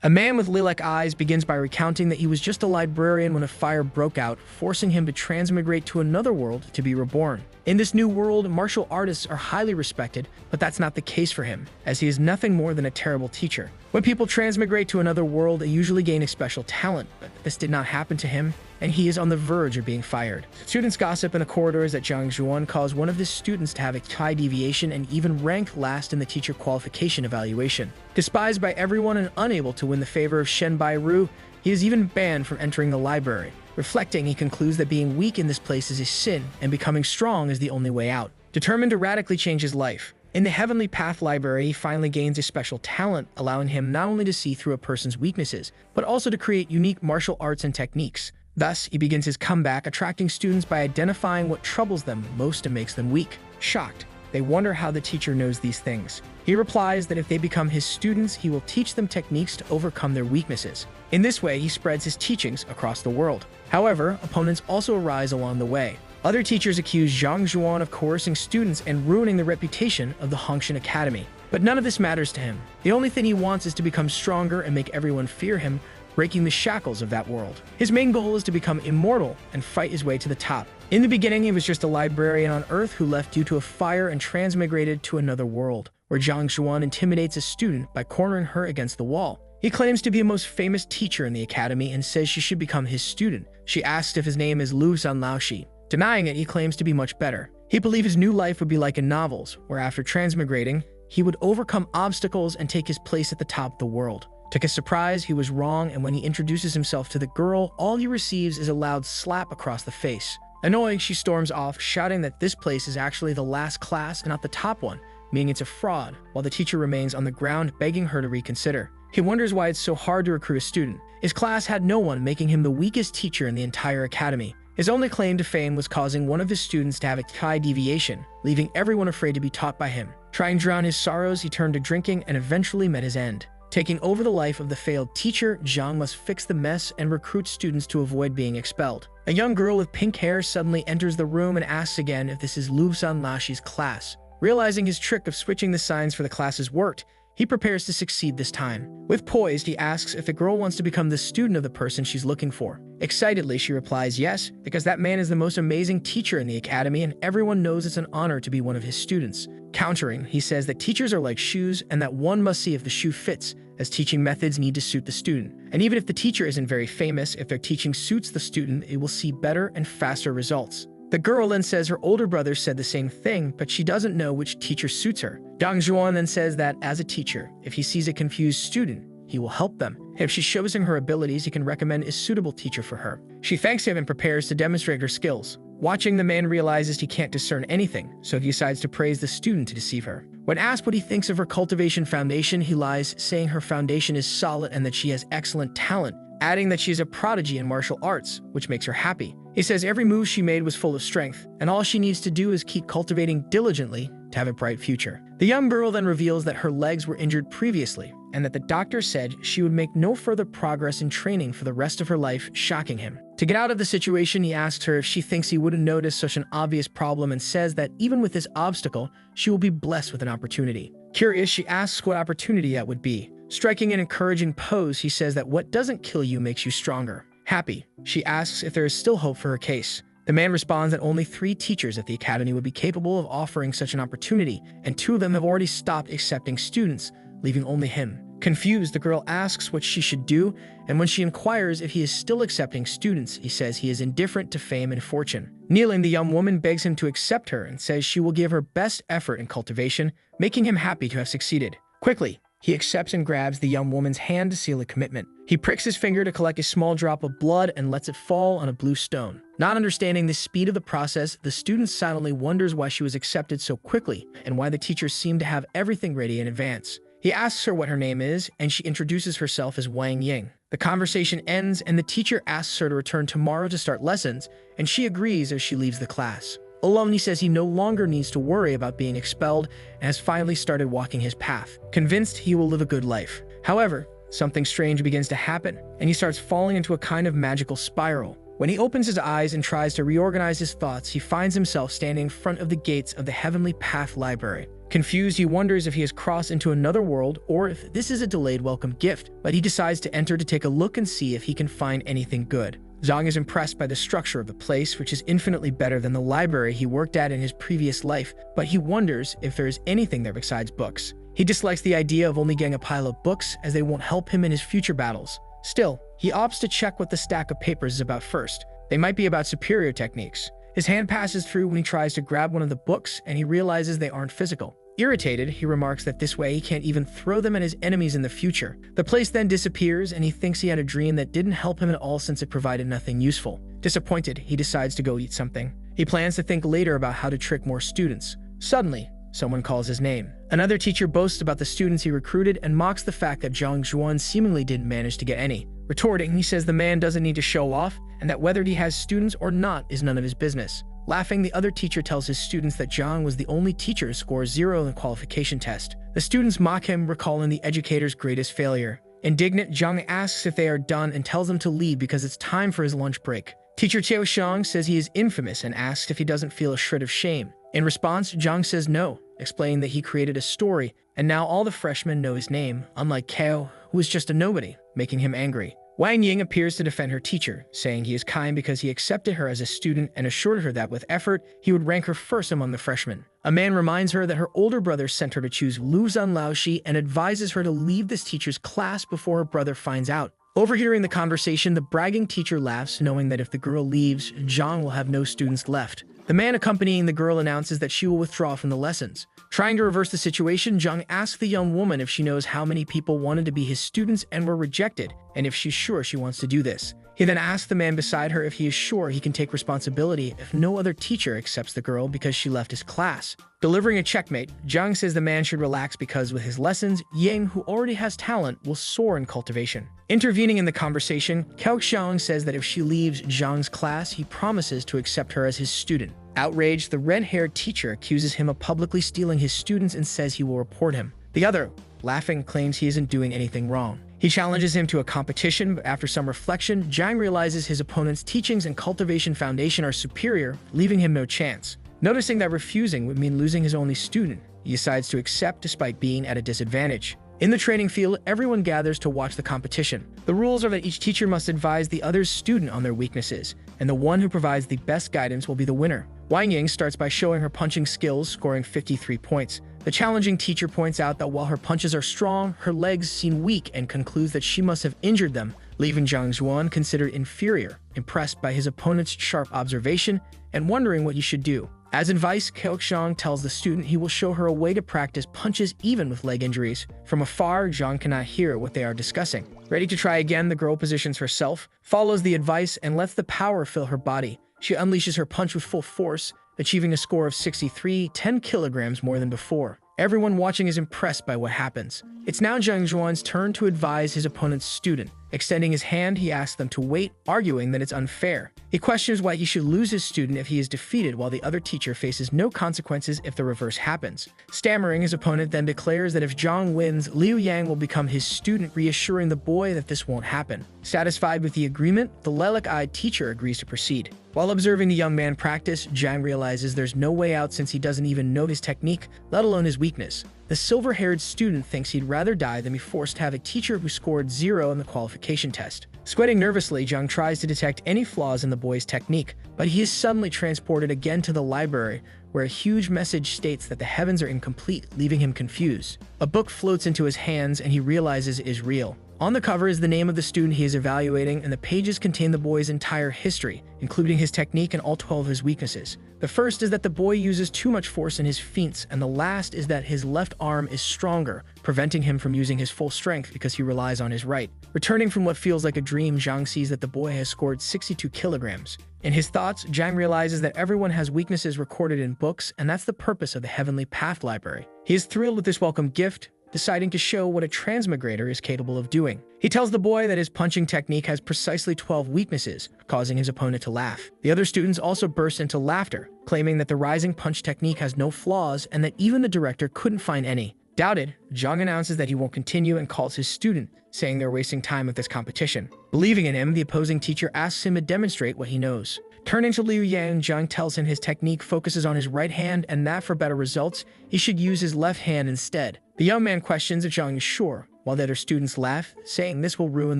A man with lilac eyes begins by recounting that he was just a librarian when a fire broke out, forcing him to transmigrate to another world to be reborn. In this new world, martial artists are highly respected, but that's not the case for him, as he is nothing more than a terrible teacher. When people transmigrate to another world, they usually gain a special talent, but this did not happen to him, and he is on the verge of being fired. Students gossip in the corridors that Zhang Zhuan caused one of his students to have a high deviation and even rank last in the teacher qualification evaluation. Despised by everyone and unable to win the favor of Shen Bairu, he is even banned from entering the library. Reflecting, he concludes that being weak in this place is a sin, and becoming strong is the only way out. Determined to radically change his life, in the Heavenly Path Library, he finally gains a special talent, allowing him not only to see through a person's weaknesses, but also to create unique martial arts and techniques. Thus, he begins his comeback, attracting students by identifying what troubles them most and makes them weak. Shocked, they wonder how the teacher knows these things. He replies that if they become his students, he will teach them techniques to overcome their weaknesses. In this way, he spreads his teachings across the world. However, opponents also arise along the way. Other teachers accuse Zhang Zhuan of coercing students and ruining the reputation of the Hongshan Academy. But none of this matters to him. The only thing he wants is to become stronger and make everyone fear him, breaking the shackles of that world. His main goal is to become immortal and fight his way to the top. In the beginning, he was just a librarian on Earth who left due to a fire and transmigrated to another world, where Zhang Zhuan intimidates a student by cornering her against the wall. He claims to be the most famous teacher in the academy and says she should become his student. She asks if his name is Lu Zanlaoshi. Denying it, he claims to be much better. He believed his new life would be like in novels, where after transmigrating, he would overcome obstacles and take his place at the top of the world. To his surprise, he was wrong, and when he introduces himself to the girl, all he receives is a loud slap across the face. Annoyed, she storms off, shouting that this place is actually the last class and not the top one, meaning it's a fraud, while the teacher remains on the ground begging her to reconsider. He wonders why it's so hard to recruit a student. His class had no one, making him the weakest teacher in the entire academy. His only claim to fame was causing one of his students to have a high deviation, leaving everyone afraid to be taught by him. Trying to drown his sorrows, he turned to drinking and eventually met his end. Taking over the life of the failed teacher, Zhang must fix the mess and recruit students to avoid being expelled. A young girl with pink hair suddenly enters the room and asks again if this is Lu Zanlashi's class. Realizing his trick of switching the signs for the classes worked, he prepares to succeed this time. With poise, he asks if the girl wants to become the student of the person she's looking for. Excitedly, she replies yes, because that man is the most amazing teacher in the academy and everyone knows it's an honor to be one of his students. Countering, he says that teachers are like shoes and that one must see if the shoe fits, as teaching methods need to suit the student. And even if the teacher isn't very famous, if their teaching suits the student, it will see better and faster results. The girl then says her older brother said the same thing, but she doesn't know which teacher suits her. Zhang Zhuan then says that, as a teacher, if he sees a confused student, he will help them. If she shows him her abilities, he can recommend a suitable teacher for her. She thanks him and prepares to demonstrate her skills. Watching, the man realizes he can't discern anything, so he decides to praise the student to deceive her. When asked what he thinks of her cultivation foundation, he lies, saying her foundation is solid and that she has excellent talent, adding that she is a prodigy in martial arts, which makes her happy. He says every move she made was full of strength, and all she needs to do is keep cultivating diligently to have a bright future. The young girl then reveals that her legs were injured previously, and that the doctor said she would make no further progress in training for the rest of her life, shocking him. To get out of the situation, he asks her if she thinks he wouldn't notice such an obvious problem and says that even with this obstacle, she will be blessed with an opportunity. Curious, she asks what opportunity that would be. Striking an encouraging pose, he says that what doesn't kill you makes you stronger. Happy, she asks if there is still hope for her case. The man responds that only 3 teachers at the academy would be capable of offering such an opportunity, and 2 of them have already stopped accepting students, leaving only him. Confused, the girl asks what she should do, and when she inquires if he is still accepting students, he says he is indifferent to fame and fortune. Kneeling, the young woman begs him to accept her and says she will give her best effort in cultivation, making him happy to have succeeded. Quickly, he accepts and grabs the young woman's hand to seal a commitment. He pricks his finger to collect a small drop of blood and lets it fall on a blue stone. Not understanding the speed of the process, the student silently wonders why she was accepted so quickly and why the teacher seemed to have everything ready in advance. He asks her what her name is, and she introduces herself as Wang Ying. The conversation ends, and the teacher asks her to return tomorrow to start lessons, and she agrees as she leaves the class. Alone, he says he no longer needs to worry about being expelled and has finally started walking his path, convinced he will live a good life. However, something strange begins to happen, and he starts falling into a kind of magical spiral, When he opens his eyes and tries to reorganize his thoughts, he finds himself standing in front of the gates of the Heavenly Path Library. Confused, he wonders if he has crossed into another world or if this is a delayed welcome gift, but he decides to enter to take a look and see if he can find anything good. Zhang is impressed by the structure of the place, which is infinitely better than the library he worked at in his previous life, but he wonders if there is anything there besides books. He dislikes the idea of only getting a pile of books, as they won't help him in his future battles. Still, he opts to check what the stack of papers is about first. They might be about superior techniques. His hand passes through when he tries to grab one of the books, and he realizes they aren't physical. Irritated, he remarks that this way he can't even throw them at his enemies in the future. The place then disappears, and he thinks he had a dream that didn't help him at all since it provided nothing useful. Disappointed, he decides to go eat something. He plans to think later about how to trick more students. Suddenly, someone calls his name. Another teacher boasts about the students he recruited and mocks the fact that Zhang Zhuan seemingly didn't manage to get any. Retorting, he says the man doesn't need to show off, and that whether he has students or not is none of his business. Laughing, the other teacher tells his students that Zhang was the only teacher to score 0 in the qualification test. The students mock him, recalling the educator's greatest failure. Indignant, Zhang asks if they are done and tells them to leave because it's time for his lunch break. Teacher Qiao Shang says he is infamous and asks if he doesn't feel a shred of shame. In response, Zhang says no, explaining that he created a story, and now all the freshmen know his name, unlike Kao, who is just a nobody, making him angry. Wang Ying appears to defend her teacher, saying he is kind because he accepted her as a student and assured her that with effort, he would rank her first among the freshmen. A man reminds her that her older brother sent her to choose Lu Zhan Laoshi and advises her to leave this teacher's class before her brother finds out. Overhearing the conversation, the bragging teacher laughs, knowing that if the girl leaves, Zhang will have no students left. The man accompanying the girl announces that she will withdraw from the lessons. Trying to reverse the situation, Zhang asks the young woman if she knows how many people wanted to be his students and were rejected, and if she's sure she wants to do this. He then asks the man beside her if he is sure he can take responsibility if no other teacher accepts the girl because she left his class. Delivering a checkmate, Zhang says the man should relax because with his lessons, Yang, who already has talent, will soar in cultivation. Intervening in the conversation, Cao Xiang says that if she leaves Zhang's class, he promises to accept her as his student. Outraged, the red-haired teacher accuses him of publicly stealing his students and says he will report him. The other, laughing, claims he isn't doing anything wrong. He challenges him to a competition, but after some reflection, Zhang realizes his opponent's teachings and cultivation foundation are superior, leaving him no chance. Noticing that refusing would mean losing his only student, he decides to accept despite being at a disadvantage. In the training field, everyone gathers to watch the competition. The rules are that each teacher must advise the other's student on their weaknesses, and the one who provides the best guidance will be the winner. Wang Ying starts by showing her punching skills, scoring 53 points. The challenging teacher points out that while her punches are strong, her legs seem weak and concludes that she must have injured them, leaving Zhang Zhuan considered inferior, impressed by his opponent's sharp observation and wondering what he should do. As advice, Cao Xiang tells the student he will show her a way to practice punches even with leg injuries. From afar, Zhang cannot hear what they are discussing. Ready to try again, the girl positions herself, follows the advice, and lets the power fill her body. She unleashes her punch with full force, achieving a score of 63, 10 kilograms more than before. Everyone watching is impressed by what happens. It's now Zhang Zhuan's turn to advise his opponent's student. Extending his hand, he asks them to wait, arguing that it's unfair. He questions why he should lose his student if he is defeated, while the other teacher faces no consequences if the reverse happens. Stammering, his opponent then declares that if Zhang wins, Liu Yang will become his student, reassuring the boy that this won't happen. Satisfied with the agreement, the lilac-eyed teacher agrees to proceed. While observing the young man practice, Zhang realizes there's no way out since he doesn't even know his technique, let alone his weakness. The silver-haired student thinks he'd rather die than be forced to have a teacher who scored 0 in the qualification test. Sweating nervously, Zhang tries to detect any flaws in the boy's technique, but he is suddenly transported again to the library, where a huge message states that the heavens are incomplete, leaving him confused. A book floats into his hands and he realizes it is real. On the cover is the name of the student he is evaluating, and the pages contain the boy's entire history, including his technique and all 12 of his weaknesses. The first is that the boy uses too much force in his feints, and the last is that his left arm is stronger, preventing him from using his full strength because he relies on his right. Returning from what feels like a dream, Zhang sees that the boy has scored 62 kilograms. In his thoughts, Zhang realizes that everyone has weaknesses recorded in books, and that's the purpose of the Heavenly Path Library. He is thrilled with this welcome gift, deciding to show what a transmigrator is capable of doing. He tells the boy that his punching technique has precisely 12 weaknesses, causing his opponent to laugh. The other students also burst into laughter, claiming that the rising punch technique has no flaws and that even the director couldn't find any. Doubted, Zhang announces that he won't continue and calls his student, saying they're wasting time with this competition. Believing in him, the opposing teacher asks him to demonstrate what he knows. Turning to Liu Yang, Zhang tells him his technique focuses on his right hand and that for better results, he should use his left hand instead. The young man questions if Zhang is sure, while the other students laugh, saying this will ruin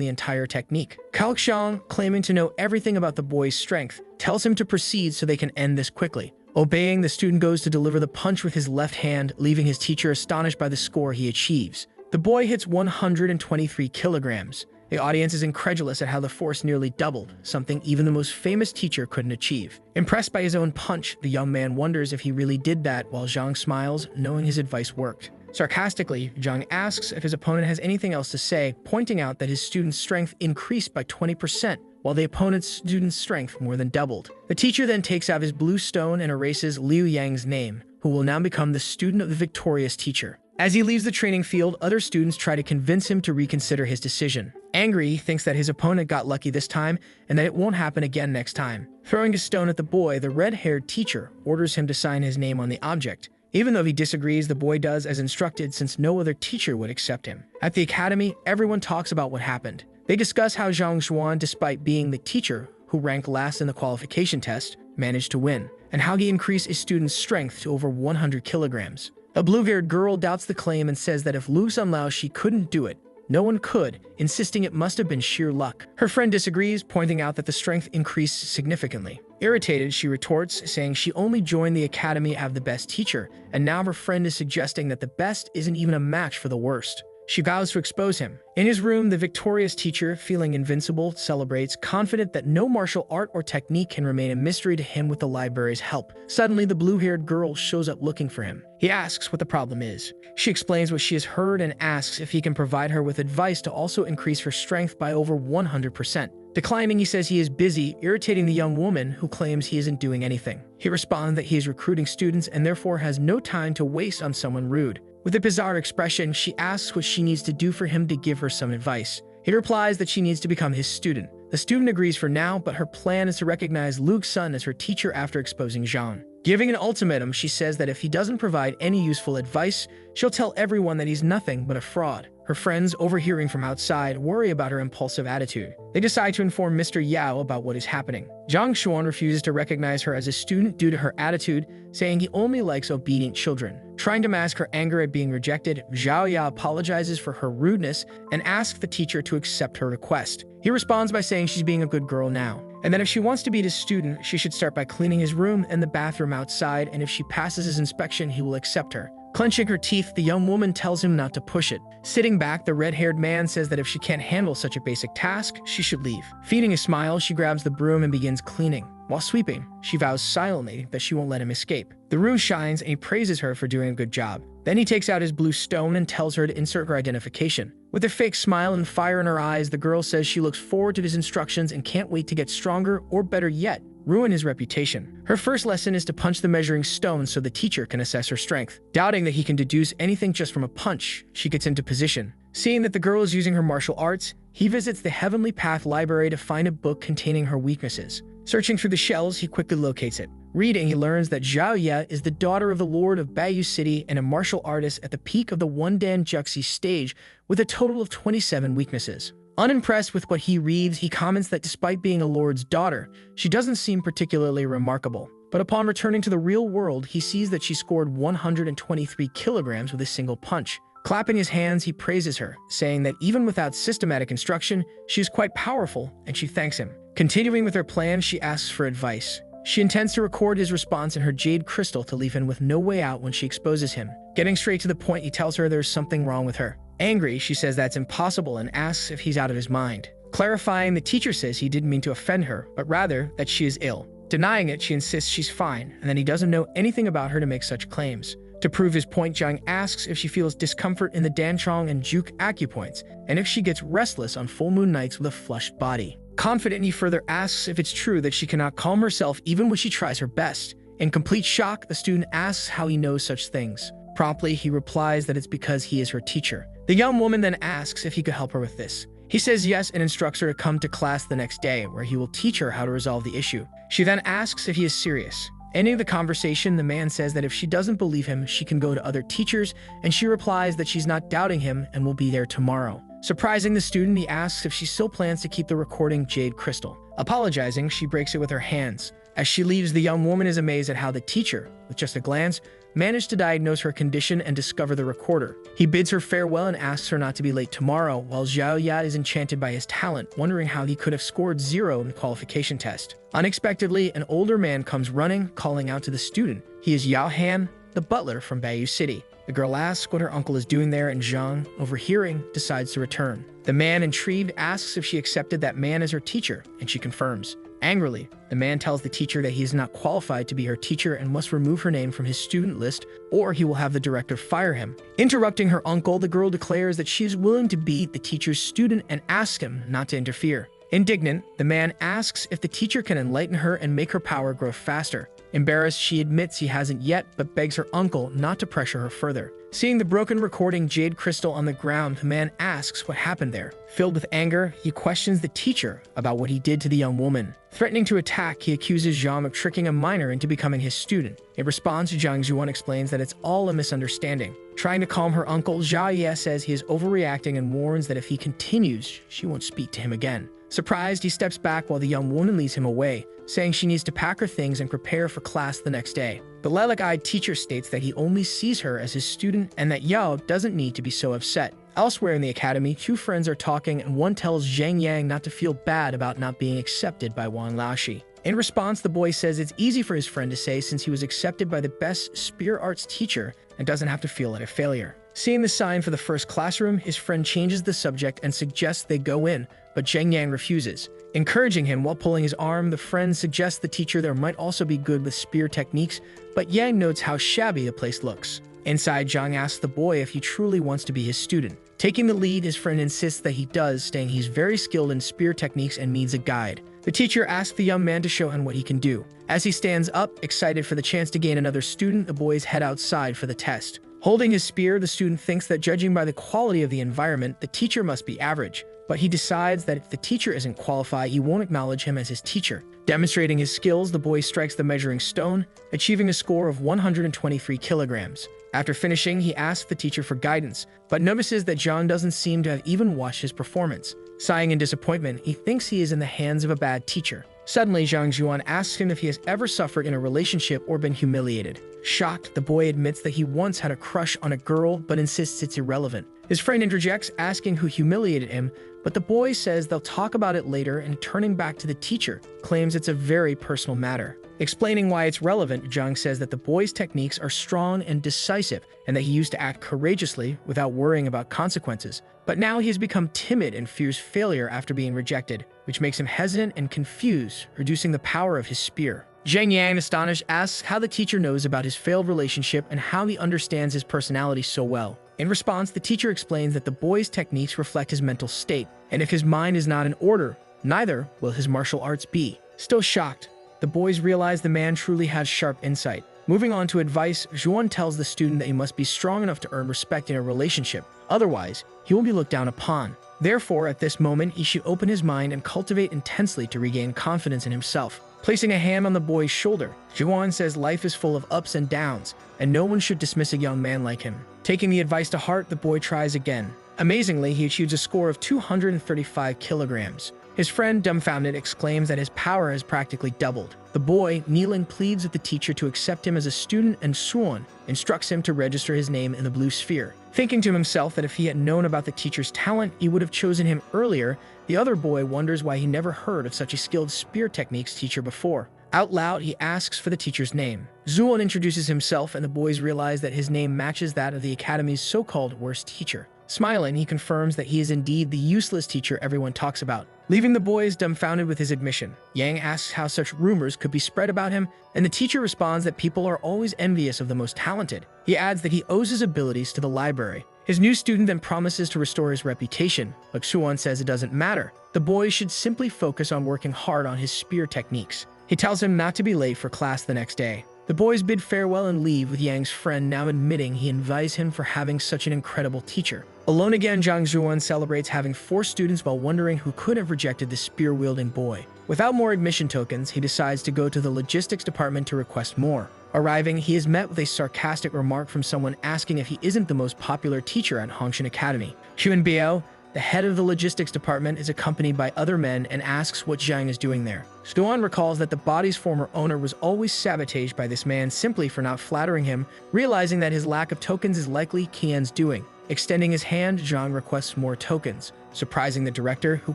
the entire technique. Zhang, claiming to know everything about the boy's strength, tells him to proceed so they can end this quickly. Obeying, the student goes to deliver the punch with his left hand, leaving his teacher astonished by the score he achieves. The boy hits 123 kilograms. The audience is incredulous at how the force nearly doubled, something even the most famous teacher couldn't achieve. Impressed by his own punch, the young man wonders if he really did that, while Zhang smiles, knowing his advice worked. Sarcastically, Zhang asks if his opponent has anything else to say, pointing out that his student's strength increased by 20%, while the opponent's student's strength more than doubled. The teacher then takes out his blue stone and erases Liu Yang's name, who will now become the student of the victorious teacher. As he leaves the training field, other students try to convince him to reconsider his decision. Angry, he thinks that his opponent got lucky this time and that it won't happen again next time. Throwing a stone at the boy, the red-haired teacher orders him to sign his name on the object. Even though he disagrees, the boy does as instructed since no other teacher would accept him. At the academy, everyone talks about what happened. They discuss how Zhang Xuan, despite being the teacher who ranked last in the qualification test, managed to win, and how he increased his student's strength to over 100 kilograms. A blue-haired girl doubts the claim and says that if Lu Sunlao she couldn't do it, no one could, insisting it must have been sheer luck. Her friend disagrees, pointing out that the strength increased significantly. Irritated, she retorts, saying she only joined the academy to have the best teacher, and now her friend is suggesting that the best isn't even a match for the worst. She vows to expose him. In his room, the victorious teacher, feeling invincible, celebrates, confident that no martial art or technique can remain a mystery to him with the library's help. Suddenly, the blue-haired girl shows up looking for him. He asks what the problem is. She explains what she has heard and asks if he can provide her with advice to also increase her strength by over 100%. Declining, he says he is busy, irritating the young woman who claims he isn't doing anything. He responds that he is recruiting students and therefore has no time to waste on someone rude. With a bizarre expression, she asks what she needs to do for him to give her some advice. He replies that she needs to become his student. The student agrees for now, but her plan is to recognize Luke's son as her teacher after exposing Zhang. Giving an ultimatum, she says that if he doesn't provide any useful advice, she'll tell everyone that he's nothing but a fraud. Her friends, overhearing from outside, worry about her impulsive attitude. They decide to inform Mr. Yao about what is happening. Zhang Xuan refuses to recognize her as a student due to her attitude, saying he only likes obedient children. Trying to mask her anger at being rejected, Zhao Ya apologizes for her rudeness and asks the teacher to accept her request. He responds by saying she's being a good girl now, and that if she wants to be his student, she should start by cleaning his room and the bathroom outside, and if she passes his inspection, he will accept her. Clenching her teeth, the young woman tells him not to push it. Sitting back, the red-haired man says that if she can't handle such a basic task, she should leave. Feeding a smile, she grabs the broom and begins cleaning. While sweeping, she vows silently that she won't let him escape. The room shines and he praises her for doing a good job. Then he takes out his blue stone and tells her to insert her identification. With a fake smile and fire in her eyes, the girl says she looks forward to his instructions and can't wait to get stronger, or better yet, ruin his reputation. Her first lesson is to punch the measuring stone so the teacher can assess her strength. Doubting that he can deduce anything just from a punch, she gets into position. Seeing that the girl is using her martial arts, he visits the Heavenly Path library to find a book containing her weaknesses. Searching through the shelves, he quickly locates it. Reading, he learns that Zhao Ye is the daughter of the Lord of Bayou City and a martial artist at the peak of the One-Dan Juxi stage with a total of 27 weaknesses. Unimpressed with what he reads, he comments that despite being a lord's daughter, she doesn't seem particularly remarkable. But upon returning to the real world, he sees that she scored 123 kilograms with a single punch. Clapping his hands, he praises her, saying that even without systematic instruction, she is quite powerful, and she thanks him. Continuing with her plan, she asks for advice. She intends to record his response in her jade crystal to leave him with no way out when she exposes him. Getting straight to the point, he tells her there's something wrong with her. Angry, she says that's impossible and asks if he's out of his mind. Clarifying, the teacher says he didn't mean to offend her, but rather that she is ill. Denying it, she insists she's fine, and that he doesn't know anything about her to make such claims. To prove his point, Zhang asks if she feels discomfort in the Danchong and Juk acupoints, and if she gets restless on full moon nights with a flushed body. Confident, he further asks if it's true that she cannot calm herself even when she tries her best. In complete shock, the student asks how he knows such things. Promptly, he replies that it's because he is her teacher. The young woman then asks if he could help her with this. He says yes and instructs her to come to class the next day, where he will teach her how to resolve the issue. She then asks if he is serious. Ending the conversation, the man says that if she doesn't believe him, she can go to other teachers, and she replies that she's not doubting him and will be there tomorrow. Surprising the student, he asks if she still plans to keep the recording jade crystal. Apologizing, she breaks it with her hands. As she leaves, the young woman is amazed at how the teacher, with just a glance, managed to diagnose her condition and discover the recorder. He bids her farewell and asks her not to be late tomorrow, while Xiaoya is enchanted by his talent, wondering how he could have scored 0 in the qualification test. Unexpectedly, an older man comes running, calling out to the student. He is Yao Han, the butler from Bayou City. The girl asks what her uncle is doing there, and Zhang, overhearing, decides to return. The man, intrigued, asks if she accepted that man as her teacher, and she confirms. Angrily, the man tells the teacher that he is not qualified to be her teacher and must remove her name from his student list, or he will have the director fire him. Interrupting her uncle, the girl declares that she is willing to be the teacher's student and asks him not to interfere. Indignant, the man asks if the teacher can enlighten her and make her power grow faster. Embarrassed, she admits he hasn't yet, but begs her uncle not to pressure her further. Seeing the broken recording jade crystal on the ground, the man asks what happened there. Filled with anger, he questions the teacher about what he did to the young woman. Threatening to attack, he accuses Zhang of tricking a minor into becoming his student. In response, Zhang Zhuan explains that it's all a misunderstanding. Trying to calm her uncle, Zhao Ye says he is overreacting and warns that if he continues, she won't speak to him again. Surprised, he steps back while the young woman leads him away, saying she needs to pack her things and prepare for class the next day. The lilac-eyed teacher states that he only sees her as his student and that Yao doesn't need to be so upset. Elsewhere in the academy, 2 friends are talking and one tells Zhang Yang not to feel bad about not being accepted by Wang Laoshi. In response, the boy says it's easy for his friend to say since he was accepted by the best spear arts teacher and doesn't have to feel like a failure. Seeing the sign for the first classroom, his friend changes the subject and suggests they go in, but Zhang Yang refuses. Encouraging him while pulling his arm, the friend suggests the teacher there might also be good with spear techniques, but Yang notes how shabby the place looks. Inside, Zhang asks the boy if he truly wants to be his student. Taking the lead, his friend insists that he does, saying he's very skilled in spear techniques and needs a guide. The teacher asks the young man to show him what he can do. As he stands up, excited for the chance to gain another student, the boys head outside for the test. Holding his spear, the student thinks that judging by the quality of the environment, the teacher must be average. But he decides that if the teacher isn't qualified, he won't acknowledge him as his teacher. Demonstrating his skills, the boy strikes the measuring stone, achieving a score of 123 kilograms. After finishing, he asks the teacher for guidance, but notices that Zhang doesn't seem to have even watched his performance. Sighing in disappointment, he thinks he is in the hands of a bad teacher. Suddenly, Zhang Zhuan asks him if he has ever suffered in a relationship or been humiliated. Shocked, the boy admits that he once had a crush on a girl, but insists it's irrelevant. His friend interjects, asking who humiliated him, but the boy says they'll talk about it later and, turning back to the teacher, claims it's a very personal matter. Explaining why it's relevant, Zhang says that the boy's techniques are strong and decisive and that he used to act courageously without worrying about consequences. But now he has become timid and fears failure after being rejected, which makes him hesitant and confused, reducing the power of his spear. Zhang Yang, astonished, asks how the teacher knows about his failed relationship and how he understands his personality so well. In response, the teacher explains that the boy's techniques reflect his mental state, and if his mind is not in order, neither will his martial arts be. Still shocked, the boys realize the man truly has sharp insight. Moving on to advice, Zhuan tells the student that he must be strong enough to earn respect in a relationship. Otherwise, he will be looked down upon. Therefore, at this moment, he should open his mind and cultivate intensely to regain confidence in himself. Placing a hand on the boy's shoulder, Zhuan says life is full of ups and downs, and no one should dismiss a young man like him. Taking the advice to heart, the boy tries again. Amazingly, he achieves a score of 235 kilograms. His friend, dumbfounded, exclaims that his power has practically doubled. The boy, kneeling, pleads with the teacher to accept him as a student, and Suan instructs him to register his name in the blue sphere. Thinking to himself that if he had known about the teacher's talent, he would have chosen him earlier, the other boy wonders why he never heard of such a skilled spear techniques teacher before. Out loud, he asks for the teacher's name. Zuan introduces himself, and the boys realize that his name matches that of the academy's so-called worst teacher. Smiling, he confirms that he is indeed the useless teacher everyone talks about. Leaving the boys dumbfounded with his admission, Yang asks how such rumors could be spread about him, and the teacher responds that people are always envious of the most talented. He adds that he owes his abilities to the library. His new student then promises to restore his reputation, but Suan says it doesn't matter. The boys should simply focus on working hard on his spear techniques. He tells him not to be late for class the next day. The boys bid farewell and leave, with Yang's friend now admitting he envies him for having such an incredible teacher. Alone again, Zhang Zhuan celebrates having 4 students while wondering who could have rejected the spear-wielding boy. Without more admission tokens, he decides to go to the logistics department to request more. Arriving, he is met with a sarcastic remark from someone asking if he isn't the most popular teacher at Hongshan Academy. Huan Biao, the head of the logistics department is accompanied by other men and asks what Zhang is doing there. Zhuan recalls that the body's former owner was always sabotaged by this man simply for not flattering him, realizing that his lack of tokens is likely Qian's doing. Extending his hand, Zhang requests more tokens, surprising the director, who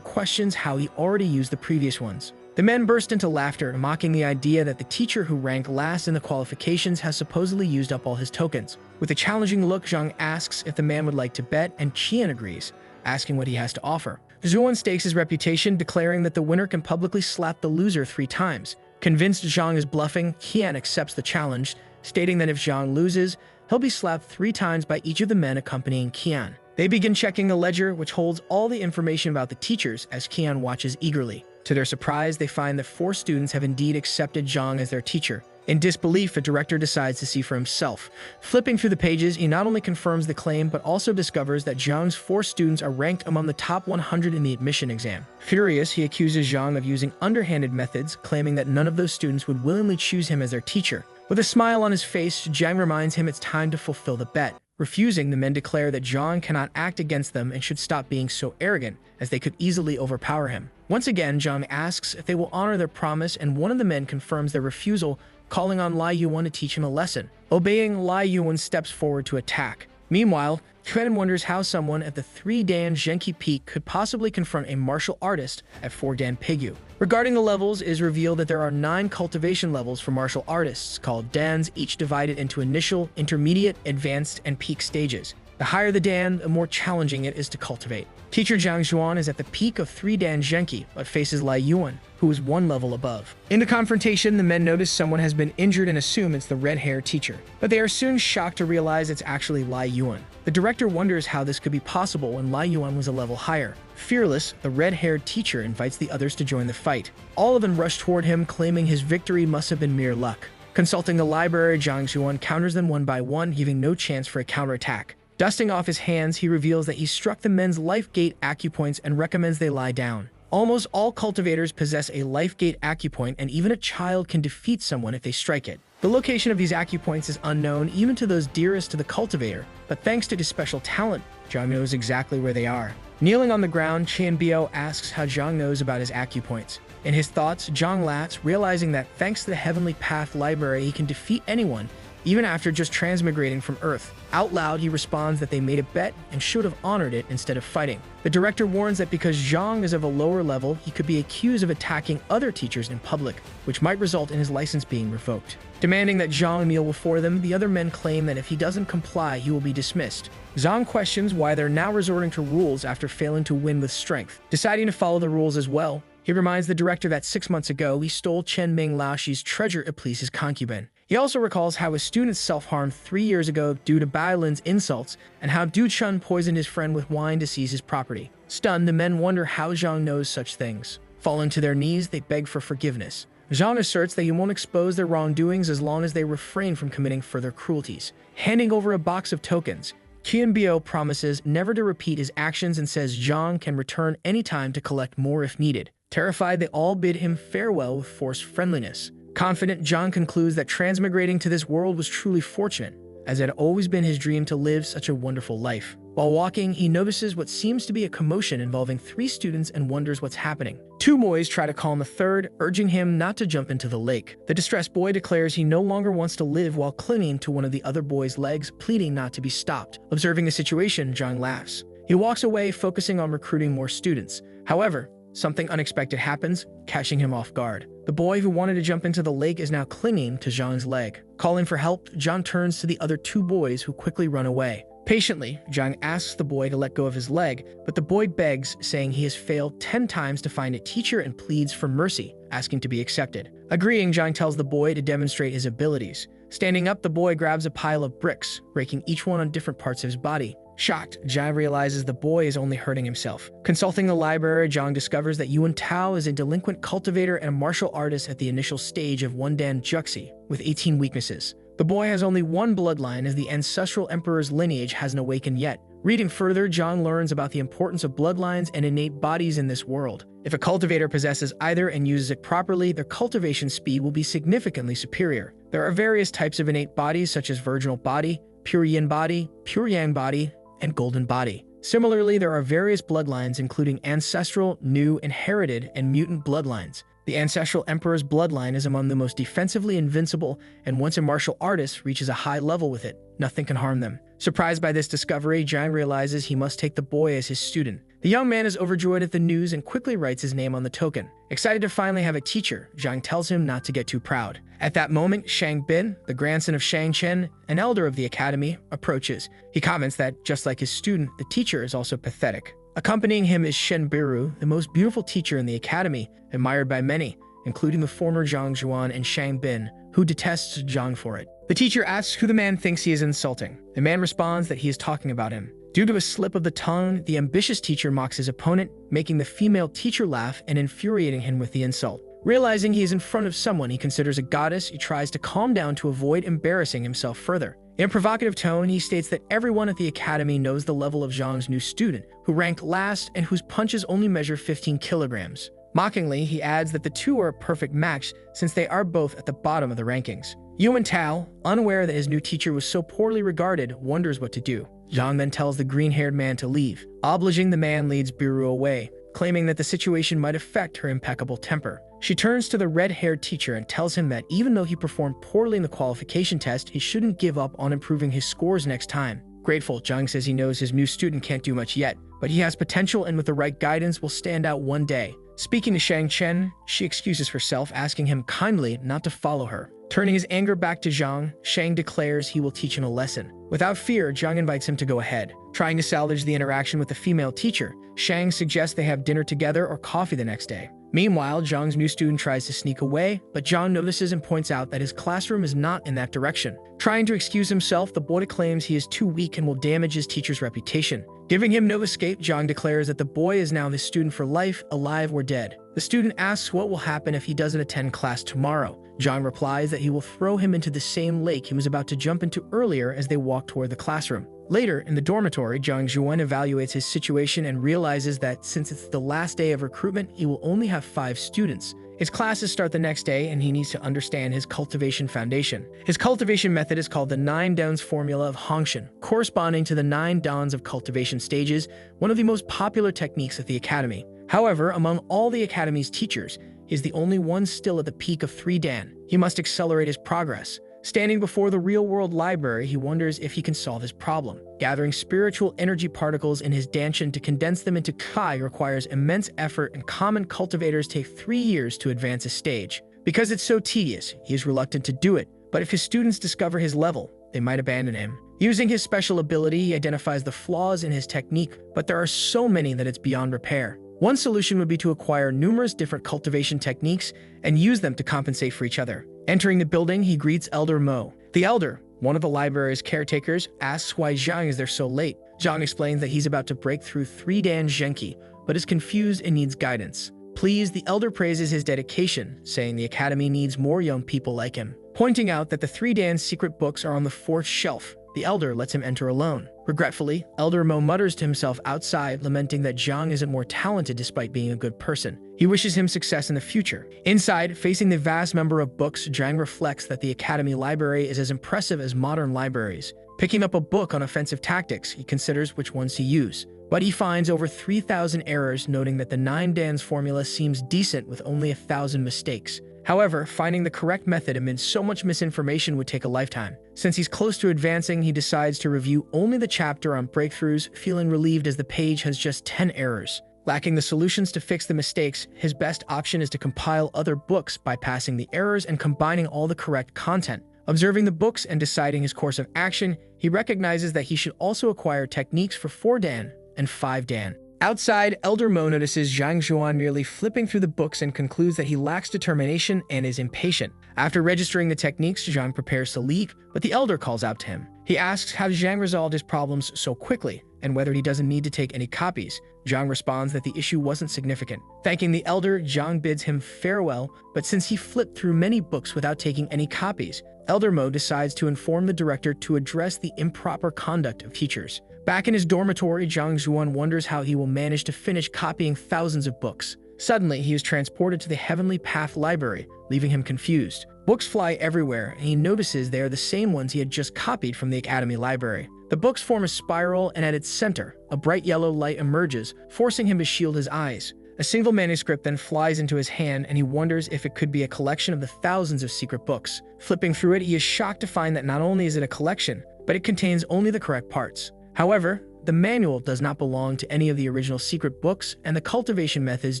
questions how he already used the previous ones. The men burst into laughter, mocking the idea that the teacher who ranked last in the qualifications has supposedly used up all his tokens. With a challenging look, Zhang asks if the man would like to bet, and Qian agrees, asking what he has to offer. Zhuan stakes his reputation, declaring that the winner can publicly slap the loser 3 times. Convinced Zhang is bluffing, Qian accepts the challenge, stating that if Zhang loses, he'll be slapped 3 times by each of the men accompanying Qian. They begin checking the ledger, which holds all the information about the teachers, as Qian watches eagerly. To their surprise, they find that 4 students have indeed accepted Zhang as their teacher. In disbelief, the director decides to see for himself. Flipping through the pages, he not only confirms the claim, but also discovers that Zhang's 4 students are ranked among the top 100 in the admission exam. Furious, he accuses Zhang of using underhanded methods, claiming that none of those students would willingly choose him as their teacher. With a smile on his face, Zhang reminds him it's time to fulfill the bet. Refusing, the men declare that Zhang cannot act against them and should stop being so arrogant, as they could easily overpower him. Once again, Zhang asks if they will honor their promise, and one of the men confirms their refusal, calling on Lai Yuan to teach him a lesson. Obeying, Lai Yuan steps forward to attack. Meanwhile, Quan wonders how someone at the 3-Dan Zhenki Peak could possibly confront a martial artist at 4-Dan Pigu. Regarding the levels, it is revealed that there are 9 cultivation levels for martial artists, called Dans, each divided into initial, intermediate, advanced, and peak stages. The higher the Dan, the more challenging it is to cultivate. Teacher Zhang Xuan is at the peak of 3-Dan Zhenki, but faces Lai Yuan, who is 1 level above. In the confrontation, the men notice someone has been injured and assume it's the red-haired teacher. But they are soon shocked to realize it's actually Lai Yuan. The director wonders how this could be possible when Lai Yuan was a level higher. Fearless, the red-haired teacher invites the others to join the fight. All of them rush toward him, claiming his victory must have been mere luck. Consulting the library, Zhang Xuan counters them one by one, giving no chance for a counterattack. Dusting off his hands, he reveals that he struck the men's life gate acupoints and recommends they lie down. Almost all cultivators possess a life gate acupoint, and even a child can defeat someone if they strike it. The location of these acupoints is unknown even to those dearest to the cultivator, but thanks to his special talent, Zhang knows exactly where they are. Kneeling on the ground, Qian Biao asks how Zhang knows about his acupoints. In his thoughts, Zhang laughs, realizing that thanks to the Heavenly Path library, he can defeat anyone, even after just transmigrating from Earth. Out loud, he responds that they made a bet and should have honored it instead of fighting. The director warns that because Zhang is of a lower level, he could be accused of attacking other teachers in public, which might result in his license being revoked. Demanding that Zhang kneel before them, the other men claim that if he doesn't comply, he will be dismissed. Zhang questions why they're now resorting to rules after failing to win with strength. Deciding to follow the rules as well, he reminds the director that 6 months ago, he stole Chen Ming Laoxi's treasure to please his concubine. He also recalls how his students self-harmed 3 years ago due to Bailin's insults, and how Du Chun poisoned his friend with wine to seize his property. Stunned, the men wonder how Zhang knows such things. Falling to their knees, they beg for forgiveness. Zhang asserts that he won't expose their wrongdoings as long as they refrain from committing further cruelties. Handing over a box of tokens, Qian Biao promises never to repeat his actions and says Zhang can return anytime to collect more if needed. Terrified, they all bid him farewell with forced friendliness. Confident, Zhang concludes that transmigrating to this world was truly fortunate, as it had always been his dream to live such a wonderful life. While walking, he notices what seems to be a commotion involving 3 students and wonders what's happening. 2 boys try to calm the third, urging him not to jump into the lake. The distressed boy declares he no longer wants to live while clinging to one of the other boys' legs, pleading not to be stopped. Observing the situation, Zhang laughs. He walks away, focusing on recruiting more students. However, something unexpected happens, catching him off guard. The boy who wanted to jump into the lake is now clinging to Zhang's leg. Calling for help, Zhang turns to the other 2 boys who quickly run away. Patiently, Zhang asks the boy to let go of his leg, but the boy begs, saying he has failed 10 times to find a teacher and pleads for mercy, asking to be accepted. Agreeing, Zhang tells the boy to demonstrate his abilities. Standing up, the boy grabs a pile of bricks, breaking each one on different parts of his body. Shocked, Zhang realizes the boy is only hurting himself. Consulting the library, Zhang discovers that Yuan Tao is a delinquent cultivator and martial artist at the initial stage of 1-Dan Juxi, with 18 weaknesses. The boy has only 1 bloodline, as the ancestral emperor's lineage hasn't awakened yet. Reading further, Zhang learns about the importance of bloodlines and innate bodies in this world. If a cultivator possesses either and uses it properly, their cultivation speed will be significantly superior. There are various types of innate bodies, such as virginal body, pure yin body, pure yang body, and golden body. Similarly, there are various bloodlines including ancestral, new, inherited, and mutant bloodlines. The ancestral emperor's bloodline is among the most defensively invincible, and once a martial artist reaches a high level with it, nothing can harm them. Surprised by this discovery, Zhang realizes he must take the boy as his student. The young man is overjoyed at the news and quickly writes his name on the token. Excited to finally have a teacher, Zhang tells him not to get too proud. At that moment, Shang Bin, the grandson of Shang Chen, an elder of the academy, approaches. He comments that, just like his student, the teacher is also pathetic. Accompanying him is Shen Biru, the most beautiful teacher in the academy, admired by many, including the former Zhang Zhuan and Shang Bin, who detests Zhang for it. The teacher asks who the man thinks he is insulting. The man responds that he is talking about him. Due to a slip of the tongue, the ambitious teacher mocks his opponent, making the female teacher laugh and infuriating him with the insult. Realizing he is in front of someone he considers a goddess, he tries to calm down to avoid embarrassing himself further. In a provocative tone, he states that everyone at the academy knows the level of Zhang's new student, who ranked last and whose punches only measure 15 kilograms. Mockingly, he adds that the two are a perfect match since they are both at the bottom of the rankings. Yuan Tao, unaware that his new teacher was so poorly regarded, wonders what to do. Zhang then tells the green-haired man to leave. Obliging, the man leads Biru away, claiming that the situation might affect her impeccable temper. She turns to the red-haired teacher and tells him that even though he performed poorly in the qualification test, he shouldn't give up on improving his scores next time. Grateful, Zhang says he knows his new student can't do much yet, but he has potential and with the right guidance will stand out one day. Speaking to Shang Chen, she excuses herself, asking him kindly not to follow her. Turning his anger back to Zhang, Shang declares he will teach him a lesson. Without fear, Zhang invites him to go ahead. Trying to salvage the interaction with the female teacher, Shang suggests they have dinner together or coffee the next day. Meanwhile, Zhang's new student tries to sneak away, but Zhang notices and points out that his classroom is not in that direction. Trying to excuse himself, the boy claims he is too weak and will damage his teacher's reputation. Giving him no escape, Zhang declares that the boy is now his student for life, alive or dead. The student asks what will happen if he doesn't attend class tomorrow. Zhang replies that he will throw him into the same lake he was about to jump into earlier as they walk toward the classroom. Later, in the dormitory, Zhang Zhuan evaluates his situation and realizes that since it's the last day of recruitment, he will only have 5 students. His classes start the next day, and he needs to understand his cultivation foundation. His cultivation method is called the 9 Dawns formula of Hongshan, corresponding to the 9 Dawns of cultivation stages, one of the most popular techniques at the academy. However, among all the academy's teachers, he is the only one still at the peak of 3 Dan. He must accelerate his progress. Standing before the real-world library, he wonders if he can solve his problem. Gathering spiritual energy particles in his danshan to condense them into Kai requires immense effort, and common cultivators take 3 years to advance a stage. Because it's so tedious, he is reluctant to do it, but if his students discover his level, they might abandon him. Using his special ability, he identifies the flaws in his technique, but there are so many that it's beyond repair. One solution would be to acquire numerous different cultivation techniques and use them to compensate for each other. Entering the building, he greets Elder Mo. The Elder, one of the library's caretakers, asks why Zhang is there so late. Zhang explains that he's about to break through 3 Dan Zhenki, but is confused and needs guidance. Pleased, the Elder praises his dedication, saying the academy needs more young people like him. Pointing out that the 3 Dan's secret books are on the 4th shelf, the Elder lets him enter alone. Regretfully, Elder Mo mutters to himself outside, lamenting that Zhang isn't more talented despite being a good person. He wishes him success in the future. Inside, facing the vast number of books, Zhang reflects that the academy library is as impressive as modern libraries. Picking up a book on offensive tactics, he considers which ones to use. But he finds over 3,000 errors, noting that the 9 Dan's formula seems decent with only 1,000 mistakes. However, finding the correct method amid so much misinformation would take a lifetime. Since he's close to advancing, he decides to review only the chapter on breakthroughs, feeling relieved as the page has just 10 errors. Lacking the solutions to fix the mistakes, his best option is to compile other books, bypassing the errors and combining all the correct content. Observing the books and deciding his course of action, he recognizes that he should also acquire techniques for 4 Dan and 5 Dan. Outside, Elder Mo notices Zhang Zhuan merely flipping through the books and concludes that he lacks determination and is impatient. After registering the techniques, Zhang prepares to leave, but the Elder calls out to him. He asks how Zhang resolved his problems so quickly, and whether he doesn't need to take any copies. Zhang responds that the issue wasn't significant. Thanking the Elder, Zhang bids him farewell, but since he flipped through many books without taking any copies, Elder Mo decides to inform the director to address the improper conduct of teachers. Back in his dormitory, Zhang Zhuan wonders how he will manage to finish copying thousands of books. Suddenly, he is transported to the Heavenly Path Library, leaving him confused. Books fly everywhere, and he notices they are the same ones he had just copied from the Academy Library. The books form a spiral, and at its center, a bright yellow light emerges, forcing him to shield his eyes. A single manuscript then flies into his hand, and he wonders if it could be a collection of the thousands of secret books. Flipping through it, he is shocked to find that not only is it a collection, but it contains only the correct parts. However, the manual does not belong to any of the original secret books, and the cultivation methods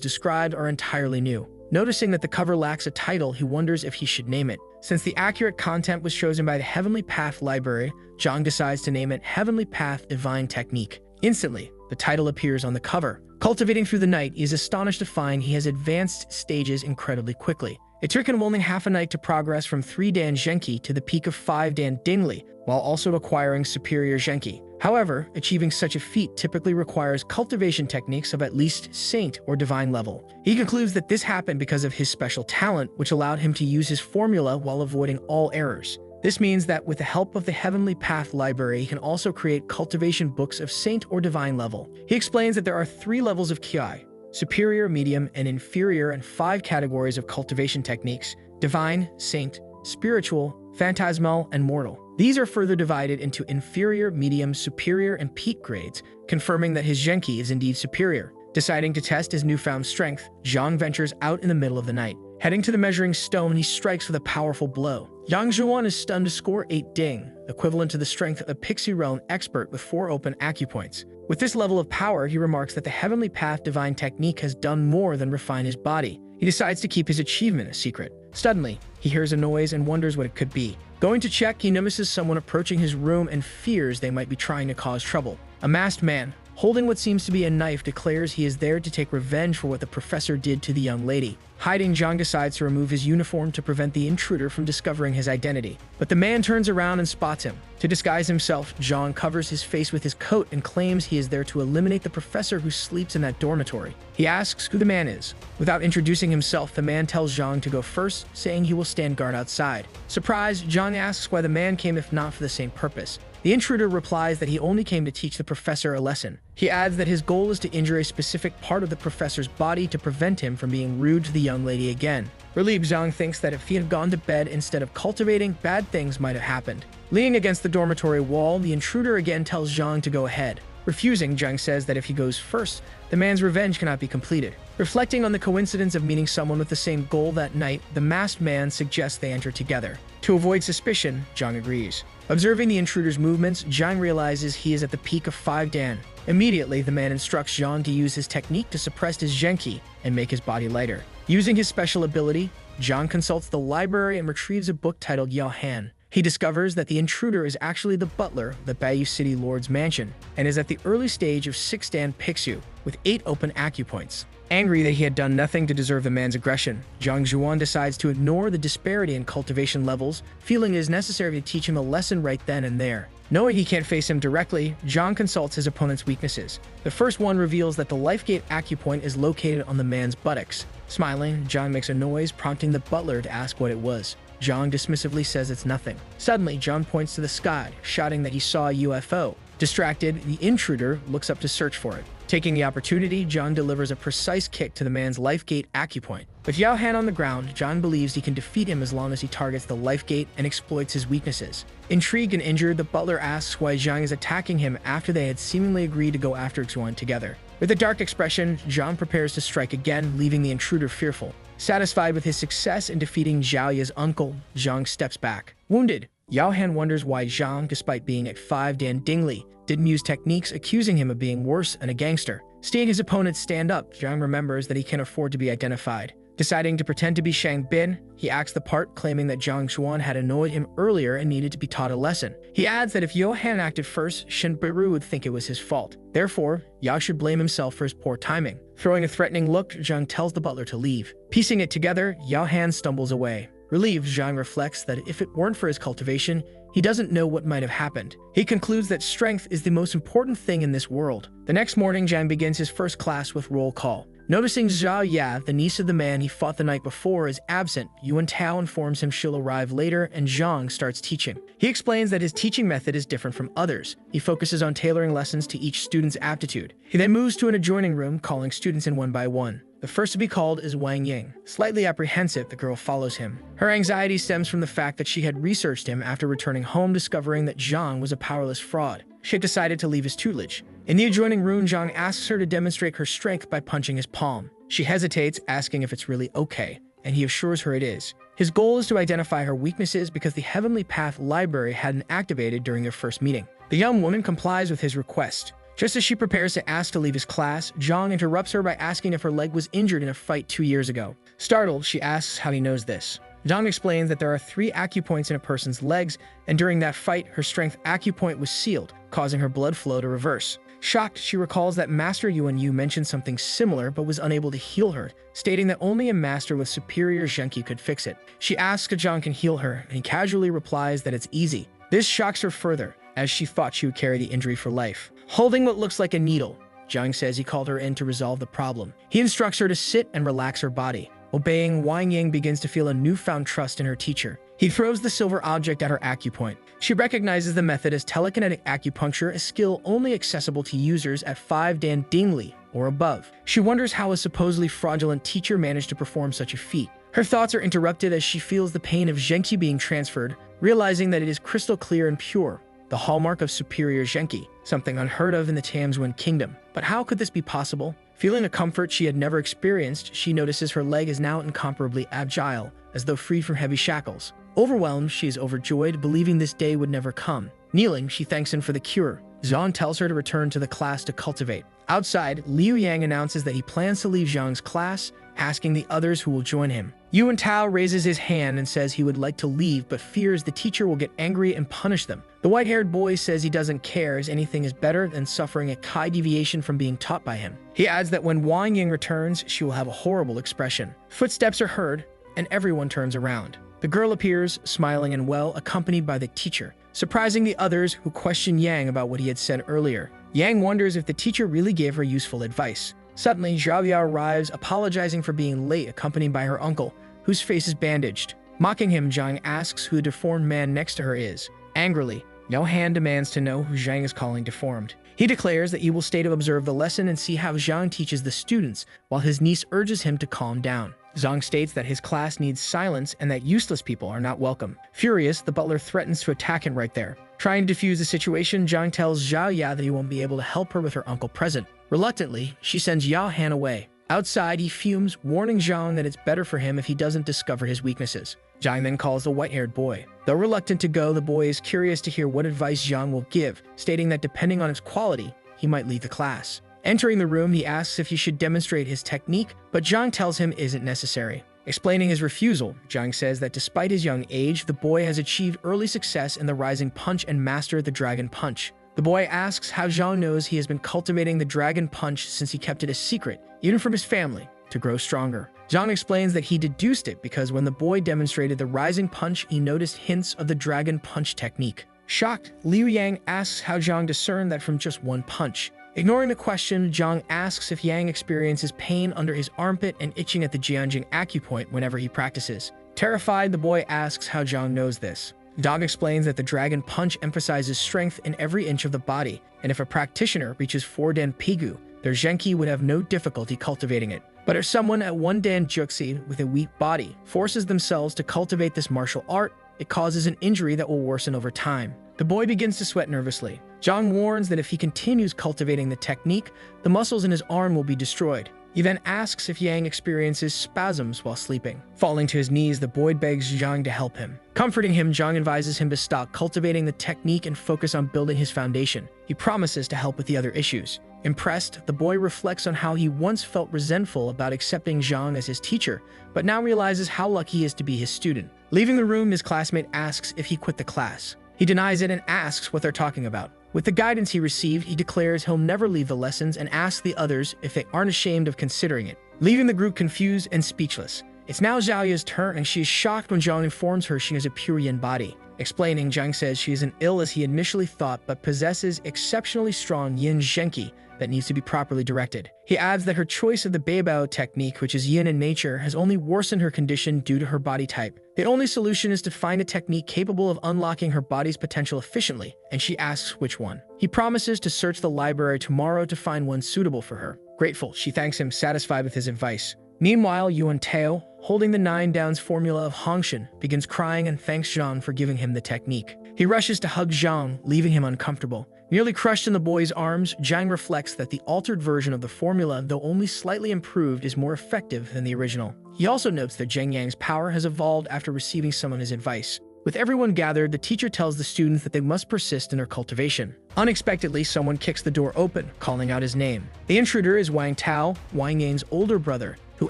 described are entirely new. Noticing that the cover lacks a title, he wonders if he should name it. Since the accurate content was chosen by the Heavenly Path Library, Zhang decides to name it Heavenly Path Divine Technique. Instantly, the title appears on the cover. Cultivating through the night, he is astonished to find he has advanced stages incredibly quickly. It took him only half a night to progress from 3 Dan Zhenki to the peak of 5 Dan Dingli, while also acquiring superior Zhenki. However, achieving such a feat typically requires cultivation techniques of at least saint or divine level. He concludes that this happened because of his special talent, which allowed him to use his formula while avoiding all errors. This means that with the help of the Heavenly Path Library, he can also create cultivation books of saint or divine level. He explains that there are 3 levels of Qi: superior, medium, and inferior, and 5 categories of cultivation techniques: divine, saint, spiritual, phantasmal, and mortal. These are further divided into inferior, medium, superior, and peak grades, confirming that his Zhenki is indeed superior. Deciding to test his newfound strength, Zhang ventures out in the middle of the night. Heading to the measuring stone, he strikes with a powerful blow. Yang Zhuan is stunned to score 8 ding, equivalent to the strength of a Pixie Realm expert with 4 open acupoints. With this level of power, he remarks that the Heavenly Path Divine Technique has done more than refine his body. He decides to keep his achievement a secret. Suddenly, he hears a noise and wonders what it could be. Going to check, he notices someone approaching his room and fears they might be trying to cause trouble. A masked man, holding what seems to be a knife, declares he is there to take revenge for what the professor did to the young lady. Hiding, Zhang decides to remove his uniform to prevent the intruder from discovering his identity. But the man turns around and spots him. To disguise himself, Zhang covers his face with his coat and claims he is there to eliminate the professor who sleeps in that dormitory. He asks who the man is. Without introducing himself, the man tells Zhang to go first, saying he will stand guard outside. Surprised, Zhang asks why the man came if not for the same purpose. The intruder replies that he only came to teach the professor a lesson. He adds that his goal is to injure a specific part of the professor's body to prevent him from being rude to the young lady again. Relieved, Zhang thinks that if he had gone to bed instead of cultivating, bad things might have happened. Leaning against the dormitory wall, the intruder again tells Zhang to go ahead. Refusing, Zhang says that if he goes first, the man's revenge cannot be completed. Reflecting on the coincidence of meeting someone with the same goal that night, the masked man suggests they enter together. To avoid suspicion, Zhang agrees. Observing the intruder's movements, Zhang realizes he is at the peak of 5 Dan. Immediately, the man instructs Zhang to use his technique to suppress his Zhenki and make his body lighter. Using his special ability, Zhang consults the library and retrieves a book titled Yahello. He discovers that the intruder is actually the butler of the Bayou City Lord's mansion and is at the early stage of 6 Dan Pixu with 8 open acupoints. Angry that he had done nothing to deserve the man's aggression, Zhang Zhuan decides to ignore the disparity in cultivation levels, feeling it is necessary to teach him a lesson right then and there. Knowing he can't face him directly, Zhang consults his opponent's weaknesses. The first one reveals that the Lifegate acupoint is located on the man's buttocks. Smiling, Zhang makes a noise, prompting the butler to ask what it was. Zhang dismissively says it's nothing. Suddenly, Zhang points to the sky, shouting that he saw a UFO. Distracted, the intruder looks up to search for it. Taking the opportunity, Zhang delivers a precise kick to the man's Lifegate acupoint. With Yao Han on the ground, Zhang believes he can defeat him as long as he targets the Lifegate and exploits his weaknesses. Intrigued and injured, the butler asks why Zhang is attacking him after they had seemingly agreed to go after Xuan together. With a dark expression, Zhang prepares to strike again, leaving the intruder fearful. Satisfied with his success in defeating Zhao Ya's uncle, Zhang steps back. Wounded, Yao Han wonders why Zhang, despite being at 5 Dan Dingli, didn't use techniques, accusing him of being worse than a gangster. Seeing his opponent stand up, Zhang remembers that he can't afford to be identified. Deciding to pretend to be Shang Bin, he acts the part, claiming that Zhang Xuan had annoyed him earlier and needed to be taught a lesson. He adds that if Yohan acted first, Shen Biru would think it was his fault. Therefore, Yao should blame himself for his poor timing. Throwing a threatening look, Zhang tells the butler to leave. Piecing it together, Yao Han stumbles away. Relieved, Zhang reflects that if it weren't for his cultivation, he doesn't know what might have happened. He concludes that strength is the most important thing in this world. The next morning, Zhang begins his first class with roll call. Noticing Zhao Ya, the niece of the man he fought the night before, is absent, Yuan Tao informs him she'll arrive later, and Zhang starts teaching. He explains that his teaching method is different from others. He focuses on tailoring lessons to each student's aptitude. He then moves to an adjoining room, calling students in one by one. The first to be called is Wang Ying. Slightly apprehensive, the girl follows him. Her anxiety stems from the fact that she had researched him after returning home, discovering that Zhang was a powerless fraud. she had decided to leave his tutelage. In the adjoining room, Zhang asks her to demonstrate her strength by punching his palm. She hesitates, asking if it's really okay, and he assures her it is. His goal is to identify her weaknesses because the Heavenly Path library hadn't activated during their first meeting. The young woman complies with his request. Just as she prepares to ask to leave his class, Zhang interrupts her by asking if her leg was injured in a fight 2 years ago. Startled, she asks how he knows this. Zhang explains that there are 3 acupoints in a person's legs, and during that fight, her strength acupoint was sealed, causing her blood flow to reverse. Shocked, she recalls that Master Yuan Yu mentioned something similar but was unable to heal her, stating that only a master with superior Zhenki could fix it. She asks if Zhang can heal her, and he casually replies that it's easy. This shocks her further, as she thought she would carry the injury for life. Holding what looks like a needle, Zhang says he called her in to resolve the problem. He instructs her to sit and relax her body. Obeying, Wang Ying begins to feel a newfound trust in her teacher. He throws the silver object at her acupoint. She recognizes the method as telekinetic acupuncture, a skill only accessible to users at 5 Dan Dingli or above. She wonders how a supposedly fraudulent teacher managed to perform such a feat. Her thoughts are interrupted as she feels the pain of Zhenki being transferred, realizing that it is crystal clear and pure, the hallmark of superior Zhenki, something unheard of in the Tamswen Kingdom. But how could this be possible? Feeling a comfort she had never experienced, she notices her leg is now incomparably agile, as though freed from heavy shackles. Overwhelmed, she is overjoyed, believing this day would never come. Kneeling, she thanks him for the cure. Zhang tells her to return to the class to cultivate. Outside, Liu Yang announces that he plans to leave Zhang's class, asking the others who will join him. Yuan Tao raises his hand and says he would like to leave but fears the teacher will get angry and punish them. The white-haired boy says he doesn't care as anything is better than suffering a Kai deviation from being taught by him. He adds that when Wang Ying returns, she will have a horrible expression. Footsteps are heard, and everyone turns around. The girl appears, smiling and well, accompanied by the teacher, surprising the others who question Yang about what he had said earlier. Yang wonders if the teacher really gave her useful advice. Suddenly, Zhao Yao arrives, apologizing for being late, accompanied by her uncle, whose face is bandaged. Mocking him, Zhang asks who the deformed man next to her is. Angrily, Yao Han demands to know who Zhang is calling deformed. He declares that he will stay to observe the lesson and see how Zhang teaches the students, while his niece urges him to calm down. Zhang states that his class needs silence and that useless people are not welcome. Furious, the butler threatens to attack him right there. Trying to defuse the situation, Zhang tells Zhao Ya that he won't be able to help her with her uncle present. Reluctantly, she sends Yao Han away. Outside, he fumes, warning Zhang that it's better for him if he doesn't discover his weaknesses. Zhang then calls the white-haired boy. Though reluctant to go, the boy is curious to hear what advice Zhang will give, stating that depending on its quality, he might leave the class. Entering the room, he asks if he should demonstrate his technique, but Zhang tells him isn't necessary. Explaining his refusal, Zhang says that despite his young age, the boy has achieved early success in the Rising Punch and mastered the Dragon Punch. The boy asks how Zhang knows he has been cultivating the Dragon Punch since he kept it a secret, even from his family, to grow stronger. Zhang explains that he deduced it because when the boy demonstrated the Rising Punch, he noticed hints of the Dragon Punch technique. Shocked, Liu Yang asks how Zhang discerned that from just one punch. Ignoring the question, Zhang asks if Yang experiences pain under his armpit and itching at the Jianjing acupoint whenever he practices. Terrified, the boy asks how Zhang knows this. Zhang explains that the Dragon Punch emphasizes strength in every inch of the body, and if a practitioner reaches 4 Dan Pigu, their Zhenki would have no difficulty cultivating it. But if someone at 1 Dan Juxi with a weak body forces themselves to cultivate this martial art, it causes an injury that will worsen over time. The boy begins to sweat nervously. Zhang warns that if he continues cultivating the technique, the muscles in his arm will be destroyed. He then asks if Yang experiences spasms while sleeping. Falling to his knees, the boy begs Zhang to help him. Comforting him, Zhang advises him to stop cultivating the technique and focus on building his foundation. He promises to help with the other issues. Impressed, the boy reflects on how he once felt resentful about accepting Zhang as his teacher, but now realizes how lucky he is to be his student. Leaving the room, his classmate asks if he quit the class. He denies it and asks what they're talking about. With the guidance he received, he declares he'll never leave the lessons and asks the others if they aren't ashamed of considering it, leaving the group confused and speechless. It's now Xiaoya's turn, and she is shocked when Zhang informs her she has a pure yin body. Explaining, Zhang says she isn't ill as he initially thought, but possesses exceptionally strong yin zhenki that needs to be properly directed. He adds that her choice of the Beibao technique, which is yin in nature, has only worsened her condition due to her body type. The only solution is to find a technique capable of unlocking her body's potential efficiently, and she asks which one. He promises to search the library tomorrow to find one suitable for her. Grateful, she thanks him, satisfied with his advice. Meanwhile, Yuan Tao, holding the 9 downs formula of Hongshan, begins crying and thanks Zhang for giving him the technique. He rushes to hug Zhang, leaving him uncomfortable. Nearly crushed in the boy's arms, Zhang reflects that the altered version of the formula, though only slightly improved, is more effective than the original. He also notes that Zheng Yang's power has evolved after receiving some of his advice. With everyone gathered, the teacher tells the students that they must persist in their cultivation. Unexpectedly, someone kicks the door open, calling out his name. The intruder is Wang Tao, Wang Yang's older brother, who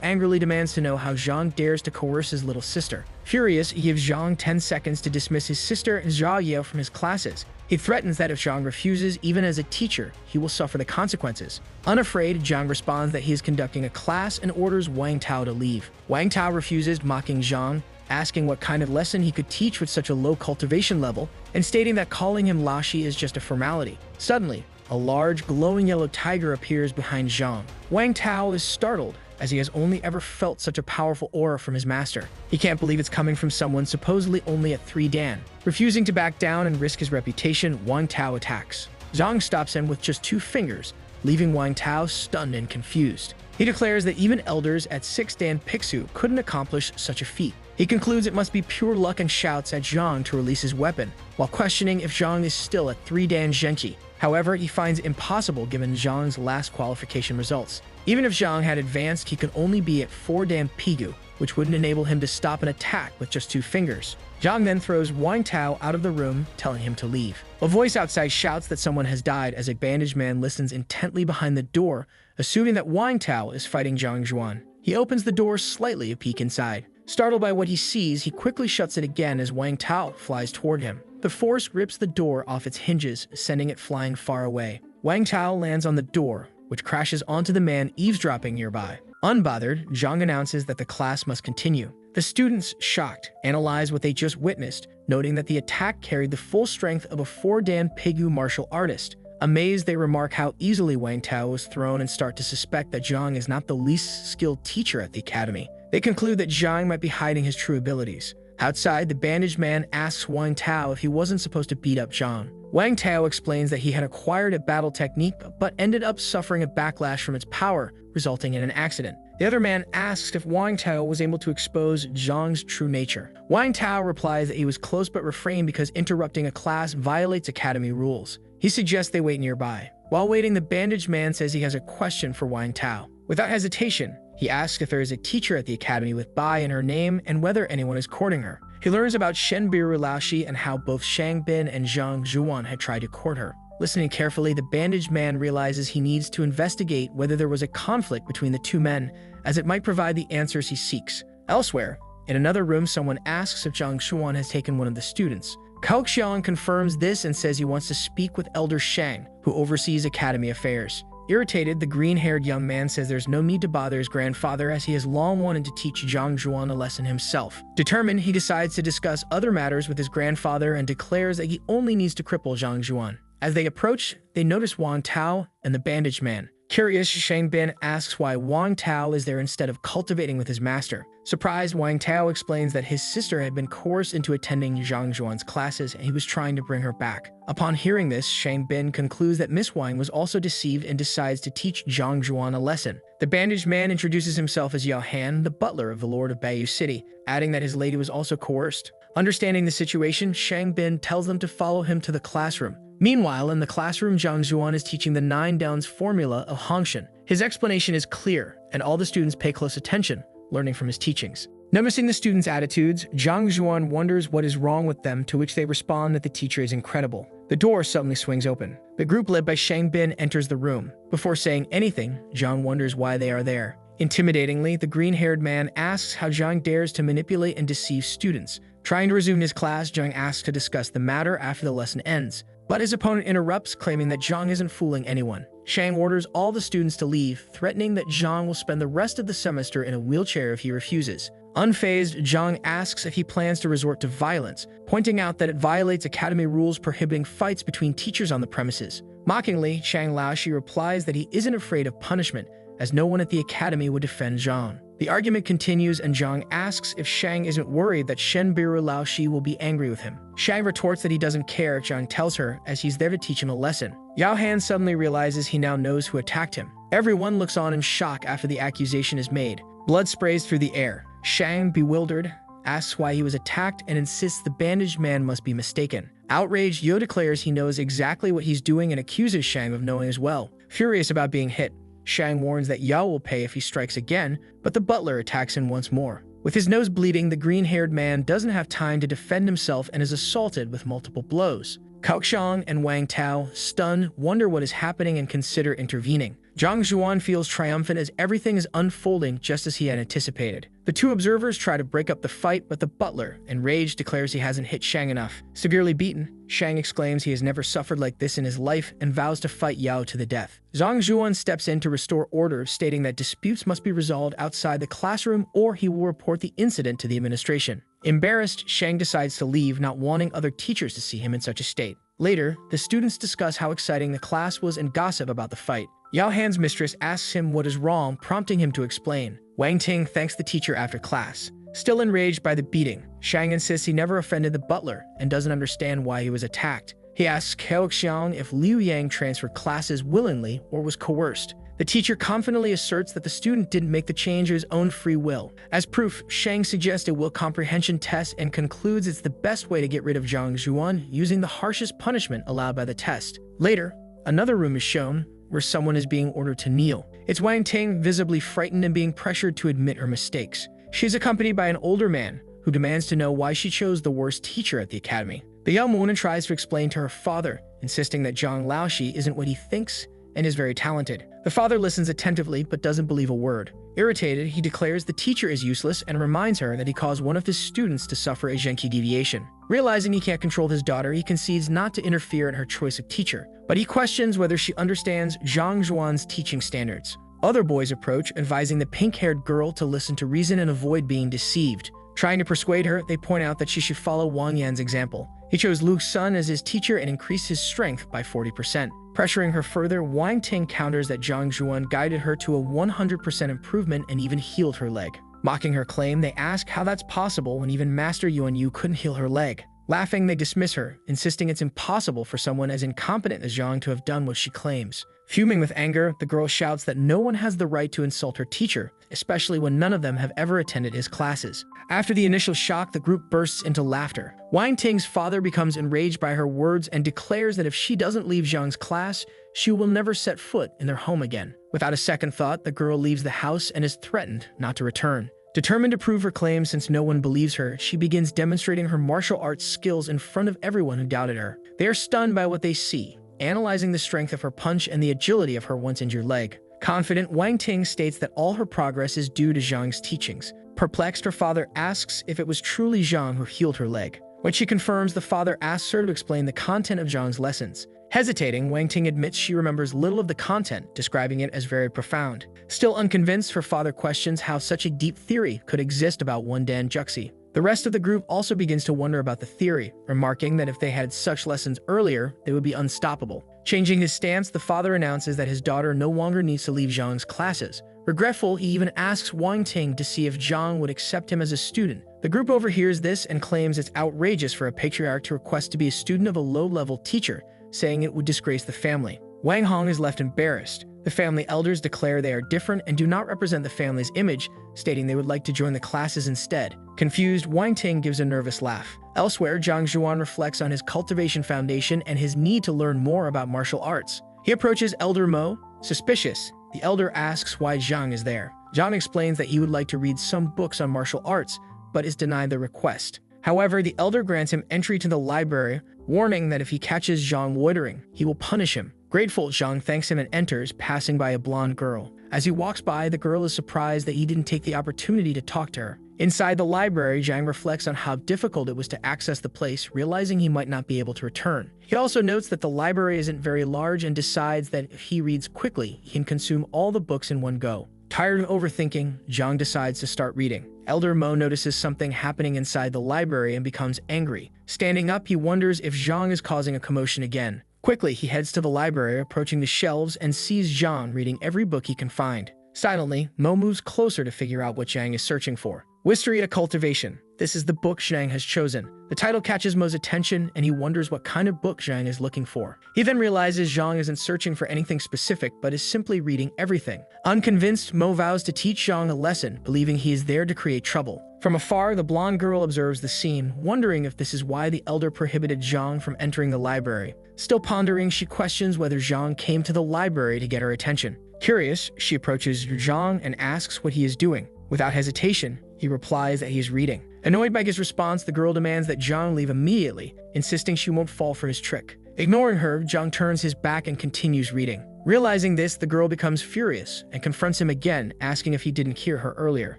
angrily demands to know how Zhang dares to coerce his little sister. Furious, he gives Zhang 10 seconds to dismiss his sister Yahello from his classes. He threatens that if Zhang refuses, even as a teacher, he will suffer the consequences. Unafraid, Zhang responds that he is conducting a class and orders Wang Tao to leave. Wang Tao refuses, mocking Zhang, asking what kind of lesson he could teach with such a low cultivation level, and stating that calling him Lashi is just a formality. Suddenly, a large, glowing yellow tiger appears behind Zhang. Wang Tao is startled, as he has only ever felt such a powerful aura from his master. He can't believe it's coming from someone supposedly only at 3 dan. Refusing to back down and risk his reputation, Wang Tao attacks. Zhang stops him with just 2 fingers, leaving Wang Tao stunned and confused. He declares that even elders at 6 dan Pixu couldn't accomplish such a feat. He concludes it must be pure luck and shouts at Zhang to release his weapon, while questioning if Zhang is still at 3 dan Zhenqi. However, he finds it impossible given Zhang's last qualification results. Even if Zhang had advanced, he could only be at 4 dan Pigu, which wouldn't enable him to stop an attack with just 2 fingers. Zhang then throws Wang Tao out of the room, telling him to leave. A voice outside shouts that someone has died as a bandaged man listens intently behind the door, assuming that Wang Tao is fighting Zhang Zhuan. He opens the door slightly to peek inside. Startled by what he sees, he quickly shuts it again as Wang Tao flies toward him. The force rips the door off its hinges, sending it flying far away. Wang Tao lands on the door, which crashes onto the man eavesdropping nearby. Unbothered, Zhang announces that the class must continue. The students, shocked, analyze what they just witnessed, noting that the attack carried the full strength of a 4 dan Pigu martial artist. Amazed, they remark how easily Wang Tao was thrown and start to suspect that Zhang is not the least skilled teacher at the academy. They conclude that Zhang might be hiding his true abilities. Outside, the bandaged man asks Wang Tao if he wasn't supposed to beat up Zhang. Wang Tao explains that he had acquired a battle technique but ended up suffering a backlash from its power, resulting in an accident. The other man asks if Wang Tao was able to expose Zhang's true nature. Wang Tao replies that he was close but refrained because interrupting a class violates academy rules. He suggests they wait nearby. While waiting, the bandaged man says he has a question for Wang Tao. Without hesitation, he asks if there is a teacher at the academy with Bai in her name and whether anyone is courting her. He learns about Shenbiru Laoshi and how both Shang Bin and Zhang Zhuan had tried to court her. Listening carefully, the bandaged man realizes he needs to investigate whether there was a conflict between the 2 men, as it might provide the answers he seeks. Elsewhere, in another room, someone asks if Zhang Zhuan has taken one of the students. Cao Xiang confirms this and says he wants to speak with Elder Shang, who oversees academy affairs. Irritated, the green-haired young man says there's no need to bother his grandfather as he has long wanted to teach Zhang Zhuan a lesson himself. Determined, he decides to discuss other matters with his grandfather and declares that he only needs to cripple Zhang Zhuan. As they approach, they notice Wang Tao and the bandaged man. Curious, Shang Bin asks why Wang Tao is there instead of cultivating with his master. Surprised, Wang Tao explains that his sister had been coerced into attending Zhang Zhuan's classes and he was trying to bring her back. Upon hearing this, Shang Bin concludes that Miss Wang was also deceived and decides to teach Zhang Zhuan a lesson. The bandaged man introduces himself as Yao Han, the butler of the Lord of Baiyu City, adding that his lady was also coerced. Understanding the situation, Shang Bin tells them to follow him to the classroom. Meanwhile, in the classroom, Zhang Zhuan is teaching the 9 downs formula of Hongshan. His explanation is clear, and all the students pay close attention, learning from his teachings. Noticing the students' attitudes, Zhang Zhuan wonders what is wrong with them, to which they respond that the teacher is incredible. The door suddenly swings open. The group led by Shang Bin enters the room. Before saying anything, Zhang wonders why they are there. Intimidatingly, the green-haired man asks how Zhang dares to manipulate and deceive students. Trying to resume his class, Zhang asks to discuss the matter after the lesson ends. But his opponent interrupts, claiming that Zhang isn't fooling anyone. Shang orders all the students to leave, threatening that Zhang will spend the rest of the semester in a wheelchair if he refuses. Unfazed, Zhang asks if he plans to resort to violence, pointing out that it violates academy rules prohibiting fights between teachers on the premises. Mockingly, Shang Laoshi replies that he isn't afraid of punishment, as no one at the academy would defend Zhang. The argument continues, and Zhang asks if Shang isn't worried that Shenbiru Laoshi will be angry with him. Shang retorts that he doesn't care if Zhang tells her, as he's there to teach him a lesson. Yao Han suddenly realizes he now knows who attacked him. Everyone looks on in shock after the accusation is made. Blood sprays through the air. Shang, bewildered, asks why he was attacked and insists the bandaged man must be mistaken. Outraged, Yo declares he knows exactly what he's doing and accuses Shang of knowing as well. Furious about being hit, Shang warns that Yao will pay if he strikes again, but the butler attacks him once more. With his nose bleeding, the green-haired man doesn't have time to defend himself and is assaulted with multiple blows. Kaoxiang and Wang Tao, stunned, wonder what is happening and consider intervening. Zhang Zhuan feels triumphant as everything is unfolding just as he had anticipated. The two observers try to break up the fight, but the butler, enraged, declares he hasn't hit Shang enough. Severely beaten, Shang exclaims he has never suffered like this in his life and vows to fight Yao to the death. Zhang Zhuan steps in to restore order, stating that disputes must be resolved outside the classroom or he will report the incident to the administration. Embarrassed, Shang decides to leave, not wanting other teachers to see him in such a state. Later, the students discuss how exciting the class was and gossip about the fight. Yao Han's mistress asks him what is wrong, prompting him to explain. Wang Ting thanks the teacher after class. Still enraged by the beating, Shang insists he never offended the butler and doesn't understand why he was attacked. He asks Kaoxiang if Liu Yang transferred classes willingly or was coerced. The teacher confidently asserts that the student didn't make the change of his own free will. As proof, Shang suggests a will comprehension test and concludes it's the best way to get rid of Zhang Zhuan, using the harshest punishment allowed by the test. Later, another room is shown, where someone is being ordered to kneel. It's Wang Ting, visibly frightened and being pressured to admit her mistakes. She is accompanied by an older man, who demands to know why she chose the worst teacher at the academy. The young woman tries to explain to her father, insisting that Zhang Laoshi isn't what he thinks and is very talented. The father listens attentively but doesn't believe a word. Irritated, he declares the teacher is useless and reminds her that he caused one of his students to suffer a Zhenqi deviation. Realizing he can't control his daughter, he concedes not to interfere in her choice of teacher, but he questions whether she understands Zhang Zhuan's teaching standards. Other boys approach, advising the pink-haired girl to listen to reason and avoid being deceived. Trying to persuade her, they point out that she should follow Wang Yan's example. He chose Luke's son as his teacher and increased his strength by 40%. Pressuring her further, Wang Ting counters that Zhang Zhuan guided her to a 100% improvement and even healed her leg. Mocking her claim, they ask how that's possible when even Master Yuan Yu couldn't heal her leg. Laughing, they dismiss her, insisting it's impossible for someone as incompetent as Zhang to have done what she claims. Fuming with anger, the girl shouts that no one has the right to insult her teacher, especially when none of them have ever attended his classes. After the initial shock, the group bursts into laughter. Wang Ting's father becomes enraged by her words and declares that if she doesn't leave Zhang's class, she will never set foot in their home again. Without a second thought, the girl leaves the house and is threatened not to return. Determined to prove her claim since no one believes her, she begins demonstrating her martial arts skills in front of everyone who doubted her. They are stunned by what they see, analyzing the strength of her punch and the agility of her once-injured leg. Confident, Wang Ting states that all her progress is due to Zhang's teachings. Perplexed, her father asks if it was truly Zhang who healed her leg. When she confirms, the father asks her to explain the content of Zhang's lessons. Hesitating, Wang Ting admits she remembers little of the content, describing it as very profound. Still unconvinced, her father questions how such a deep theory could exist about one Dan Juxi. The rest of the group also begins to wonder about the theory, remarking that if they had such lessons earlier, they would be unstoppable. Changing his stance, the father announces that his daughter no longer needs to leave Zhang's classes. Regretful, he even asks Wang Ting to see if Zhang would accept him as a student. The group overhears this and claims it's outrageous for a patriarch to request to be a student of a low-level teacher, saying it would disgrace the family. Wang Hong is left embarrassed. The family elders declare they are different and do not represent the family's image, stating they would like to join the classes instead. Confused, Wang Ting gives a nervous laugh. Elsewhere, Zhang Zhuan reflects on his cultivation foundation and his need to learn more about martial arts. He approaches Elder Mo. Suspicious, the elder asks why Zhang is there. Zhang explains that he would like to read some books on martial arts, but is denied the request. However, the elder grants him entry to the library, warning that if he catches Zhang loitering, he will punish him. Grateful, Zhang thanks him and enters, passing by a blonde girl. As he walks by, the girl is surprised that he didn't take the opportunity to talk to her. Inside the library, Zhang reflects on how difficult it was to access the place, realizing he might not be able to return. He also notes that the library isn't very large and decides that if he reads quickly, he can consume all the books in one go. Tired of overthinking, Zhang decides to start reading. Elder Mo notices something happening inside the library and becomes angry. Standing up, he wonders if Zhang is causing a commotion again. Quickly, he heads to the library, approaching the shelves, and sees Zhang reading every book he can find. Silently, Mo moves closer to figure out what Zhang is searching for. Wisteria Cultivation. This is the book Zhang has chosen. The title catches Mo's attention, and he wonders what kind of book Zhang is looking for. He then realizes Zhang isn't searching for anything specific, but is simply reading everything. Unconvinced, Mo vows to teach Zhang a lesson, believing he is there to create trouble. From afar, the blonde girl observes the scene, wondering if this is why the elder prohibited Zhang from entering the library. Still pondering, she questions whether Zhang came to the library to get her attention. Curious, she approaches Zhang and asks what he is doing. Without hesitation, he replies that he is reading. Annoyed by his response, the girl demands that Zhang leave immediately, insisting she won't fall for his trick. Ignoring her, Zhang turns his back and continues reading. Realizing this, the girl becomes furious and confronts him again, asking if he didn't hear her earlier.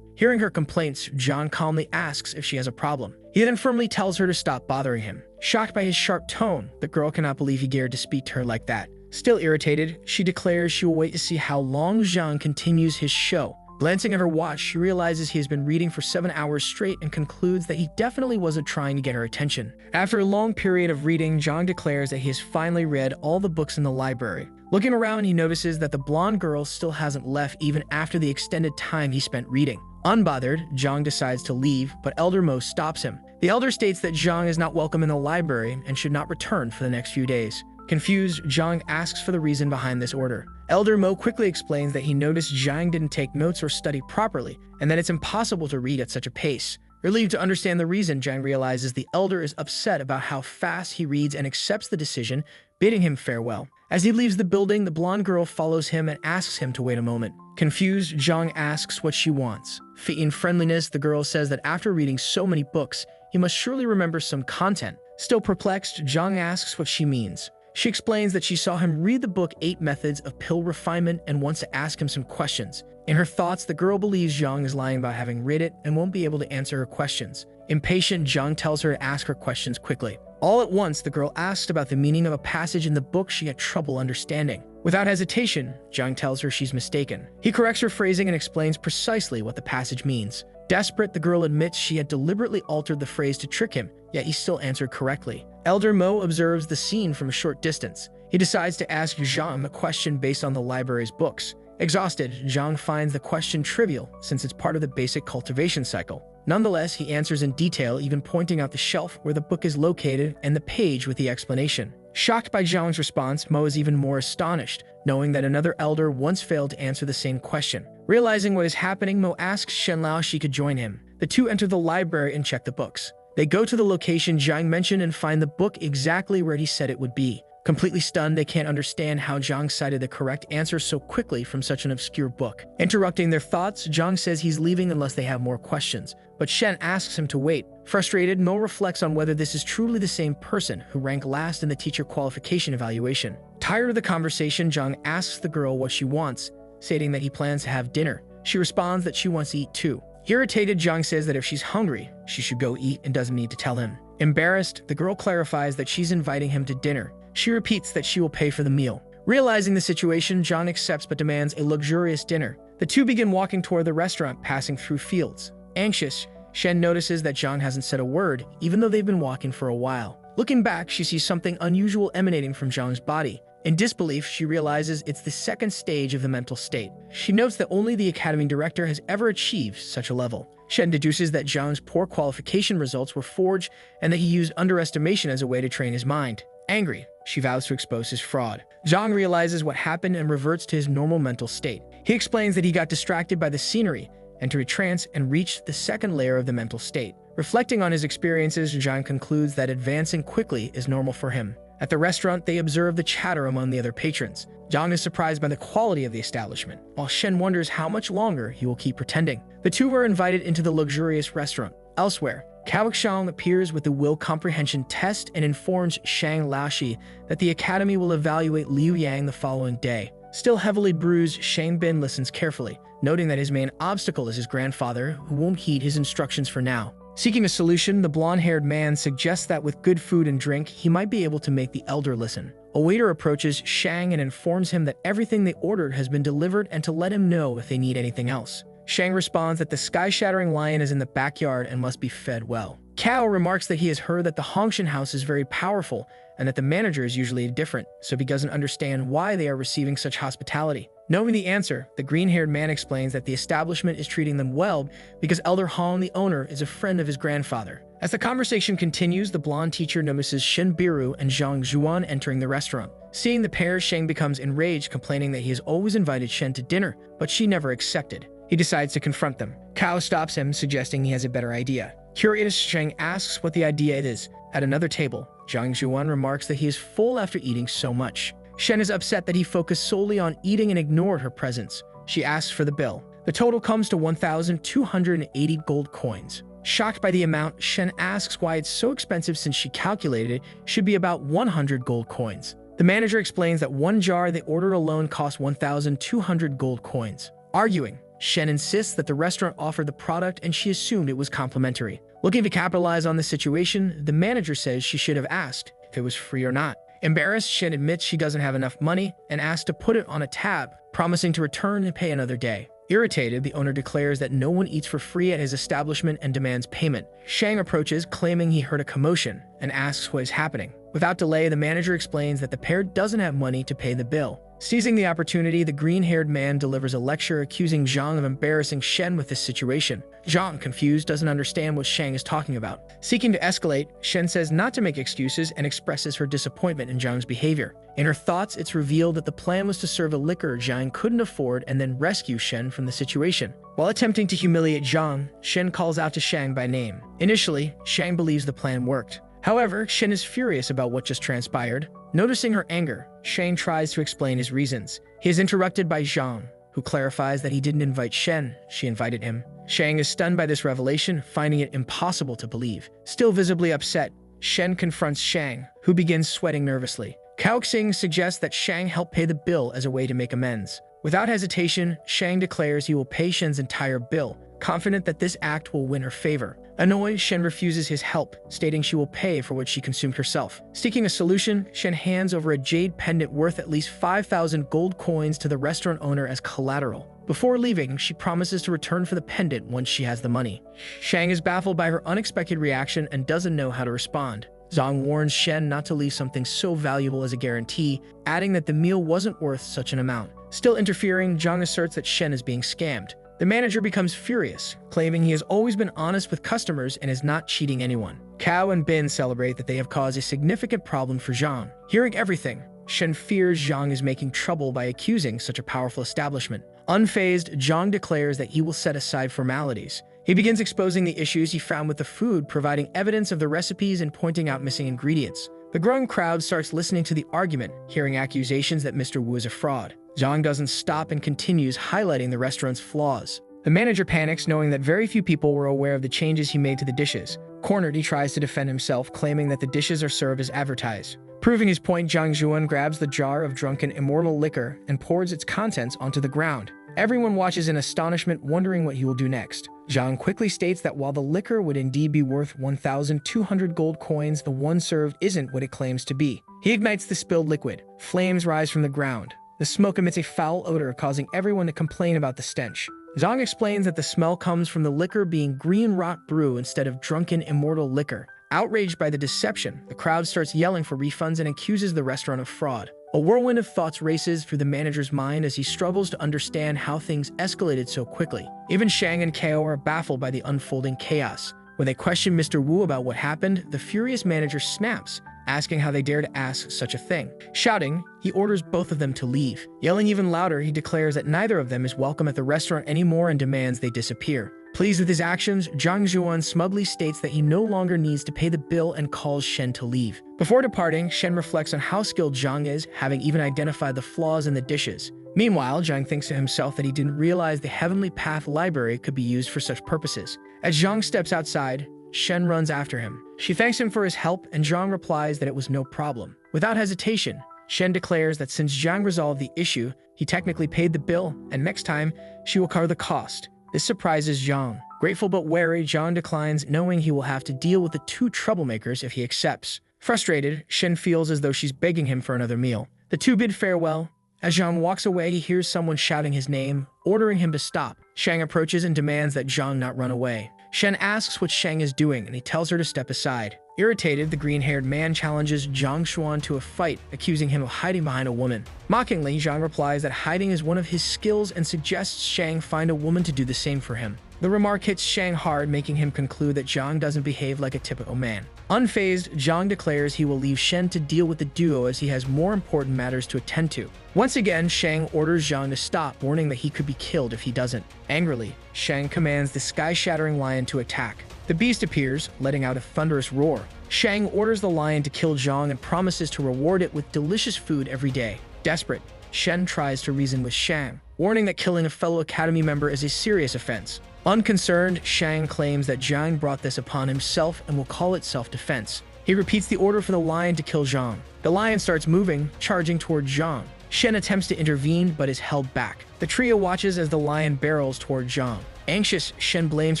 Hearing her complaints, Zhang calmly asks if she has a problem. He then firmly tells her to stop bothering him. Shocked by his sharp tone, the girl cannot believe he dared to speak to her like that. Still irritated, she declares she will wait to see how long Zhang continues his show. Glancing at her watch, she realizes he has been reading for 7 hours straight and concludes that he definitely wasn't trying to get her attention. After a long period of reading, Zhang declares that he has finally read all the books in the library. Looking around, he notices that the blonde girl still hasn't left even after the extended time he spent reading. Unbothered, Zhang decides to leave, but Elder Mo stops him. The elder states that Zhang is not welcome in the library and should not return for the next few days. Confused, Zhang asks for the reason behind this order. Elder Mo quickly explains that he noticed Zhang didn't take notes or study properly, and that it's impossible to read at such a pace. Relieved to understand the reason, Zhang realizes the elder is upset about how fast he reads and accepts the decision, bidding him farewell. As he leaves the building, the blonde girl follows him and asks him to wait a moment. Confused, Zhang asks what she wants. In friendliness, the girl says that after reading so many books, he must surely remember some content. Still perplexed, Zhang asks what she means. She explains that she saw him read the book 8 Methods of Pill Refinement and wants to ask him some questions. In her thoughts, the girl believes Zhang is lying about having read it and won't be able to answer her questions. Impatient, Zhang tells her to ask her questions quickly. All at once, the girl asks about the meaning of a passage in the book she had trouble understanding. Without hesitation, Zhang tells her she's mistaken. He corrects her phrasing and explains precisely what the passage means. Desperate, the girl admits she had deliberately altered the phrase to trick him, yet he still answered correctly. Elder Mo observes the scene from a short distance. He decides to ask Zhang a question based on the library's books. Exhausted, Zhang finds the question trivial since it's part of the basic cultivation cycle. Nonetheless, he answers in detail, even pointing out the shelf where the book is located and the page with the explanation. Shocked by Zhang's response, Mo is even more astonished, knowing that another elder once failed to answer the same question. Realizing what is happening, Mo asks Shenlao if she could join him. The two enter the library and check the books. They go to the location Zhang mentioned and find the book exactly where he said it would be. Completely stunned, they can't understand how Zhang cited the correct answer so quickly from such an obscure book. Interrupting their thoughts, Zhang says he's leaving unless they have more questions, but Shen asks him to wait. Frustrated, Mo reflects on whether this is truly the same person who ranked last in the teacher qualification evaluation. Tired of the conversation, Zhang asks the girl what she wants, stating that he plans to have dinner. She responds that she wants to eat too. Irritated, Zhang says that if she's hungry, she should go eat and doesn't need to tell him. Embarrassed, the girl clarifies that she's inviting him to dinner. She repeats that she will pay for the meal. Realizing the situation, Zhang accepts but demands a luxurious dinner. The two begin walking toward the restaurant, passing through fields. Anxious, Shen notices that Zhang hasn't said a word, even though they've been walking for a while. Looking back, she sees something unusual emanating from Zhang's body. In disbelief, she realizes it's the second stage of the mental state. She notes that only the academy director has ever achieved such a level. Shen deduces that Zhang's poor qualification results were forged and that he used underestimation as a way to train his mind. Angry, she vows to expose his fraud. Zhang realizes what happened and reverts to his normal mental state. He explains that he got distracted by the scenery, entered a trance, and reached the second layer of the mental state. Reflecting on his experiences, Zhang concludes that advancing quickly is normal for him. At the restaurant, they observe the chatter among the other patrons. Zhang is surprised by the quality of the establishment, while Shen wonders how much longer he will keep pretending. The two were invited into the luxurious restaurant. Elsewhere, Kaoxiang appears with the will comprehension test and informs Shang Laoshi that the academy will evaluate Liu Yang the following day. Still heavily bruised, Shang Bin listens carefully, noting that his main obstacle is his grandfather, who won't heed his instructions for now. Seeking a solution, the blonde-haired man suggests that with good food and drink, he might be able to make the elder listen. A waiter approaches Shang and informs him that everything they ordered has been delivered and to let him know if they need anything else. Shang responds that the sky-shattering lion is in the backyard and must be fed well. Cao remarks that he has heard that the Hongshan house is very powerful and that the manager is usually different, so he doesn't understand why they are receiving such hospitality. Knowing the answer, the green-haired man explains that the establishment is treating them well because Elder Han, the owner, is a friend of his grandfather. As the conversation continues, the blonde teacher notices Shen Biru and Zhang Zhuan entering the restaurant. Seeing the pair, Sheng becomes enraged, complaining that he has always invited Shen to dinner, but she never accepted. He decides to confront them. Cao stops him, suggesting he has a better idea. Curious, Sheng asks what the idea is. At another table, Zhang Zhuan remarks that he is full after eating so much. Shen is upset that he focused solely on eating and ignored her presence. She asks for the bill. The total comes to 1,280 gold coins. Shocked by the amount, Shen asks why it's so expensive since she calculated it should be about 100 gold coins. The manager explains that one jar they ordered alone cost 1,200 gold coins. Arguing, Shen insists that the restaurant offered the product and she assumed it was complimentary. Looking to capitalize on the situation, the manager says she should have asked if it was free or not. Embarrassed, Shen admits she doesn't have enough money and asks to put it on a tab, promising to return and pay another day. Irritated, the owner declares that no one eats for free at his establishment and demands payment. Shang approaches, claiming he heard a commotion, and asks what is happening. Without delay, the manager explains that the pair doesn't have money to pay the bill. Seizing the opportunity, the green-haired man delivers a lecture accusing Zhang of embarrassing Shen with this situation. Zhang, confused, doesn't understand what Shang is talking about. Seeking to escalate, Shen says not to make excuses and expresses her disappointment in Zhang's behavior. In her thoughts, it's revealed that the plan was to serve a liquor Zhang couldn't afford and then rescue Shen from the situation. While attempting to humiliate Zhang, Shen calls out to Shang by name. Initially, Shang believes the plan worked. However, Shen is furious about what just transpired. Noticing her anger, Shang tries to explain his reasons. He is interrupted by Zhang, who clarifies that he didn't invite Shen, she invited him. Shang is stunned by this revelation, finding it impossible to believe. Still visibly upset, Shen confronts Shang, who begins sweating nervously. Kaoxing suggests that Shang help pay the bill as a way to make amends. Without hesitation, Shang declares he will pay Shen's entire bill, confident that this act will win her favor. Annoyed, Shen refuses his help, stating she will pay for what she consumed herself. Seeking a solution, Shen hands over a jade pendant worth at least 5,000 gold coins to the restaurant owner as collateral. Before leaving, she promises to return for the pendant once she has the money. Shang is baffled by her unexpected reaction and doesn't know how to respond. Zhang warns Shen not to leave something so valuable as a guarantee, adding that the meal wasn't worth such an amount. Still interfering, Zhang asserts that Shen is being scammed. The manager becomes furious, claiming he has always been honest with customers and is not cheating anyone. Cao and Bin celebrate that they have caused a significant problem for Zhang. Hearing everything, Shen fears Zhang is making trouble by accusing such a powerful establishment. Unfazed, Zhang declares that he will set aside formalities. He begins exposing the issues he found with the food, providing evidence of the recipes and pointing out missing ingredients. The growing crowd starts listening to the argument, hearing accusations that Mr. Wu is a fraud. Zhang doesn't stop and continues highlighting the restaurant's flaws. The manager panics, knowing that very few people were aware of the changes he made to the dishes. Cornered, he tries to defend himself, claiming that the dishes are served as advertised. Proving his point, Zhang Zhuan grabs the jar of drunken immortal liquor and pours its contents onto the ground. Everyone watches in astonishment, wondering what he will do next. Zhang quickly states that while the liquor would indeed be worth 1,200 gold coins, the one served isn't what it claims to be. He ignites the spilled liquid. Flames rise from the ground. The smoke emits a foul odor, causing everyone to complain about the stench. Zhang explains that the smell comes from the liquor being green rot brew instead of drunken immortal liquor. Outraged by the deception, the crowd starts yelling for refunds and accuses the restaurant of fraud. A whirlwind of thoughts races through the manager's mind as he struggles to understand how things escalated so quickly. Even Shang and Kao are baffled by the unfolding chaos. When they question Mr. Wu about what happened, the furious manager snaps, asking how they dare to ask such a thing. Shouting, he orders both of them to leave. Yelling even louder, he declares that neither of them is welcome at the restaurant anymore and demands they disappear. Pleased with his actions, Zhang Zhuan smugly states that he no longer needs to pay the bill and calls Shen to leave. Before departing, Shen reflects on how skilled Zhang is, having even identified the flaws in the dishes. Meanwhile, Zhang thinks to himself that he didn't realize the Heavenly Path library could be used for such purposes. As Zhang steps outside, Shen runs after him. She thanks him for his help, and Zhang replies that it was no problem. Without hesitation, Shen declares that since Zhang resolved the issue, he technically paid the bill, and next time, she will cover the cost. This surprises Zhang. Grateful but wary, Zhang declines, knowing he will have to deal with the two troublemakers if he accepts. Frustrated, Shen feels as though she's begging him for another meal. The two bid farewell. As Zhang walks away, he hears someone shouting his name, ordering him to stop. Shang approaches and demands that Zhang not run away. Shen asks what Shang is doing, and he tells her to step aside. Irritated, the green-haired man challenges Zhang Xuan to a fight, accusing him of hiding behind a woman. Mockingly, Zhang replies that hiding is one of his skills and suggests Shang find a woman to do the same for him. The remark hits Shang hard, making him conclude that Zhang doesn't behave like a typical man. Unfazed, Zhang declares he will leave Shen to deal with the duo as he has more important matters to attend to. Once again, Shang orders Zhang to stop, warning that he could be killed if he doesn't. Angrily, Shang commands the sky-shattering lion to attack. The beast appears, letting out a thunderous roar. Shang orders the lion to kill Zhang and promises to reward it with delicious food every day. Desperate, Shen tries to reason with Shang, warning that killing a fellow Academy member is a serious offense. Unconcerned, Shang claims that Zhang brought this upon himself and will call it self-defense. He repeats the order for the lion to kill Zhang. The lion starts moving, charging toward Zhang. Shen attempts to intervene but is held back. The trio watches as the lion barrels toward Zhang. Anxious, Shen blames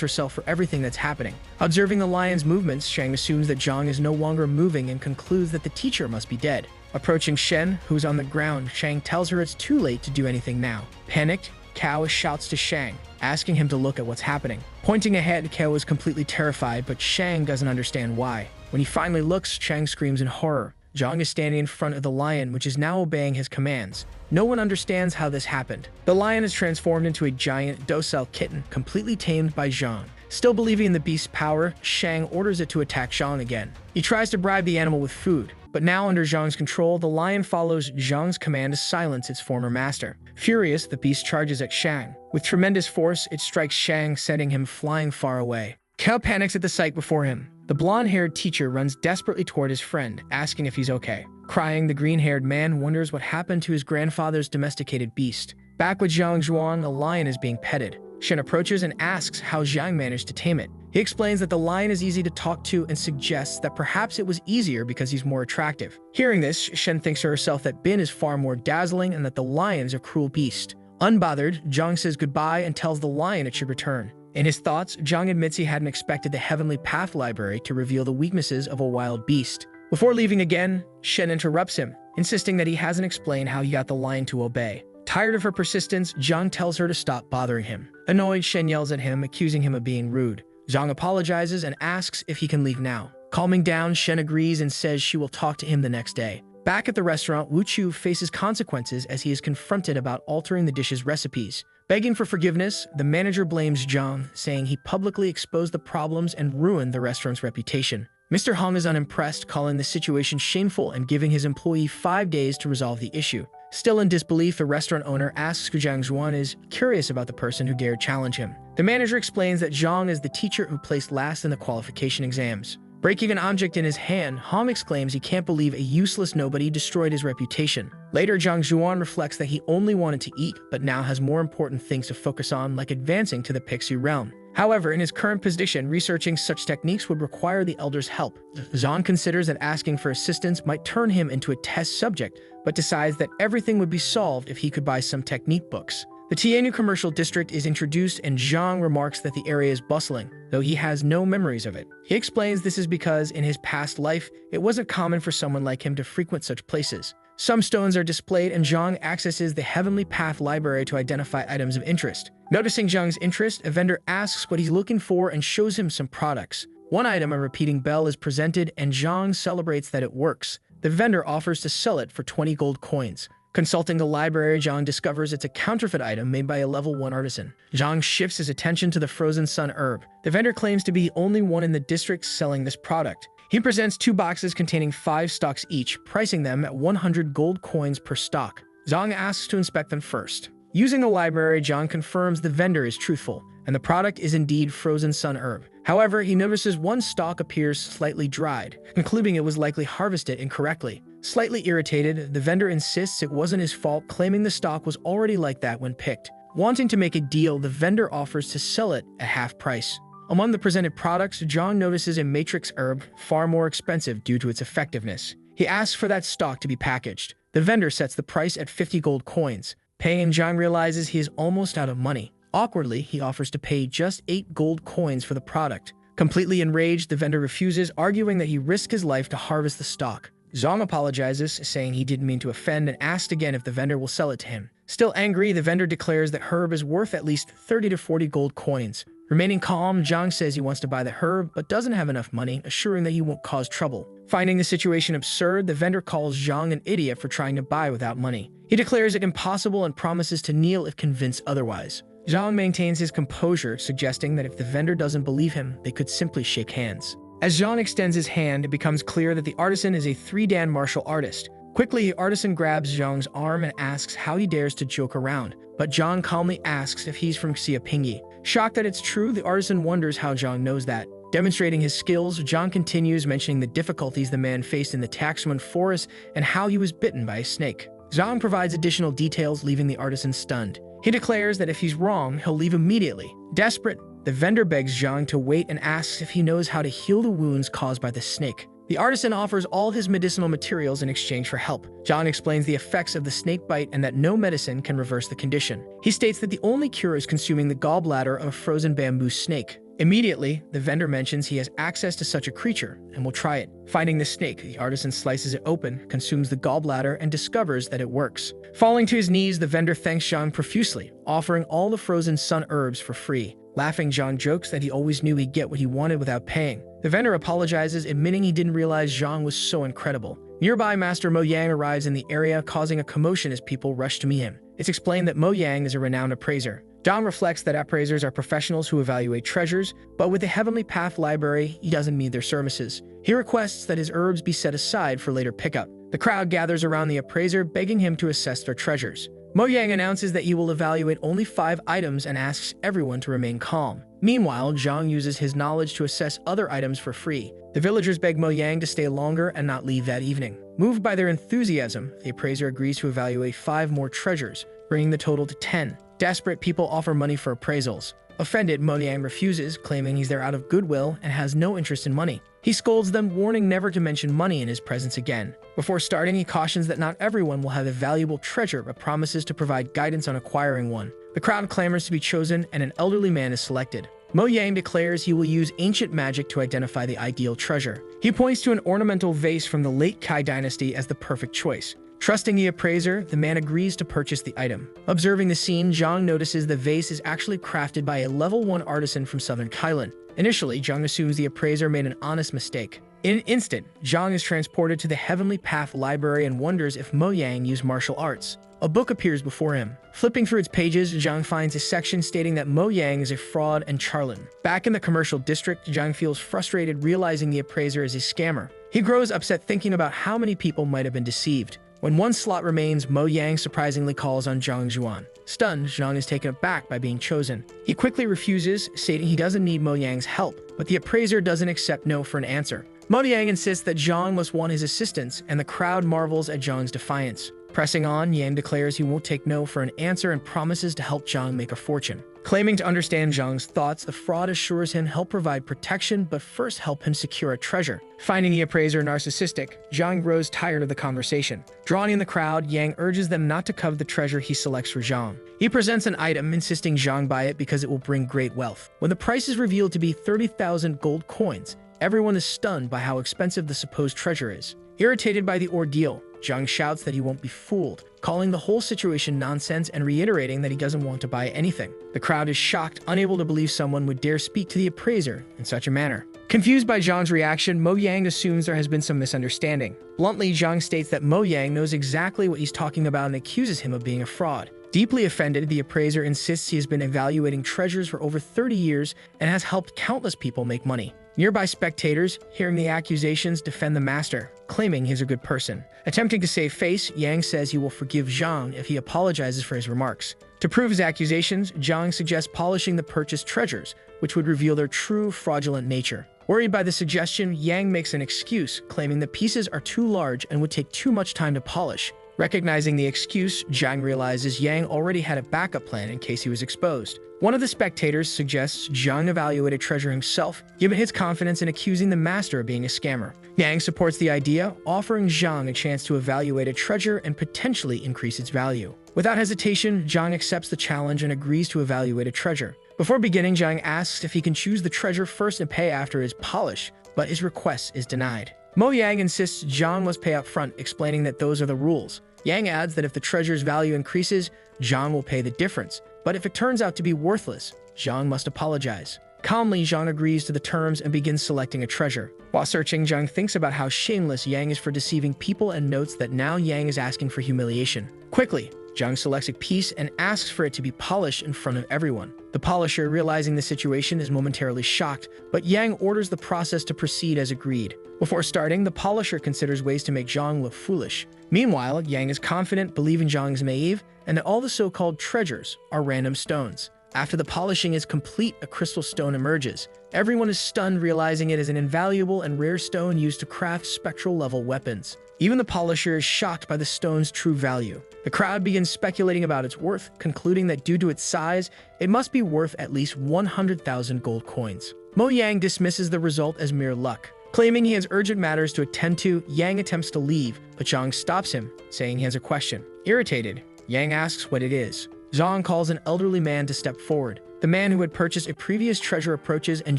herself for everything that's happening. Observing the lion's movements, Shang assumes that Zhang is no longer moving and concludes that the teacher must be dead. Approaching Shen, who's on the ground, Shang tells her it's too late to do anything now. Panicked, Kao shouts to Shang, asking him to look at what's happening. Pointing ahead, Kao is completely terrified, but Shang doesn't understand why. When he finally looks, Shang screams in horror. Zhang is standing in front of the lion, which is now obeying his commands. No one understands how this happened. The lion is transformed into a giant, docile kitten, completely tamed by Zhang. Still believing in the beast's power, Shang orders it to attack Zhang again. He tries to bribe the animal with food, but now under Zhang's control, the lion follows Zhang's command to silence its former master. Furious, the beast charges at Shang. With tremendous force, it strikes Shang, sending him flying far away. Kao panics at the sight before him. The blonde-haired teacher runs desperately toward his friend, asking if he's okay. Crying, the green-haired man wonders what happened to his grandfather's domesticated beast. Back with Zhang Zhuan, the lion is being petted. Shen approaches and asks how Zhang managed to tame it. He explains that the lion is easy to talk to and suggests that perhaps it was easier because he's more attractive. Hearing this, Shen thinks to herself that Bin is far more dazzling and that the lion's a cruel beast. Unbothered, Zhang says goodbye and tells the lion it should return. In his thoughts, Zhang admits he hadn't expected the Heavenly Path Library to reveal the weaknesses of a wild beast. Before leaving again, Shen interrupts him, insisting that he hasn't explained how he got the lion to obey. Tired of her persistence, Zhang tells her to stop bothering him. Annoyed, Shen yells at him, accusing him of being rude. Zhang apologizes and asks if he can leave now. Calming down, Shen agrees and says she will talk to him the next day. Back at the restaurant, Wu Chu faces consequences as he is confronted about altering the dish's recipes. Begging for forgiveness, the manager blames Zhang, saying he publicly exposed the problems and ruined the restaurant's reputation. Mr. Hong is unimpressed, calling the situation shameful and giving his employee 5 days to resolve the issue. Still in disbelief, the restaurant owner asks who Zhang Zhuan is, curious about the person who dared challenge him. The manager explains that Zhang is the teacher who placed last in the qualification exams. Breaking an object in his hand, Hong exclaims he can't believe a useless nobody destroyed his reputation. Later, Zhang Zhuan reflects that he only wanted to eat, but now has more important things to focus on, like advancing to the Pixie realm. However, in his current position, researching such techniques would require the elder's help. Zhang considers that asking for assistance might turn him into a test subject, but decides that everything would be solved if he could buy some technique books. The Tianyu commercial district is introduced and Zhang remarks that the area is bustling, though he has no memories of it. He explains this is because in his past life, it wasn't common for someone like him to frequent such places. Some stones are displayed and Zhang accesses the Heavenly Path Library to identify items of interest. Noticing Zhang's interest, a vendor asks what he's looking for and shows him some products. One item, a repeating bell, is presented and Zhang celebrates that it works. The vendor offers to sell it for 20 gold coins. Consulting the library, Zhang discovers it's a counterfeit item made by a level 1 artisan. Zhang shifts his attention to the frozen sun herb. The vendor claims to be the only one in the district selling this product. He presents 2 boxes containing 5 stalks each, pricing them at 100 gold coins per stalk. Zhang asks to inspect them first. Using the library, Zhang confirms the vendor is truthful, and the product is indeed frozen sun herb. However, he notices one stalk appears slightly dried, concluding it was likely harvested incorrectly. Slightly irritated, the vendor insists it wasn't his fault, claiming the stock was already like that when picked. Wanting to make a deal, the vendor offers to sell it at half price. Among the presented products, Zhang notices a matrix herb, far more expensive due to its effectiveness. He asks for that stock to be packaged. The vendor sets the price at 50 gold coins. Paying, Zhang realizes he is almost out of money. Awkwardly, he offers to pay just 8 gold coins for the product. Completely enraged, the vendor refuses, arguing that he risked his life to harvest the stock. Zhang apologizes, saying he didn't mean to offend, and asks again if the vendor will sell it to him. Still angry, the vendor declares that herb is worth at least 30 to 40 gold coins. Remaining calm, Zhang says he wants to buy the herb but doesn't have enough money, assuring that he won't cause trouble. Finding the situation absurd, the vendor calls Zhang an idiot for trying to buy without money. He declares it impossible and promises to kneel if convinced otherwise. Zhang maintains his composure, suggesting that if the vendor doesn't believe him, they could simply shake hands. As Zhang extends his hand, it becomes clear that the artisan is a 3-dan martial artist. Quickly, the artisan grabs Zhang's arm and asks how he dares to joke around, but Zhang calmly asks if he's from Xiapingyi. Shocked that it's true, the artisan wonders how Zhang knows that. Demonstrating his skills, Zhang continues mentioning the difficulties the man faced in the Taxuan forest and how he was bitten by a snake. Zhang provides additional details, leaving the artisan stunned. He declares that if he's wrong, he'll leave immediately. Desperate, the vendor begs Zhang to wait and asks if he knows how to heal the wounds caused by the snake. The artisan offers all his medicinal materials in exchange for help. Zhang explains the effects of the snake bite and that no medicine can reverse the condition. He states that the only cure is consuming the gallbladder of a frozen bamboo snake. Immediately, the vendor mentions he has access to such a creature and will try it. Finding the snake, the artisan slices it open, consumes the gallbladder, and discovers that it works. Falling to his knees, the vendor thanks Zhang profusely, offering all the frozen sun herbs for free. Laughing, Zhang jokes that he always knew he'd get what he wanted without paying. The vendor apologizes, admitting he didn't realize Zhang was so incredible. Nearby, Master Mo Yang arrives in the area, causing a commotion as people rush to meet him. It's explained that Mo Yang is a renowned appraiser. Zhang reflects that appraisers are professionals who evaluate treasures, but with the Heavenly Path library, he doesn't need their services. He requests that his herbs be set aside for later pickup. The crowd gathers around the appraiser, begging him to assess their treasures. Mo Yang announces that he will evaluate only 5 items and asks everyone to remain calm. Meanwhile, Zhang uses his knowledge to assess other items for free. The villagers beg Mo Yang to stay longer and not leave that evening. Moved by their enthusiasm, the appraiser agrees to evaluate 5 more treasures, bringing the total to 10. Desperate, people offer money for appraisals. Offended, Mo Yang refuses, claiming he's there out of goodwill and has no interest in money. He scolds them, warning never to mention money in his presence again. Before starting, he cautions that not everyone will have a valuable treasure, but promises to provide guidance on acquiring one. The crowd clamors to be chosen, and an elderly man is selected. Mo Yang declares he will use ancient magic to identify the ideal treasure. He points to an ornamental vase from the late Kai dynasty as the perfect choice. Trusting the appraiser, the man agrees to purchase the item. Observing the scene, Zhang notices the vase is actually crafted by a level 1 artisan from southern Kailan. Initially, Zhang assumes the appraiser made an honest mistake. In an instant, Zhang is transported to the Heavenly Path library and wonders if Mo Yang used martial arts. A book appears before him. Flipping through its pages, Zhang finds a section stating that Mo Yang is a fraud and charlatan. Back in the commercial district, Zhang feels frustrated realizing the appraiser is a scammer. He grows upset thinking about how many people might have been deceived. When 1 slot remains, Mo Yang surprisingly calls on Zhang Zhuan. Stunned, Zhang is taken aback by being chosen. He quickly refuses, stating he doesn't need Mo Yang's help, but the appraiser doesn't accept no for an answer. Mo Yang insists that Zhang must want his assistance, and the crowd marvels at Zhang's defiance. Pressing on, Yang declares he won't take no for an answer and promises to help Zhang make a fortune. Claiming to understand Zhang's thoughts, the fraud assures him he'll provide protection, but first help him secure a treasure. Finding the appraiser narcissistic, Zhang grows tired of the conversation. Drawing in the crowd, Yang urges them not to covet the treasure he selects for Zhang. He presents an item, insisting Zhang buy it because it will bring great wealth. When the price is revealed to be 30,000 gold coins, everyone is stunned by how expensive the supposed treasure is. Irritated by the ordeal, Zhang shouts that he won't be fooled, calling the whole situation nonsense and reiterating that he doesn't want to buy anything. The crowd is shocked, unable to believe someone would dare speak to the appraiser in such a manner. Confused by Zhang's reaction, Mo Yang assumes there has been some misunderstanding. Bluntly, Zhang states that Mo Yang knows exactly what he's talking about and accuses him of being a fraud. Deeply offended, the appraiser insists he has been evaluating treasures for over 30 years and has helped countless people make money. Nearby spectators, hearing the accusations, defend the master, claiming he's a good person. Attempting to save face, Yang says he will forgive Zhang if he apologizes for his remarks. To prove his accusations, Zhang suggests polishing the purchased treasures, which would reveal their true fraudulent nature. Worried by the suggestion, Yang makes an excuse, claiming the pieces are too large and would take too much time to polish. Recognizing the excuse, Zhang realizes Yang already had a backup plan in case he was exposed. One of the spectators suggests Zhang evaluate a treasure himself, given his confidence in accusing the master of being a scammer. Yang supports the idea, offering Zhang a chance to evaluate a treasure and potentially increase its value. Without hesitation, Zhang accepts the challenge and agrees to evaluate a treasure. Before beginning, Zhang asks if he can choose the treasure first and pay after his polish, but his request is denied. Mo Yang insists Zhang must pay up front, explaining that those are the rules. Yang adds that if the treasure's value increases, Zhang will pay the difference, but if it turns out to be worthless, Zhang must apologize. Calmly, Zhang agrees to the terms and begins selecting a treasure. While searching, Zhang thinks about how shameless Yang is for deceiving people and notes that now Yang is asking for humiliation. Quickly, Zhang selects a piece and asks for it to be polished in front of everyone. The polisher, realizing the situation, is momentarily shocked, but Yang orders the process to proceed as agreed. Before starting, the polisher considers ways to make Zhang look foolish. Meanwhile, Yang is confident, believing Zhang is naive, and that all the so-called treasures are random stones. After the polishing is complete, a crystal stone emerges. Everyone is stunned, realizing it is an invaluable and rare stone used to craft spectral-level weapons. Even the polisher is shocked by the stone's true value. The crowd begins speculating about its worth, concluding that due to its size, it must be worth at least 100,000 gold coins. Mo Yang dismisses the result as mere luck. Claiming he has urgent matters to attend to, Yang attempts to leave, but Zhang stops him, saying he has a question. Irritated, Yang asks what it is. Zhang calls an elderly man to step forward. The man who had purchased a previous treasure approaches, and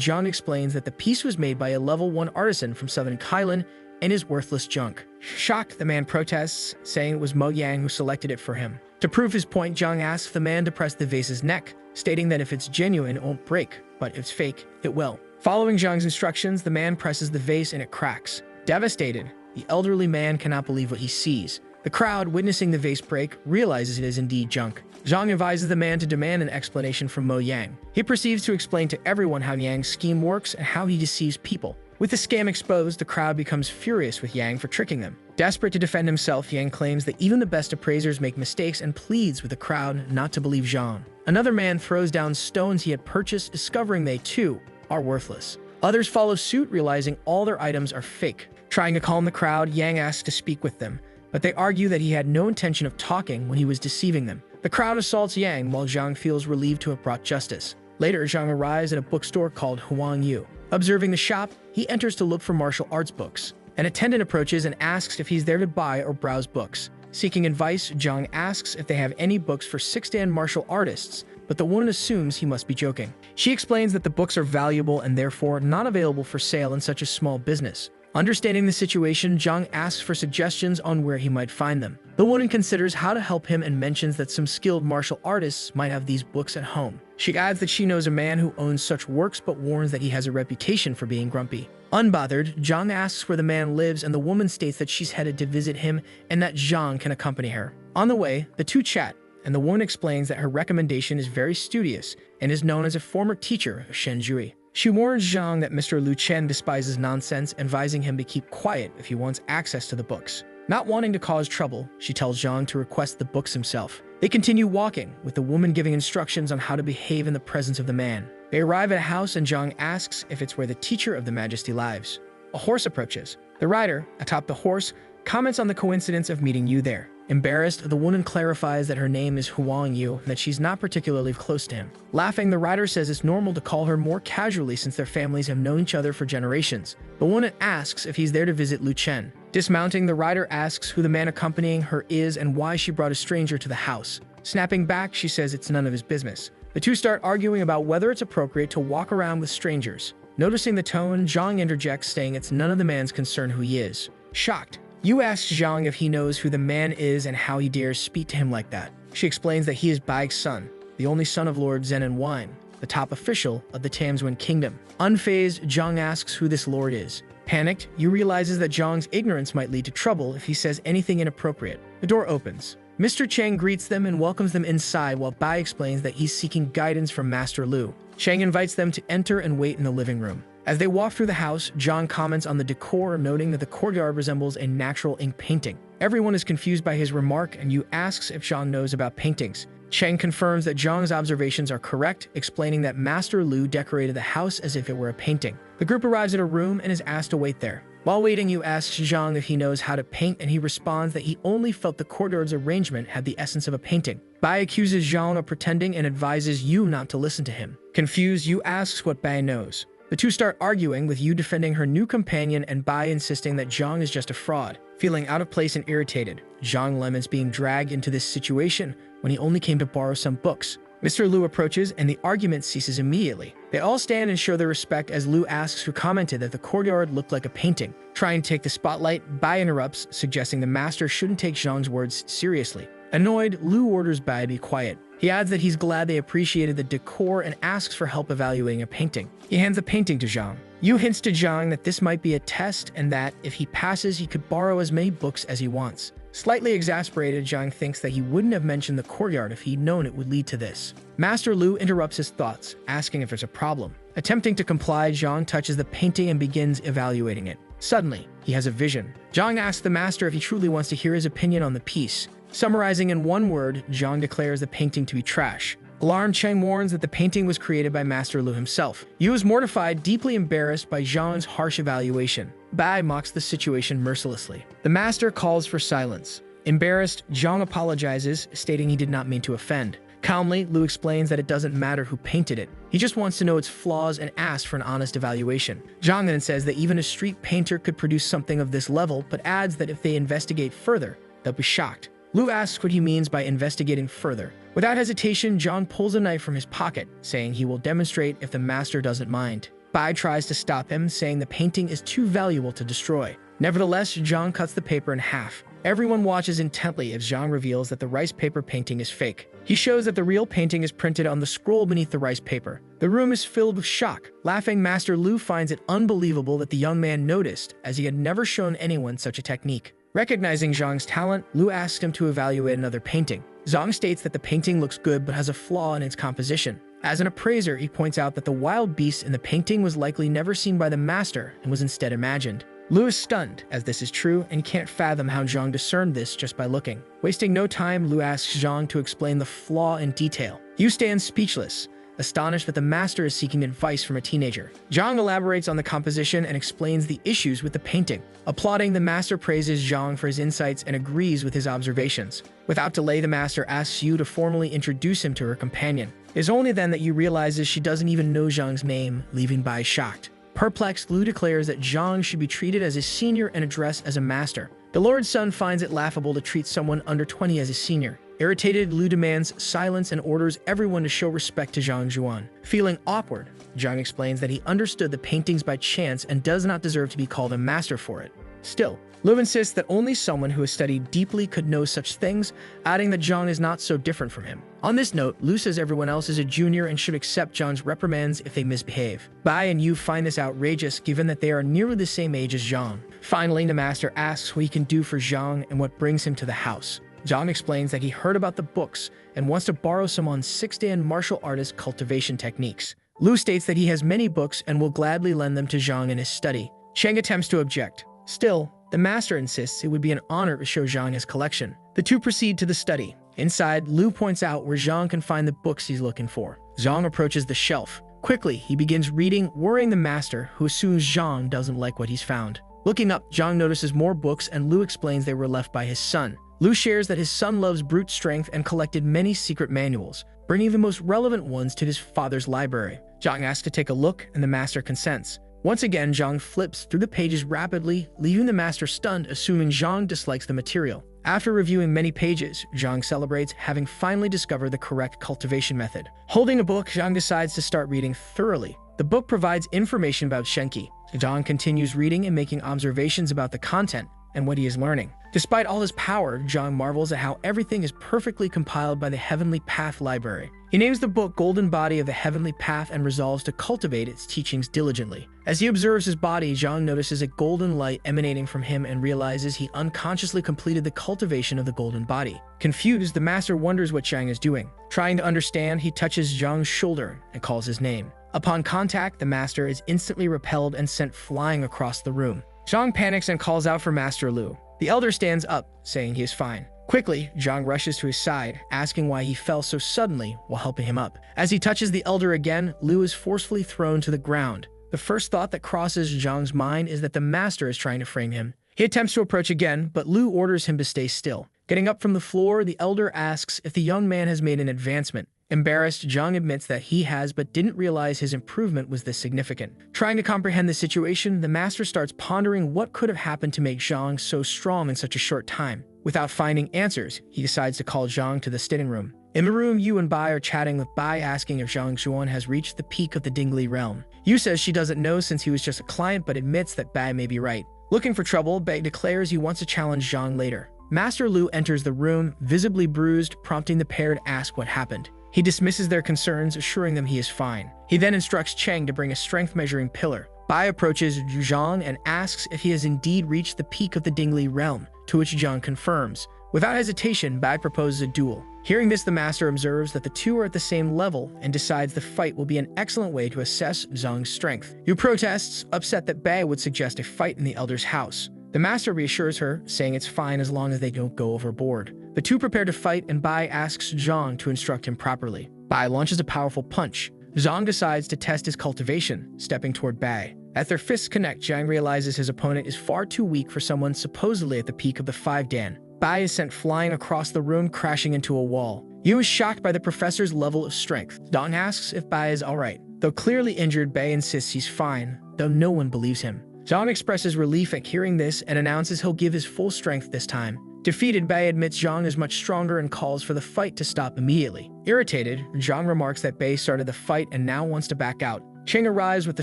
Zhang explains that the piece was made by a level 1 artisan from southern Kailan and is worthless junk. Shocked, the man protests, saying it was Mo Yang who selected it for him. To prove his point, Zhang asks the man to press the vase's neck, stating that if it's genuine, it won't break, but if it's fake, it will. Following Zhang's instructions, the man presses the vase and it cracks. Devastated, the elderly man cannot believe what he sees. The crowd, witnessing the vase break, realizes it is indeed junk. Zhang advises the man to demand an explanation from Mo Yang. He proceeds to explain to everyone how Yang's scheme works and how he deceives people. With the scam exposed, the crowd becomes furious with Yang for tricking them. Desperate to defend himself, Yang claims that even the best appraisers make mistakes and pleads with the crowd not to believe Zhang. Another man throws down stones he had purchased, discovering they, too, are worthless. Others follow suit, realizing all their items are fake. Trying to calm the crowd, Yang asks to speak with them, but they argue that he had no intention of talking when he was deceiving them. The crowd assaults Yang, while Zhang feels relieved to have brought justice. Later, Zhang arrives at a bookstore called Huang Yu. Observing the shop, he enters to look for martial arts books. An attendant approaches and asks if he's there to buy or browse books. Seeking advice, Zhang asks if they have any books for 6-dan martial artists, but the woman assumes he must be joking. She explains that the books are valuable and therefore not available for sale in such a small business. Understanding the situation, Zhang asks for suggestions on where he might find them. The woman considers how to help him and mentions that some skilled martial artists might have these books at home. She adds that she knows a man who owns such works but warns that he has a reputation for being grumpy. Unbothered, Zhang asks where the man lives, and the woman states that she's headed to visit him and that Zhang can accompany her. On the way, the two chat, and the woman explains that her recommendation is very studious and is known as a former teacher of Shenjui. She warns Zhang that Mr. Lu Chen despises nonsense, advising him to keep quiet if he wants access to the books. Not wanting to cause trouble, she tells Zhang to request the books himself. They continue walking, with the woman giving instructions on how to behave in the presence of the man. They arrive at a house and Zhang asks if it's where the teacher of the Majesty lives. A horse approaches. The rider, atop the horse, comments on the coincidence of meeting Yu there. Embarrassed, the woman clarifies that her name is Huang Yu and that she's not particularly close to him. Laughing, the rider says it's normal to call her more casually since their families have known each other for generations. The woman asks if he's there to visit Lu Chen. Dismounting, the rider asks who the man accompanying her is and why she brought a stranger to the house. Snapping back, she says it's none of his business. The two start arguing about whether it's appropriate to walk around with strangers. Noticing the tone, Zhang interjects, saying it's none of the man's concern who he is. Shocked, Yu asks Zhang if he knows who the man is and how he dares speak to him like that. She explains that he is Bai's son, the only son of Lord Zhen and Wine, the top official of the Tamswen Kingdom. Unfazed, Zhang asks who this lord is. Panicked, Yu realizes that Zhang's ignorance might lead to trouble if he says anything inappropriate. The door opens. Mr. Chang greets them and welcomes them inside while Bai explains that he's seeking guidance from Master Lu. Chang invites them to enter and wait in the living room. As they walk through the house, Zhang comments on the decor, noting that the courtyard resembles a natural ink painting. Everyone is confused by his remark, and Yu asks if Zhang knows about paintings. Chang confirms that Zhang's observations are correct, explaining that Master Lu decorated the house as if it were a painting. The group arrives at a room and is asked to wait there. While waiting, Yu asks Zhang if he knows how to paint, and he responds that he only felt the courtyard's arrangement had the essence of a painting. Bai accuses Zhang of pretending and advises Yu not to listen to him. Confused, Yu asks what Bai knows. The two start arguing, with Yu defending her new companion and Bai insisting that Zhang is just a fraud. Feeling out of place and irritated, Zhang laments being dragged into this situation when he only came to borrow some books. Mr. Lu approaches and the argument ceases immediately. They all stand and show their respect as Lu asks who commented that the courtyard looked like a painting. Trying to take the spotlight, Bai interrupts, suggesting the master shouldn't take Zhang's words seriously. Annoyed, Lu orders Bai to be quiet. He adds that he's glad they appreciated the decor and asks for help evaluating a painting. He hands the painting to Zhang. Yu hints to Zhang that this might be a test and that, if he passes, he could borrow as many books as he wants. Slightly exasperated, Zhang thinks that he wouldn't have mentioned the courtyard if he'd known it would lead to this. Master Lu interrupts his thoughts, asking if there's a problem. Attempting to comply, Zhang touches the painting and begins evaluating it. Suddenly, he has a vision. Zhang asks the master if he truly wants to hear his opinion on the piece. Summarizing in one word, Zhang declares the painting to be trash. Alarmed, Cheng warns that the painting was created by Master Lu himself. Yu is mortified, deeply embarrassed by Zhang's harsh evaluation. Bai mocks the situation mercilessly. The master calls for silence. Embarrassed, Zhang apologizes, stating he did not mean to offend. Calmly, Lu explains that it doesn't matter who painted it. He just wants to know its flaws and asks for an honest evaluation. Zhang then says that even a street painter could produce something of this level, but adds that if they investigate further, they'll be shocked. Lu asks what he means by investigating further. Without hesitation, Zhang pulls a knife from his pocket, saying he will demonstrate if the master doesn't mind. Bai tries to stop him, saying the painting is too valuable to destroy. Nevertheless, Zhang cuts the paper in half. Everyone watches intently as Zhang reveals that the rice paper painting is fake. He shows that the real painting is printed on the scroll beneath the rice paper. The room is filled with shock. Laughing, Master Lu finds it unbelievable that the young man noticed, as he had never shown anyone such a technique. Recognizing Zhang's talent, Lu asks him to evaluate another painting. Zhang states that the painting looks good but has a flaw in its composition. As an appraiser, he points out that the wild beast in the painting was likely never seen by the master and was instead imagined. Lu is stunned, as this is true, and can't fathom how Zhang discerned this just by looking. Wasting no time, Lu asks Zhang to explain the flaw in detail. Yu stands speechless, astonished that the master is seeking advice from a teenager. Zhang elaborates on the composition and explains the issues with the painting. Applauding, the master praises Zhang for his insights and agrees with his observations. Without delay, the master asks Yu to formally introduce him to her companion. It is only then that Yu realizes she doesn't even know Zhang's name, leaving Bai shocked. Perplexed, Lu declares that Zhang should be treated as a senior and addressed as a master. The Lord's son finds it laughable to treat someone under 20 as a senior. Irritated, Lu demands silence and orders everyone to show respect to Zhang Zhuan. Feeling awkward, Zhang explains that he understood the paintings by chance and does not deserve to be called a master for it. Still, Lu insists that only someone who has studied deeply could know such things, adding that Zhang is not so different from him. On this note, Lu says everyone else is a junior and should accept Zhang's reprimands if they misbehave. Bai and Yu find this outrageous given that they are nearly the same age as Zhang. Finally, the master asks what he can do for Zhang and what brings him to the house. Zhang explains that he heard about the books and wants to borrow some on 6-dan martial artist cultivation techniques. Lu states that he has many books and will gladly lend them to Zhang in his study. Cheng attempts to object. Still, the master insists it would be an honor to show Zhang his collection. The two proceed to the study. Inside, Lu points out where Zhang can find the books he's looking for. Zhang approaches the shelf. Quickly, he begins reading, worrying the master, who assumes Zhang doesn't like what he's found. Looking up, Zhang notices more books and Lu explains they were left by his son. Lu shares that his son loves brute strength and collected many secret manuals, bringing the most relevant ones to his father's library. Zhang asks to take a look, and the master consents. Once again, Zhang flips through the pages rapidly, leaving the master stunned, assuming Zhang dislikes the material. After reviewing many pages, Zhang celebrates having finally discovered the correct cultivation method. Holding a book, Zhang decides to start reading thoroughly. The book provides information about Shenki. Zhang continues reading and making observations about the content and what he is learning. Despite all his power, Zhang marvels at how everything is perfectly compiled by the Heavenly Path Library. He names the book Golden Body of the Heavenly Path and resolves to cultivate its teachings diligently. As he observes his body, Zhang notices a golden light emanating from him and realizes he unconsciously completed the cultivation of the golden body. Confused, the master wonders what Zhang is doing. Trying to understand, he touches Zhang's shoulder and calls his name. Upon contact, the master is instantly repelled and sent flying across the room. Zhang panics and calls out for Master Lu. The elder stands up, saying he is fine. Quickly, Zhang rushes to his side, asking why he fell so suddenly while helping him up. As he touches the elder again, Lu is forcefully thrown to the ground. The first thought that crosses Zhang's mind is that the master is trying to frame him. He attempts to approach again, but Lu orders him to stay still. Getting up from the floor, the elder asks if the young man has made an advancement. Embarrassed, Zhang admits that he has but didn't realize his improvement was this significant. Trying to comprehend the situation, the master starts pondering what could have happened to make Zhang so strong in such a short time. Without finding answers, he decides to call Zhang to the sitting room. In the room, Yu and Bai are chatting, with Bai asking if Zhang Zhuan has reached the peak of the Dingli realm. Yu says she doesn't know since he was just a client, but admits that Bai may be right. Looking for trouble, Bai declares he wants to challenge Zhang later. Master Lu enters the room, visibly bruised, prompting the pair to ask what happened. He dismisses their concerns, assuring them he is fine. He then instructs Cheng to bring a strength-measuring pillar. Bai approaches Zhang and asks if he has indeed reached the peak of the Dingli realm, to which Zhang confirms. Without hesitation, Bai proposes a duel. Hearing this, the master observes that the two are at the same level and decides the fight will be an excellent way to assess Zhang's strength. Yu protests, upset that Bai would suggest a fight in the elder's house. The master reassures her, saying it's fine as long as they don't go overboard. The two prepare to fight, and Bai asks Zhang to instruct him properly. Bai launches a powerful punch. Zhang decides to test his cultivation, stepping toward Bai. As their fists connect, Zhang realizes his opponent is far too weak for someone supposedly at the peak of the 5 Dan. Bai is sent flying across the room, crashing into a wall. Yu is shocked by the professor's level of strength. Zhang asks if Bai is alright. Though clearly injured, Bai insists he's fine, though no one believes him. Zhang expresses relief at hearing this and announces he'll give his full strength this time. Defeated, Bai admits Zhang is much stronger and calls for the fight to stop immediately. Irritated, Zhang remarks that Bai started the fight and now wants to back out. Cheng arrives with the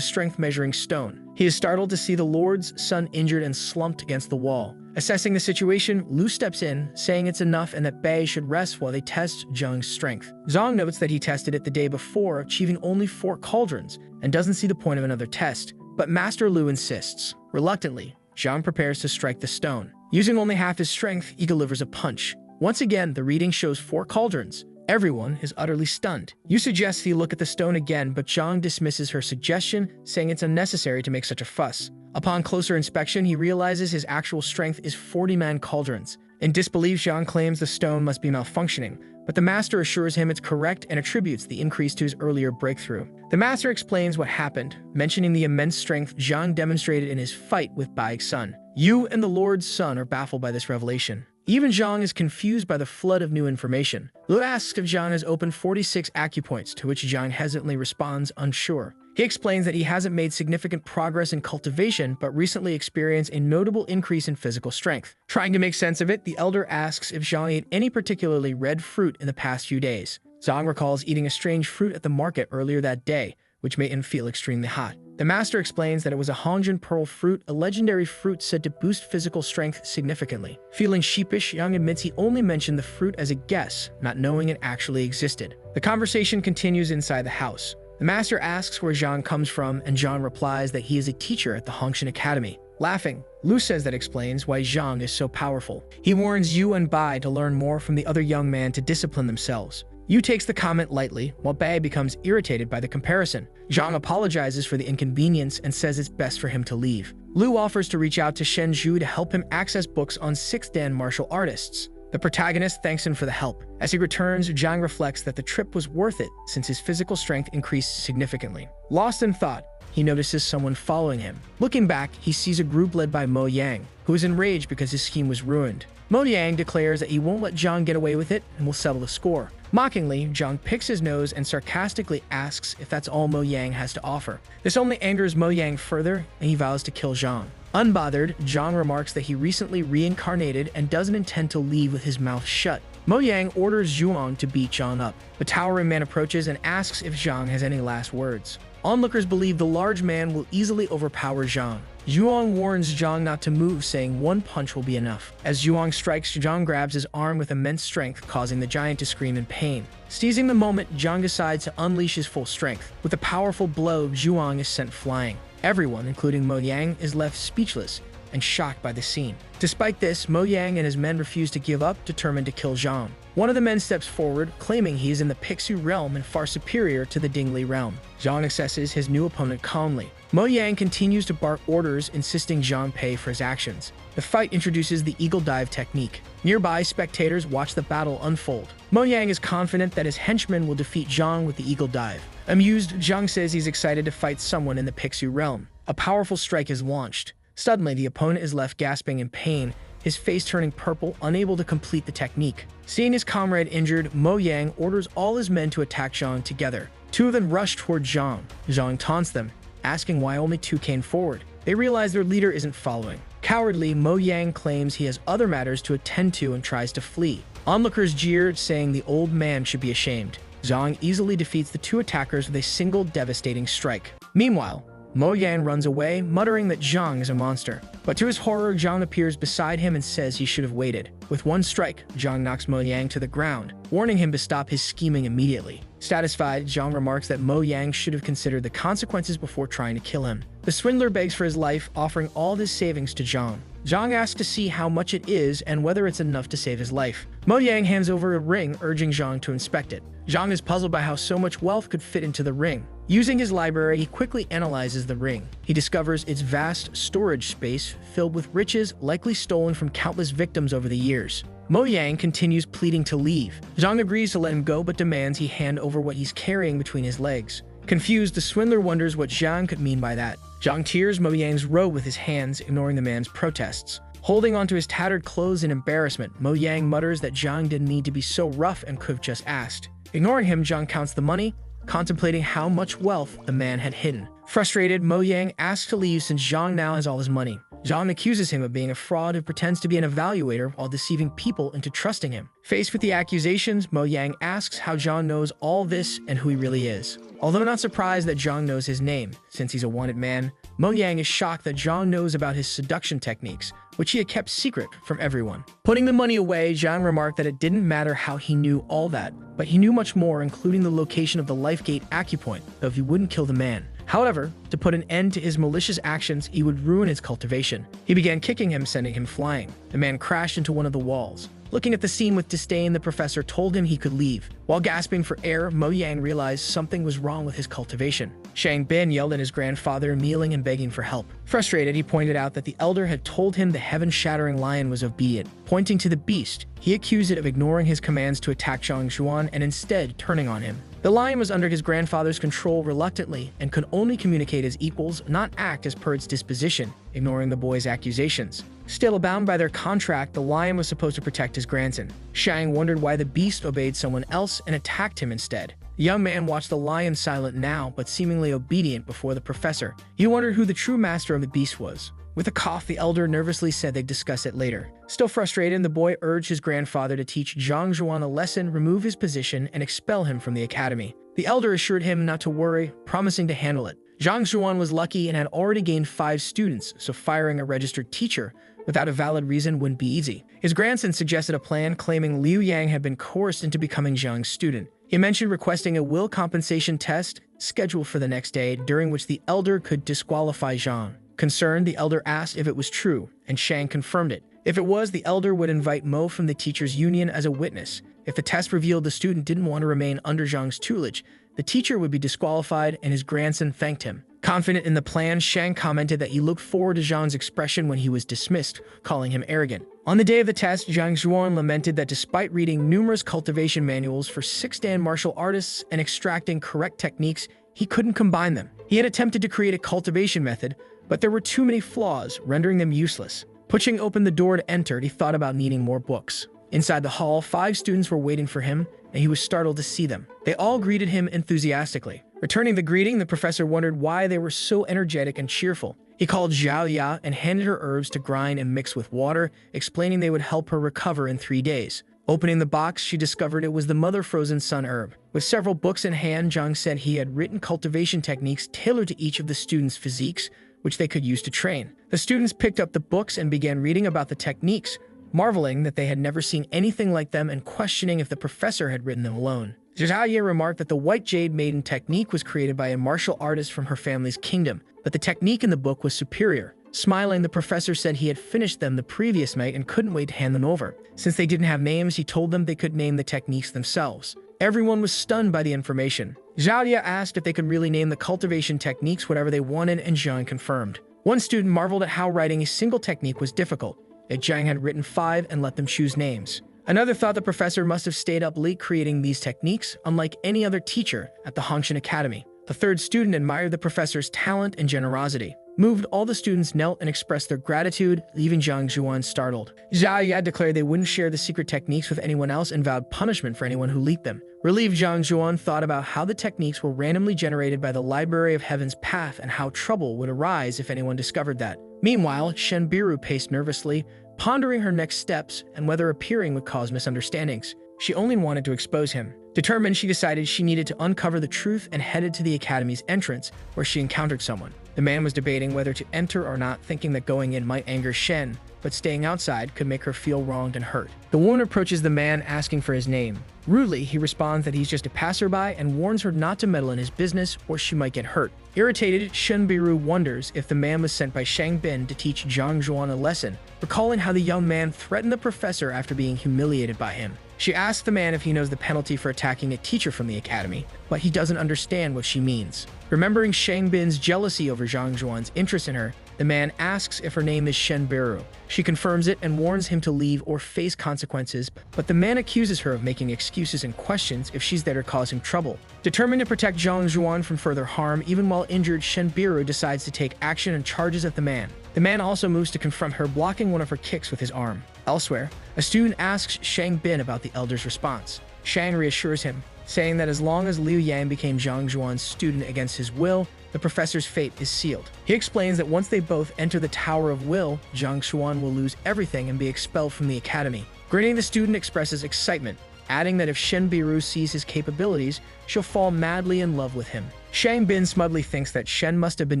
strength-measuring stone. He is startled to see the Lord's son injured and slumped against the wall. Assessing the situation, Lu steps in, saying it's enough and that Bai should rest while they test Zhang's strength. Zhang notes that he tested it the day before, achieving only 4 cauldrons, and doesn't see the point of another test. But Master Lu insists. Reluctantly, Zhang prepares to strike the stone. Using only half his strength, he delivers a punch. Once again, the reading shows 4 cauldrons. Everyone is utterly stunned. Yu suggests he look at the stone again, but Zhang dismisses her suggestion, saying it's unnecessary to make such a fuss. Upon closer inspection, he realizes his actual strength is 40-man cauldrons. In disbelief, Zhang claims the stone must be malfunctioning, but the master assures him it's correct and attributes the increase to his earlier breakthrough. The master explains what happened, mentioning the immense strength Zhang demonstrated in his fight with Bai's son. Yu and the Lord's son are baffled by this revelation. Even Zhang is confused by the flood of new information. Lu asks if Zhang has opened 46 acupoints, to which Zhang hesitantly responds, unsure. He explains that he hasn't made significant progress in cultivation, but recently experienced a notable increase in physical strength. Trying to make sense of it, the elder asks if Zhang ate any particularly red fruit in the past few days. Zhang recalls eating a strange fruit at the market earlier that day, which made him feel extremely hot. The master explains that it was a Hongjin pearl fruit, a legendary fruit said to boost physical strength significantly. Feeling sheepish, Zhang admits he only mentioned the fruit as a guess, not knowing it actually existed. The conversation continues inside the house. The master asks where Zhang comes from, and Zhang replies that he is a teacher at the Hongjin Academy. Laughing, Lu says that explains why Zhang is so powerful. He warns Yu and Bai to learn more from the other young man to discipline themselves. Yu takes the comment lightly, while Bai becomes irritated by the comparison. Zhang apologizes for the inconvenience and says it's best for him to leave. Lu offers to reach out to Shen Zhu to help him access books on 6th Dan martial artists. The protagonist thanks him for the help. As he returns, Zhang reflects that the trip was worth it since his physical strength increased significantly. Lost in thought, he notices someone following him. Looking back, he sees a group led by Mo Yang, who is enraged because his scheme was ruined. Mo Yang declares that he won't let Zhang get away with it and will settle the score. Mockingly, Zhang picks his nose and sarcastically asks if that's all Mo Yang has to offer. This only angers Mo Yang further, and he vows to kill Zhang. Unbothered, Zhang remarks that he recently reincarnated and doesn't intend to leave with his mouth shut. Mo Yang orders Zhuang to beat Zhang up. The towering man approaches and asks if Zhang has any last words. Onlookers believe the large man will easily overpower Zhang. Zhuang warns Zhang not to move, saying one punch will be enough. As Zhuang strikes, Zhang grabs his arm with immense strength, causing the giant to scream in pain. Seizing the moment, Zhang decides to unleash his full strength. With a powerful blow, Zhuang is sent flying. Everyone, including Mo Yang, is left speechless and shocked by the scene. Despite this, Mo Yang and his men refuse to give up, determined to kill Zhang. One of the men steps forward, claiming he is in the Pixu realm and far superior to the Dingli realm. Zhang assesses his new opponent calmly. Mo Yang continues to bark orders, insisting Zhang pay for his actions. The fight introduces the eagle dive technique. Nearby, spectators watch the battle unfold. Mo Yang is confident that his henchmen will defeat Zhang with the eagle dive. Amused, Zhang says he's excited to fight someone in the Pixu realm. A powerful strike is launched. Suddenly, the opponent is left gasping in pain, his face turning purple, unable to complete the technique. Seeing his comrade injured, Mo Yang orders all his men to attack Zhang together. 2 of them rush toward Zhang. Zhang taunts them, asking why only 2 came forward. They realize their leader isn't following. Cowardly, Mo Yang claims he has other matters to attend to and tries to flee. Onlookers jeer, saying the old man should be ashamed. Zhang easily defeats the 2 attackers with a single devastating strike. Meanwhile, Mo Yang runs away, muttering that Zhang is a monster. But to his horror, Zhang appears beside him and says he should have waited. With one strike, Zhang knocks Mo Yang to the ground, warning him to stop his scheming immediately. Satisfied, Zhang remarks that Mo Yang should have considered the consequences before trying to kill him. The swindler begs for his life, offering all his savings to Zhang. Zhang asks to see how much it is and whether it's enough to save his life. Mo Yang hands over a ring, urging Zhang to inspect it. Zhang is puzzled by how so much wealth could fit into the ring. Using his library, he quickly analyzes the ring. He discovers its vast storage space filled with riches likely stolen from countless victims over the years. Mo Yang continues pleading to leave. Zhang agrees to let him go but demands he hand over what he's carrying between his legs. Confused, the swindler wonders what Zhang could mean by that. Zhang tears Mo Yang's robe with his hands, ignoring the man's protests. Holding onto his tattered clothes in embarrassment, Mo Yang mutters that Zhang didn't need to be so rough and could have just asked. Ignoring him, Zhang counts the money, contemplating how much wealth the man had hidden. Frustrated, Mo Yang asks to leave since Zhang now has all his money. Zhang accuses him of being a fraud who pretends to be an evaluator while deceiving people into trusting him. Faced with the accusations, Mo Yang asks how Zhang knows all this and who he really is. Although not surprised that Zhang knows his name, since he's a wanted man, Mo Yang is shocked that Zhang knows about his seduction techniques, which he had kept secret from everyone. Putting the money away, Zhang remarked that it didn't matter how he knew all that, but he knew much more, including the location of the Lifegate acupoint, though if he wouldn't kill the man. However, to put an end to his malicious actions, he would ruin his cultivation. He began kicking him, sending him flying. The man crashed into one of the walls. Looking at the scene with disdain, the professor told him he could leave. While gasping for air, Mo Yang realized something was wrong with his cultivation. Shang Bin yelled at his grandfather, kneeling and begging for help. Frustrated, he pointed out that the elder had told him the heaven-shattering lion was obedient. Pointing to the beast, he accused it of ignoring his commands to attack Zhang Xuan and instead turning on him. The lion was under his grandfather's control reluctantly and could only communicate as equals, not act as per its disposition, ignoring the boy's accusations. Still bound by their contract, the lion was supposed to protect his grandson. Shang wondered why the beast obeyed someone else and attacked him instead. The young man watched the lion silent now, but seemingly obedient before the professor. He wondered who the true master of the beast was. With a cough, the elder nervously said they'd discuss it later. Still frustrated, the boy urged his grandfather to teach Zhang Zhuan a lesson, remove his position, and expel him from the academy. The elder assured him not to worry, promising to handle it. Zhang Zhuan was lucky and had already gained 5 students, so firing a registered teacher without a valid reason wouldn't be easy. His grandson suggested a plan, claiming Liu Yang had been coerced into becoming Zhang's student. He mentioned requesting a will compensation test scheduled for the next day, during which the elder could disqualify Zhang. Concerned, the elder asked if it was true, and Shang confirmed it. If it was, the elder would invite Mo from the teachers' union as a witness. If the test revealed the student didn't want to remain under Zhang's tutelage, the teacher would be disqualified, and his grandson thanked him. Confident in the plan, Shang commented that he looked forward to Zhang's expression when he was dismissed, calling him arrogant. On the day of the test, Zhang Zhuan lamented that despite reading numerous cultivation manuals for 6 Dan martial artists and extracting correct techniques, he couldn't combine them. He had attempted to create a cultivation method, but there were too many flaws, rendering them useless. Pushing open the door to enter, he thought about needing more books. Inside the hall, 5 students were waiting for him, and he was startled to see them. They all greeted him enthusiastically. Returning the greeting, the professor wondered why they were so energetic and cheerful. He called Zhao Ya and handed her herbs to grind and mix with water, explaining they would help her recover in 3 days. Opening the box, she discovered it was the Mother Frozen Sun herb. With several books in hand, Zhang said he had written cultivation techniques tailored to each of the students' physiques, which they could use to train. The students picked up the books and began reading about the techniques, marveling that they had never seen anything like them and questioning if the professor had written them alone. Zhao remarked that the White Jade Maiden technique was created by a martial artist from her family's kingdom, but the technique in the book was superior. Smiling, the professor said he had finished them the previous night and couldn't wait to hand them over. Since they didn't have names, he told them they could name the techniques themselves. Everyone was stunned by the information. Zhao asked if they could really name the cultivation techniques whatever they wanted, and Zhang confirmed. One student marveled at how writing a single technique was difficult, yet Zhang had written 5 and let them choose names. Another thought the professor must have stayed up late creating these techniques, unlike any other teacher at the Hongshan Academy. The 3rd student admired the professor's talent and generosity. Moved, all the students knelt and expressed their gratitude, leaving Zhang Zhuan startled. Zhao declared they wouldn't share the secret techniques with anyone else and vowed punishment for anyone who leaked them. Relieved, Zhang Zhuan thought about how the techniques were randomly generated by the Library of Heaven's Path and how trouble would arise if anyone discovered that. Meanwhile, Shen Biru paced nervously, pondering her next steps and whether appearing would cause misunderstandings. She only wanted to expose him. Determined, she decided she needed to uncover the truth and headed to the academy's entrance, where she encountered someone. The man was debating whether to enter or not, thinking that going in might anger Shen, but staying outside could make her feel wronged and hurt. The woman approaches the man, asking for his name. Rudely, he responds that he's just a passerby and warns her not to meddle in his business or she might get hurt. Irritated, Shenbiru wonders if the man was sent by Shang Bin to teach Zhang Zhuan a lesson, recalling how the young man threatened the professor after being humiliated by him. She asks the man if he knows the penalty for attacking a teacher from the academy, but he doesn't understand what she means. Remembering Shang Bin's jealousy over Zhang Zhuan's interest in her, the man asks if her name is Shenbiru. She confirms it and warns him to leave or face consequences, but the man accuses her of making excuses and questions if she's there to cause him trouble. Determined to protect Zhang Zhuan from further harm, even while injured, Shenbiru decides to take action and charges at the man. The man also moves to confront her, blocking one of her kicks with his arm. Elsewhere, a student asks Shang Bin about the elder's response. Shang reassures him, saying that as long as Liu Yang became Zhang Zhuan's student against his will, the professor's fate is sealed. He explains that once they both enter the Tower of Will, Zhang Zhuan will lose everything and be expelled from the academy. Grinning, the student expresses excitement, adding that if Shenbiru sees his capabilities, she'll fall madly in love with him. Shang Bin smugly thinks that Shen must have been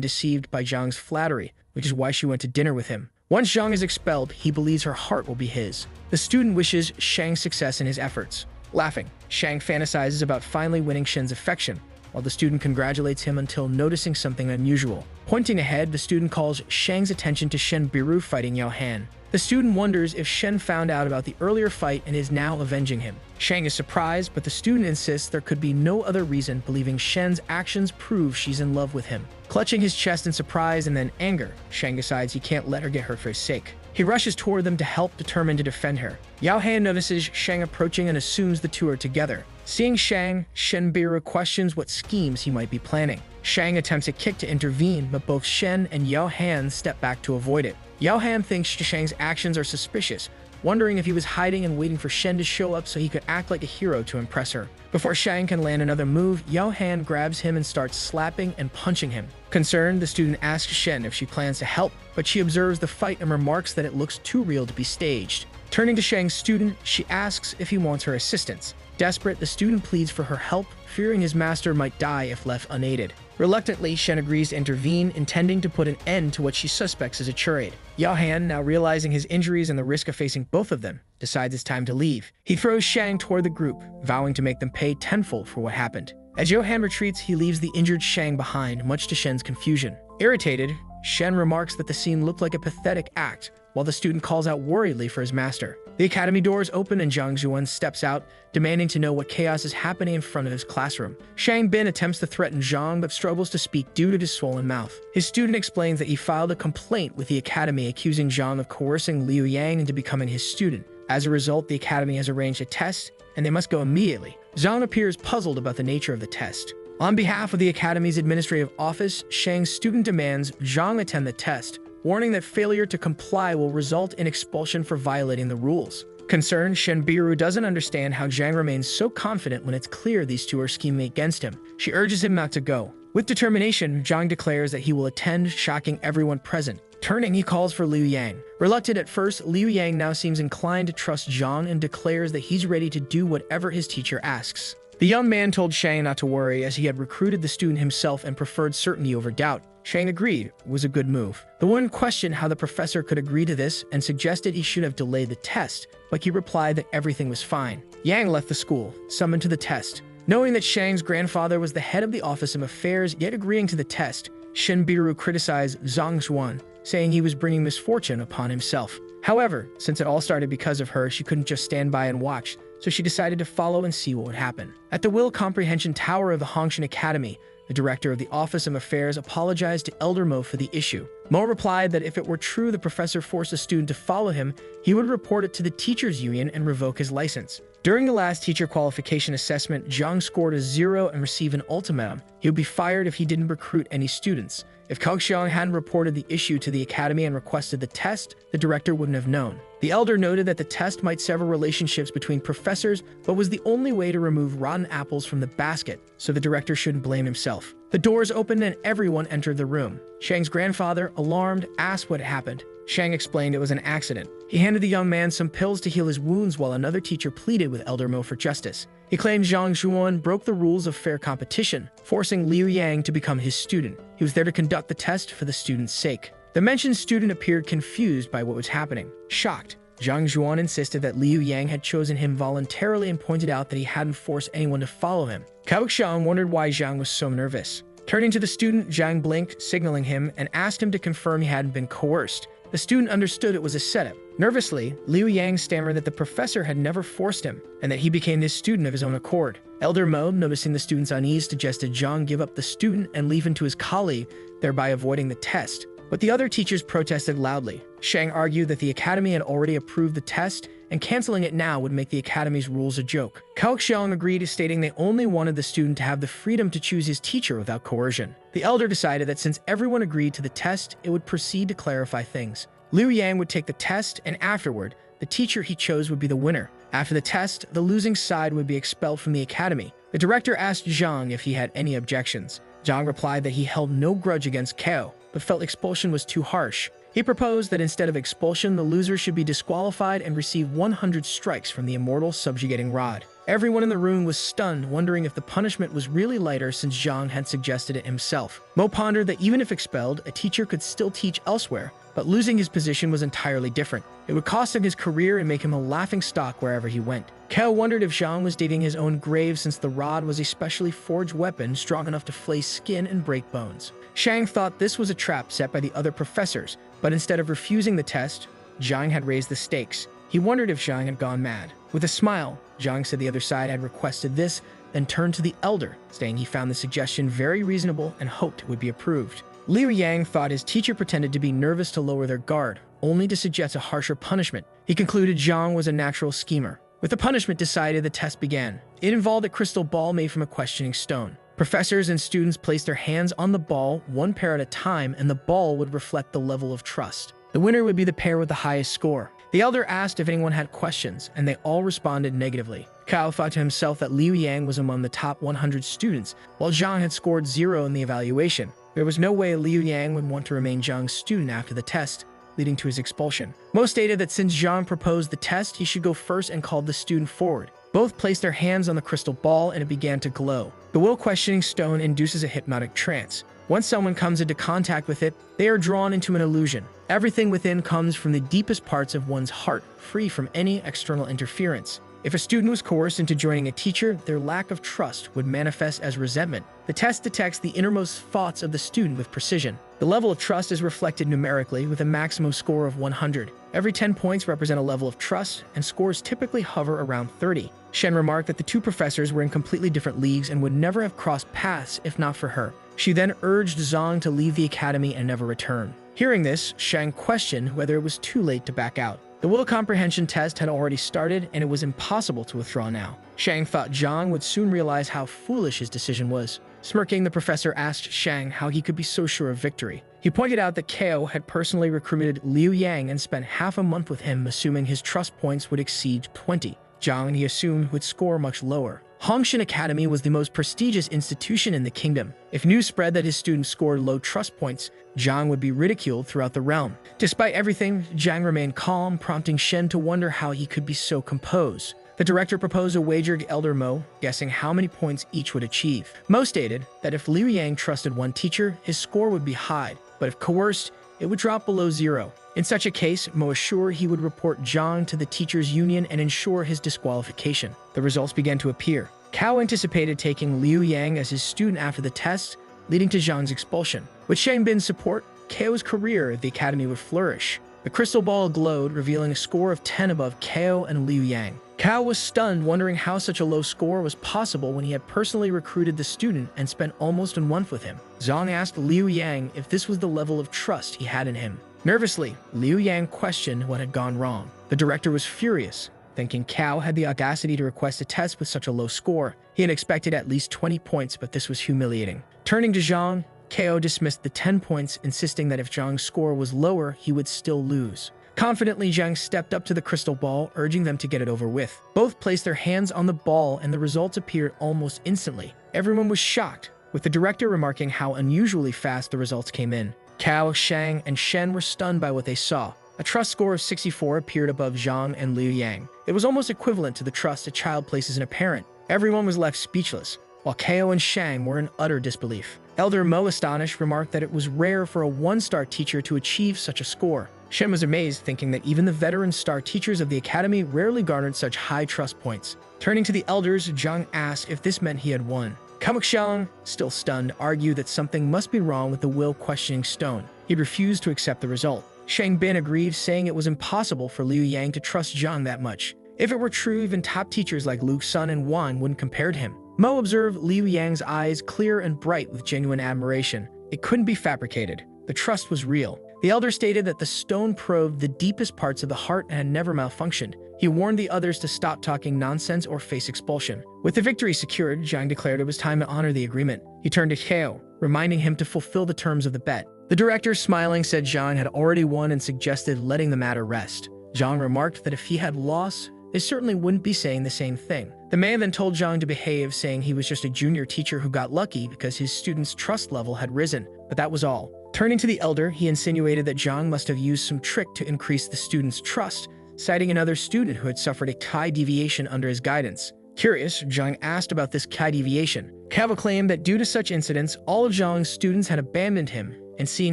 deceived by Zhang's flattery, which is why she went to dinner with him. Once Zhang is expelled, he believes her heart will be his. The student wishes Shang success in his efforts. Laughing, Shang fantasizes about finally winning Shen's affection, while the student congratulates him until noticing something unusual. Pointing ahead, the student calls Shang's attention to Shenbiru fighting Yao Han. The student wonders if Shen found out about the earlier fight and is now avenging him. Shang is surprised, but the student insists there could be no other reason, believing Shen's actions prove she's in love with him. Clutching his chest in surprise and then anger, Shang decides he can't let her get hurt for his sake. He rushes toward them to help, determined to defend her. Yao Han notices Shang approaching and assumes the two are together. Seeing Shang, Shenbiru questions what schemes he might be planning. Shang attempts a kick to intervene, but both Shen and Yao Han step back to avoid it. Yao Han thinks Shang's actions are suspicious, wondering if he was hiding and waiting for Shen to show up so he could act like a hero to impress her. Before Shang can land another move, Yao Han grabs him and starts slapping and punching him. Concerned, the student asks Shen if she plans to help, but she observes the fight and remarks that it looks too real to be staged. Turning to Shang's student, she asks if he wants her assistance. Desperate, the student pleads for her help, fearing his master might die if left unaided. Reluctantly, Shen agrees to intervene, intending to put an end to what she suspects as a charade. Yao Han, now realizing his injuries and the risk of facing both of them, decides it's time to leave. He throws Shang toward the group, vowing to make them pay tenfold for what happened. As Yao Han retreats, he leaves the injured Shang behind, much to Shen's confusion. Irritated, Shen remarks that the scene looked like a pathetic act, while the student calls out worriedly for his master. The academy doors open and Zhang Zhuan steps out, demanding to know what chaos is happening in front of his classroom. Shang Bin attempts to threaten Zhang but struggles to speak due to his swollen mouth. His student explains that he filed a complaint with the academy accusing Zhang of coercing Liu Yang into becoming his student. As a result, the academy has arranged a test, and they must go immediately. Zhang appears puzzled about the nature of the test. On behalf of the academy's administrative office, Shang's student demands Zhang attend the test, warning that failure to comply will result in expulsion for violating the rules. Concerned, Shenbiru doesn't understand how Zhang remains so confident when it's clear these two are scheming against him. She urges him not to go. With determination, Zhang declares that he will attend, shocking everyone present. Turning, he calls for Liu Yang. Reluctant at first, Liu Yang now seems inclined to trust Zhang and declares that he's ready to do whatever his teacher asks. The young man told Shang not to worry, as he had recruited the student himself and preferred certainty over doubt. Shang agreed it was a good move. The woman questioned how the professor could agree to this and suggested he should have delayed the test, but he replied that everything was fine. Yang left the school, summoned to the test. Knowing that Shang's grandfather was the head of the Office of Affairs, yet agreeing to the test, Shenbiru criticized Zhang Zhuan, saying he was bringing misfortune upon himself. However, since it all started because of her, she couldn't just stand by and watch, so she decided to follow and see what would happen. At the Will Comprehension Tower of the Hongshan Academy, the director of the Office of Affairs apologized to Elder Mo for the issue. Mo replied that if it were true the professor forced a student to follow him, he would report it to the teachers' union and revoke his license. During the last teacher qualification assessment, Zhang scored a 0 and received an ultimatum. He would be fired if he didn't recruit any students. If Kaoxiang hadn't reported the issue to the academy and requested the test, the director wouldn't have known. The elder noted that the test might sever relationships between professors, but was the only way to remove rotten apples from the basket, so the director shouldn't blame himself. The doors opened and everyone entered the room. Shang's grandfather, alarmed, asked what had happened. Shang explained it was an accident. He handed the young man some pills to heal his wounds while another teacher pleaded with Elder Mo for justice. He claimed Zhang Zhuan broke the rules of fair competition, forcing Liu Yang to become his student. He was there to conduct the test for the student's sake. The mentioned student appeared confused by what was happening. Shocked, Zhang Zhuan insisted that Liu Yang had chosen him voluntarily and pointed out that he hadn't forced anyone to follow him. Cao Xiang wondered why Zhang was so nervous. Turning to the student, Zhang blinked, signaling him, and asked him to confirm he hadn't been coerced. The student understood it was a setup. Nervously, Liu Yang stammered that the professor had never forced him, and that he became this student of his own accord. Elder Mo, noticing the student's unease, suggested Zhang give up the student and leave him to his colleague, thereby avoiding the test. But the other teachers protested loudly. Shang argued that the academy had already approved the test, and canceling it now would make the academy's rules a joke. Cao Xiang agreed, stating they only wanted the student to have the freedom to choose his teacher without coercion. The elder decided that since everyone agreed to the test, it would proceed to clarify things. Liu Yang would take the test, and afterward, the teacher he chose would be the winner. After the test, the losing side would be expelled from the academy. The director asked Zhang if he had any objections. Zhang replied that he held no grudge against Cao, but felt expulsion was too harsh. He proposed that instead of expulsion, the loser should be disqualified and receive 100 strikes from the immortal subjugating rod. Everyone in the room was stunned, wondering if the punishment was really lighter since Zhang had suggested it himself. Mo pondered that even if expelled, a teacher could still teach elsewhere, but losing his position was entirely different. It would cost him his career and make him a laughingstock wherever he went. Cao wondered if Zhang was digging his own grave since the rod was a specially forged weapon strong enough to flay skin and break bones. Shang thought this was a trap set by the other professors, but instead of refusing the test, Zhang had raised the stakes. He wondered if Zhang had gone mad. With a smile, Zhang said the other side had requested this, then turned to the elder, saying he found the suggestion very reasonable and hoped it would be approved. Liu Yang thought his teacher pretended to be nervous to lower their guard, only to suggest a harsher punishment. He concluded Zhang was a natural schemer. With the punishment decided, the test began. It involved a crystal ball made from a questioning stone. Professors and students placed their hands on the ball, one pair at a time, and the ball would reflect the level of trust. The winner would be the pair with the highest score. The elder asked if anyone had questions, and they all responded negatively. Cao thought to himself that Liu Yang was among the top 100 students, while Zhang had scored 0 in the evaluation. There was no way Liu Yang would want to remain Zhang's student after the test, leading to his expulsion. Mo stated that since Zhang proposed the test, he should go first and called the student forward. Both placed their hands on the crystal ball and it began to glow. The will questioning stone induces a hypnotic trance. Once someone comes into contact with it, they are drawn into an illusion. Everything within comes from the deepest parts of one's heart, free from any external interference. If a student was coerced into joining a teacher, their lack of trust would manifest as resentment. The test detects the innermost thoughts of the student with precision. The level of trust is reflected numerically with a maximum score of 100. Every 10 points represent a level of trust, and scores typically hover around 30. Shen remarked that the two professors were in completely different leagues and would never have crossed paths if not for her. She then urged Zhang to leave the academy and never return. Hearing this, Shang questioned whether it was too late to back out. The will comprehension test had already started, and it was impossible to withdraw now. Shang thought Zhang would soon realize how foolish his decision was. Smirking, the professor asked Shang how he could be so sure of victory. He pointed out that Kao had personally recruited Liu Yang and spent half a month with him, assuming his trust points would exceed 20. Zhang, he assumed, would score much lower. Hongshan Academy was the most prestigious institution in the kingdom. If news spread that his students scored low trust points, Zhang would be ridiculed throughout the realm. Despite everything, Zhang remained calm, prompting Shen to wonder how he could be so composed. The director proposed a wager to Elder Mo, guessing how many points each would achieve. Mo stated that if Liu Yang trusted one teacher, his score would be high, but if coerced, it would drop below 0. In such a case, Mo assured he would report Zhang to the teachers' union and ensure his disqualification. The results began to appear. Cao anticipated taking Liu Yang as his student after the test, leading to Zhang's expulsion. With Shang Bin's support, Cao's career at the academy would flourish. The crystal ball glowed, revealing a score of 10 above Cao and Liu Yang. Cao was stunned, wondering how such a low score was possible when he had personally recruited the student and spent almost a month with him. Zhang asked Liu Yang if this was the level of trust he had in him. Nervously, Liu Yang questioned what had gone wrong. The director was furious, thinking Cao had the audacity to request a test with such a low score. He had expected at least 20 points, but this was humiliating. Turning to Zhang, Cao dismissed the 10 points, insisting that if Zhang's score was lower, he would still lose. Confidently, Zhang stepped up to the crystal ball, urging them to get it over with. Both placed their hands on the ball, and the results appeared almost instantly. Everyone was shocked. with the director remarking how unusually fast the results came in. Cao, Shang, and Shen were stunned by what they saw. A trust score of 64 appeared above Zhang and Liu Yang. It was almost equivalent to the trust a child places in a parent. Everyone was left speechless, while Kao and Shang were in utter disbelief. Elder Mo, astonished, remarked that it was rare for a one-star teacher to achieve such a score. Shen was amazed, thinking that even the veteran star teachers of the academy rarely garnered such high trust points. Turning to the elders, Zhang asked if this meant he had won. Kamuxiang, still stunned, argued that something must be wrong with the will-questioning stone. He refused to accept the result. Shang Bin agreed, saying it was impossible for Liu Yang to trust Zhang that much. If it were true, even top teachers like Luke Sun and Wan wouldn't compare to him. Mo observed Liu Yang's eyes clear and bright with genuine admiration. It couldn't be fabricated. The trust was real. The elder stated that the stone probed the deepest parts of the heart and had never malfunctioned. He warned the others to stop talking nonsense or face expulsion. With the victory secured, Zhang declared it was time to honor the agreement. He turned to Kao, reminding him to fulfill the terms of the bet. The director, smiling, said Zhang had already won and suggested letting the matter rest. Zhang remarked that if he had lost, they certainly wouldn't be saying the same thing. The man then told Zhang to behave, saying he was just a junior teacher who got lucky because his students' trust level had risen, but that was all. Turning to the elder, he insinuated that Zhang must have used some trick to increase the students' trust, citing another student who had suffered a chi deviation under his guidance. Curious, Zhang asked about this chi deviation. Kava claimed that due to such incidents, all of Zhang's students had abandoned him, and seeing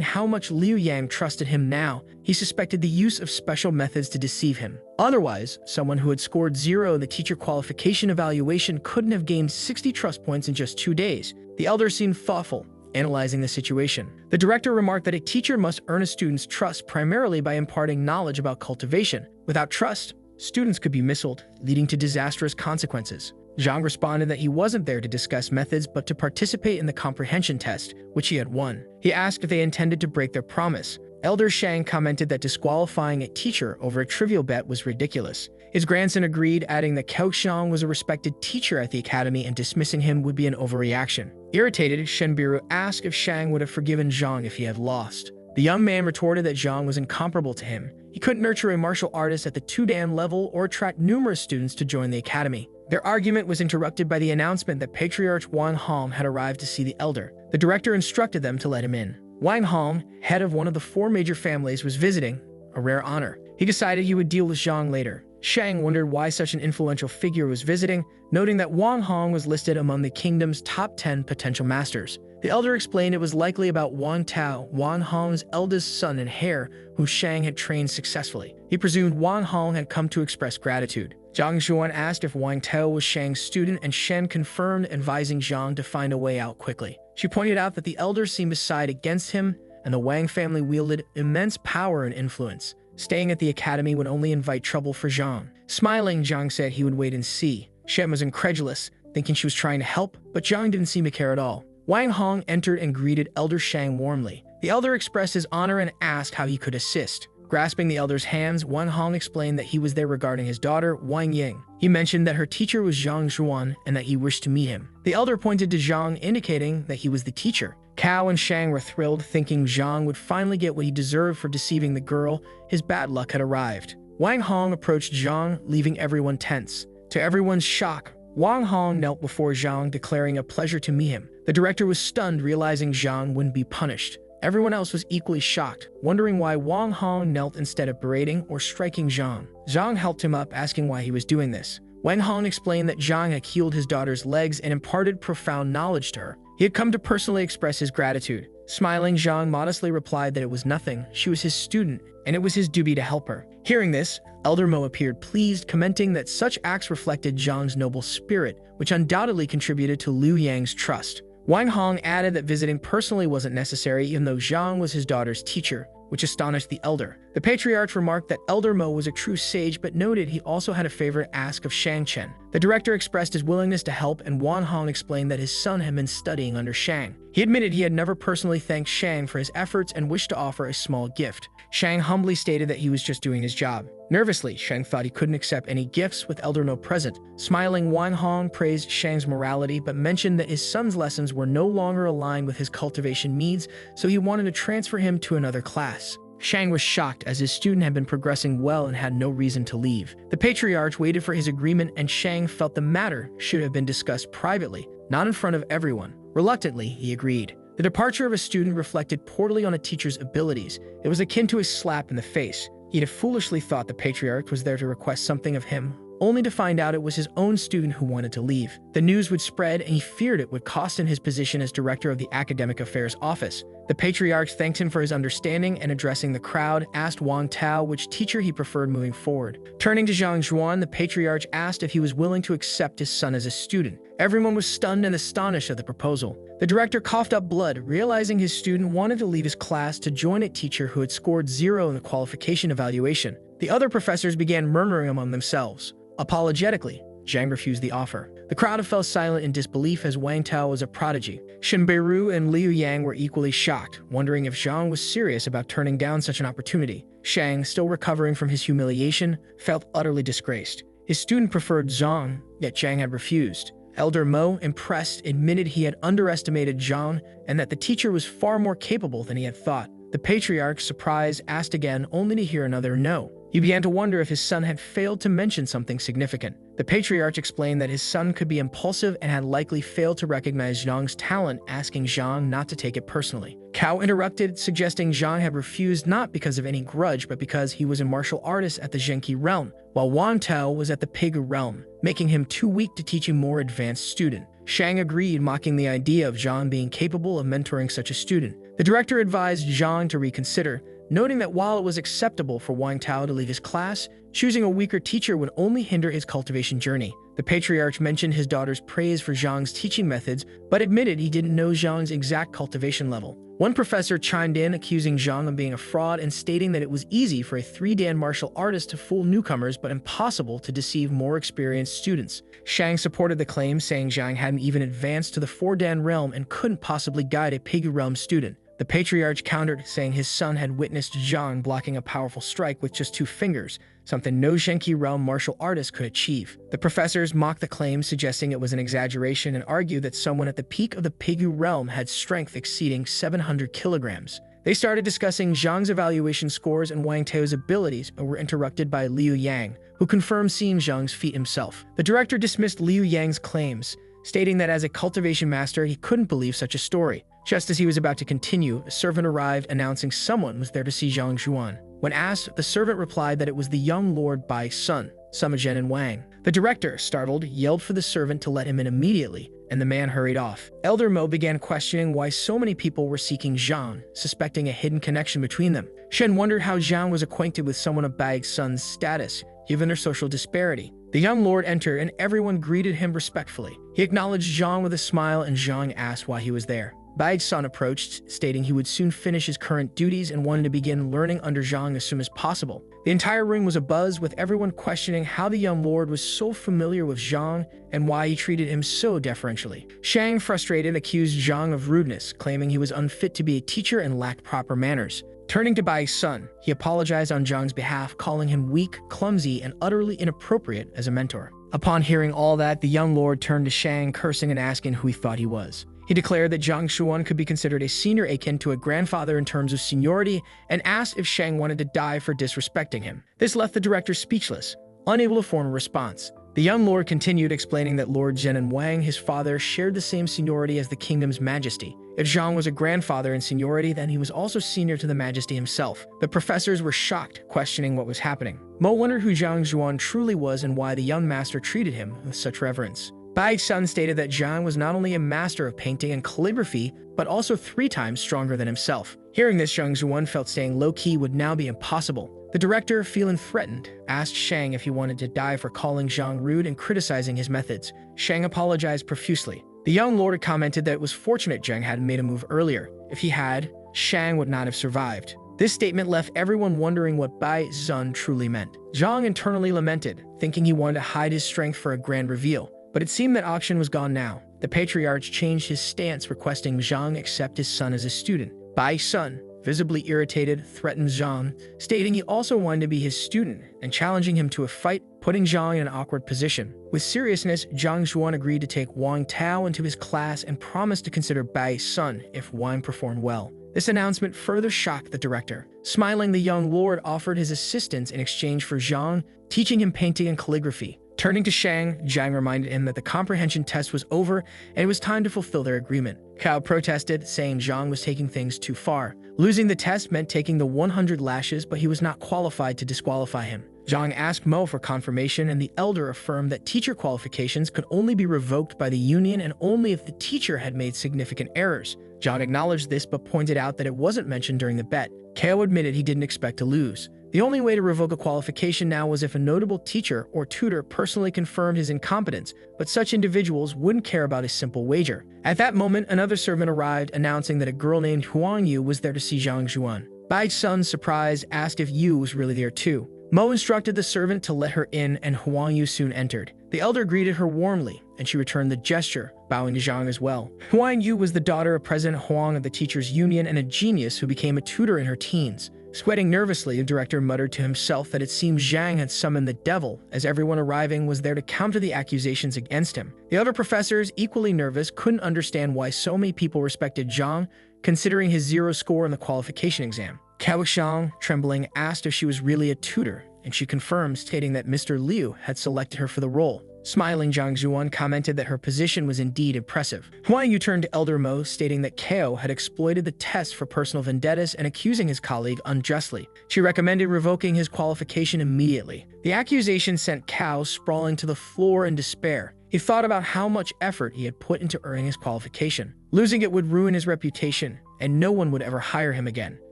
how much Liu Yang trusted him now, he suspected the use of special methods to deceive him. Otherwise, someone who had scored 0 in the teacher qualification evaluation couldn't have gained 60 trust points in just 2 days. The elder seemed thoughtful, analyzing the situation. The director remarked that a teacher must earn a student's trust primarily by imparting knowledge about cultivation. Without trust, students could be missold, leading to disastrous consequences. Zhang responded that he wasn't there to discuss methods but to participate in the comprehension test, which he had won. He asked if they intended to break their promise. Elder Shang commented that disqualifying a teacher over a trivial bet was ridiculous. His grandson agreed, adding that Cao Xiang was a respected teacher at the academy and dismissing him would be an overreaction. Irritated, Shenbiru asked if Shang would have forgiven Zhang if he had lost. The young man retorted that Zhang was incomparable to him. He couldn't nurture a martial artist at the 2-dan level or attract numerous students to join the academy. Their argument was interrupted by the announcement that Patriarch Wang Hong had arrived to see the elder. The director instructed them to let him in. Wang Hong, head of one of the 4 major families, was visiting, a rare honor. He decided he would deal with Zhang later. Shang wondered why such an influential figure was visiting, noting that Wang Hong was listed among the kingdom's top 10 potential masters. The elder explained it was likely about Wang Tao, Wang Hong's eldest son and heir, who Shang had trained successfully. He presumed Wang Hong had come to express gratitude. Zhang Xuan asked if Wang Tao was Shang's student, and Shen confirmed, advising Zhang to find a way out quickly. She pointed out that the elders seemed to side against him, and the Wang family wielded immense power and influence. Staying at the academy would only invite trouble for Zhang. Smiling, Zhang said he would wait and see. Shen was incredulous, thinking she was trying to help, but Zhang didn't seem to care at all. Wang Hong entered and greeted Elder Shang warmly. The elder expressed his honor and asked how he could assist. Grasping the elder's hands, Wang Hong explained that he was there regarding his daughter, Wang Ying. He mentioned that her teacher was Zhang Zhuan and that he wished to meet him. The elder pointed to Zhang, indicating that he was the teacher. Cao and Shang were thrilled, thinking Zhang would finally get what he deserved for deceiving the girl. His bad luck had arrived. Wang Hong approached Zhang, leaving everyone tense. To everyone's shock, Wang Hong knelt before Zhang, declaring a pleasure to meet him. The director was stunned, realizing Zhang wouldn't be punished. Everyone else was equally shocked, wondering why Wang Hong knelt instead of berating or striking Zhang. Zhang helped him up, asking why he was doing this. Wang Hong explained that Zhang had healed his daughter's legs and imparted profound knowledge to her. He had come to personally express his gratitude. Smiling, Zhang modestly replied that it was nothing. She was his student, and it was his duty to help her. Hearing this, Elder Mo appeared pleased, commenting that such acts reflected Zhang's noble spirit, which undoubtedly contributed to Liu Yang's trust. Wang Hong added that visiting personally wasn't necessary, even though Zhang was his daughter's teacher, which astonished the elder. The patriarch remarked that Elder Mo was a true sage, but noted he also had a favor to ask of Shang Chen. The director expressed his willingness to help, and Wang Hong explained that his son had been studying under Shang. He admitted he had never personally thanked Shang for his efforts and wished to offer a small gift. Shang humbly stated that he was just doing his job. Nervously, Shang thought he couldn't accept any gifts with Elder No present. Smiling, Wang Hong praised Shang's morality, but mentioned that his son's lessons were no longer aligned with his cultivation needs, so he wanted to transfer him to another class. Shang was shocked, as his student had been progressing well and had no reason to leave. The patriarch waited for his agreement, and Shang felt the matter should have been discussed privately, not in front of everyone. Reluctantly, he agreed. The departure of a student reflected poorly on a teacher's abilities. It was akin to a slap in the face. He'd have foolishly thought the patriarch was there to request something of him, only to find out it was his own student who wanted to leave. The news would spread, and he feared it would cost him his position as director of the Academic Affairs Office. The patriarch thanked him for his understanding and, addressing the crowd, asked Wang Tao which teacher he preferred moving forward. Turning to Zhang Zhuan, the patriarch asked if he was willing to accept his son as a student. Everyone was stunned and astonished at the proposal. The director coughed up blood, realizing his student wanted to leave his class to join a teacher who had scored 0 in the qualification evaluation. The other professors began murmuring among themselves. Apologetically, Zhang refused the offer. The crowd fell silent in disbelief as Wang Tao was a prodigy. Shen Beiru and Liu Yang were equally shocked, wondering if Zhang was serious about turning down such an opportunity. Shang, still recovering from his humiliation, felt utterly disgraced. His student preferred Zhang, yet Zhang had refused. Elder Mo, impressed, admitted he had underestimated Zhang and that the teacher was far more capable than he had thought. The patriarch, surprised, asked again, only to hear another no. He began to wonder if his son had failed to mention something significant. The patriarch explained that his son could be impulsive and had likely failed to recognize Zhang's talent, asking Zhang not to take it personally. Cao interrupted, suggesting Zhang had refused not because of any grudge, but because he was a martial artist at the Zhenqi realm, while Wang Tao was at the Peigu realm, making him too weak to teach a more advanced student. Shang agreed, mocking the idea of Zhang being capable of mentoring such a student. The director advised Zhang to reconsider, noting that while it was acceptable for Wang Tao to leave his class, choosing a weaker teacher would only hinder his cultivation journey. The patriarch mentioned his daughter's praise for Zhang's teaching methods, but admitted he didn't know Zhang's exact cultivation level. One professor chimed in, accusing Zhang of being a fraud and stating that it was easy for a 3-dan martial artist to fool newcomers but impossible to deceive more experienced students. Shang supported the claim, saying Zhang hadn't even advanced to the 4-dan realm and couldn't possibly guide a Peigu realm student. The patriarch countered, saying his son had witnessed Zhang blocking a powerful strike with just 2 fingers, something no Zhenqi realm martial artist could achieve. The professors mocked the claim, suggesting it was an exaggeration, and argued that someone at the peak of the Peigu realm had strength exceeding 700 kilograms. They started discussing Zhang's evaluation scores and Wang Tao's abilities, but were interrupted by Liu Yang, who confirmed seeing Zhang's feat himself. The director dismissed Liu Yang's claims, stating that as a cultivation master, he couldn't believe such a story. Just as he was about to continue, a servant arrived announcing someone was there to see Zhang Zhuan. When asked, the servant replied that it was the young Lord Bai's son, Summagen and Wang. The director, startled, yelled for the servant to let him in immediately, and the man hurried off. Elder Mo began questioning why so many people were seeking Zhang, suspecting a hidden connection between them. Shen wondered how Zhang was acquainted with someone of Bai's son's status, given their social disparity. The young lord entered, and everyone greeted him respectfully. He acknowledged Zhang with a smile, and Zhang asked why he was there. Bai's son approached, stating he would soon finish his current duties and wanted to begin learning under Zhang as soon as possible. The entire room was abuzz, with everyone questioning how the young lord was so familiar with Zhang and why he treated him so deferentially. Shang, frustrated, accused Zhang of rudeness, claiming he was unfit to be a teacher and lacked proper manners. Turning to Bai's son, he apologized on Zhang's behalf, calling him weak, clumsy, and utterly inappropriate as a mentor. Upon hearing all that, the young lord turned to Shang, cursing and asking who he thought he was. He declared that Zhang Xuan could be considered a senior akin to a grandfather in terms of seniority, and asked if Shang wanted to die for disrespecting him. This left the director speechless, unable to form a response. The young lord continued, explaining that Lord Zhen and Wang, his father, shared the same seniority as the kingdom's majesty. If Zhang was a grandfather in seniority, then he was also senior to the majesty himself. The professors were shocked, questioning what was happening. Mo wondered who Zhang Zhuan truly was and why the young master treated him with such reverence. Bai's son stated that Zhang was not only a master of painting and calligraphy, but also 3 times stronger than himself. Hearing this, Zhang Zhuan felt staying low-key would now be impossible. The director, feeling threatened, asked Shang if he wanted to die for calling Zhang rude and criticizing his methods. Shang apologized profusely. The young lord commented that it was fortunate Zhang hadn't made a move earlier. If he had, Shang would not have survived. This statement left everyone wondering what Bai's son truly meant. Zhang internally lamented, thinking he wanted to hide his strength for a grand reveal. But it seemed that auction was gone now. The patriarch changed his stance, requesting Zhang accept his son as a student. Bai's son, visibly irritated, threatened Zhang, stating he also wanted to be his student and challenging him to a fight, putting Zhang in an awkward position. With seriousness, Zhang Zhuan agreed to take Wang Tao into his class and promised to consider Bai's son if Wang performed well. This announcement further shocked the director. Smiling, the young lord offered his assistance in exchange for Zhang, teaching him painting and calligraphy. Turning to Shang, Zhang reminded him that the comprehension test was over and it was time to fulfill their agreement. Cao protested, saying Zhang was taking things too far. Losing the test meant taking the 100 lashes, but he was not qualified to disqualify him. Zhang asked Mo for confirmation, and the elder affirmed that teacher qualifications could only be revoked by the union and only if the teacher had made significant errors. Zhang acknowledged this but pointed out that it wasn't mentioned during the bet. Cao admitted he didn't expect to lose. The only way to revoke a qualification now was if a notable teacher or tutor personally confirmed his incompetence, but such individuals wouldn't care about his simple wager. At that moment, another servant arrived, announcing that a girl named Huang Yu was there to see Zhang Zhuan. Bai's son, surprised, asked if Yu was really there too. Mo instructed the servant to let her in, and Huang Yu soon entered. The elder greeted her warmly, and she returned the gesture, bowing to Zhang as well. Huang Yu was the daughter of President Huang of the Teachers Union and a genius who became a tutor in her teens. Sweating nervously, the director muttered to himself that it seemed Zhang had summoned the devil, as everyone arriving was there to counter the accusations against him. The other professors, equally nervous, couldn't understand why so many people respected Zhang, considering his 0 score in the qualification exam. Cao Xiang, trembling, asked if she was really a tutor, and she confirmed, stating that Mr. Liu had selected her for the role. Smiling, Zhang Zhuan commented that her position was indeed impressive. Huang Yu turned to Elder Mo, stating that Cao had exploited the test for personal vendettas and accusing his colleague unjustly. She recommended revoking his qualification immediately. The accusation sent Cao sprawling to the floor in despair. He thought about how much effort he had put into earning his qualification. Losing it would ruin his reputation, and no one would ever hire him again.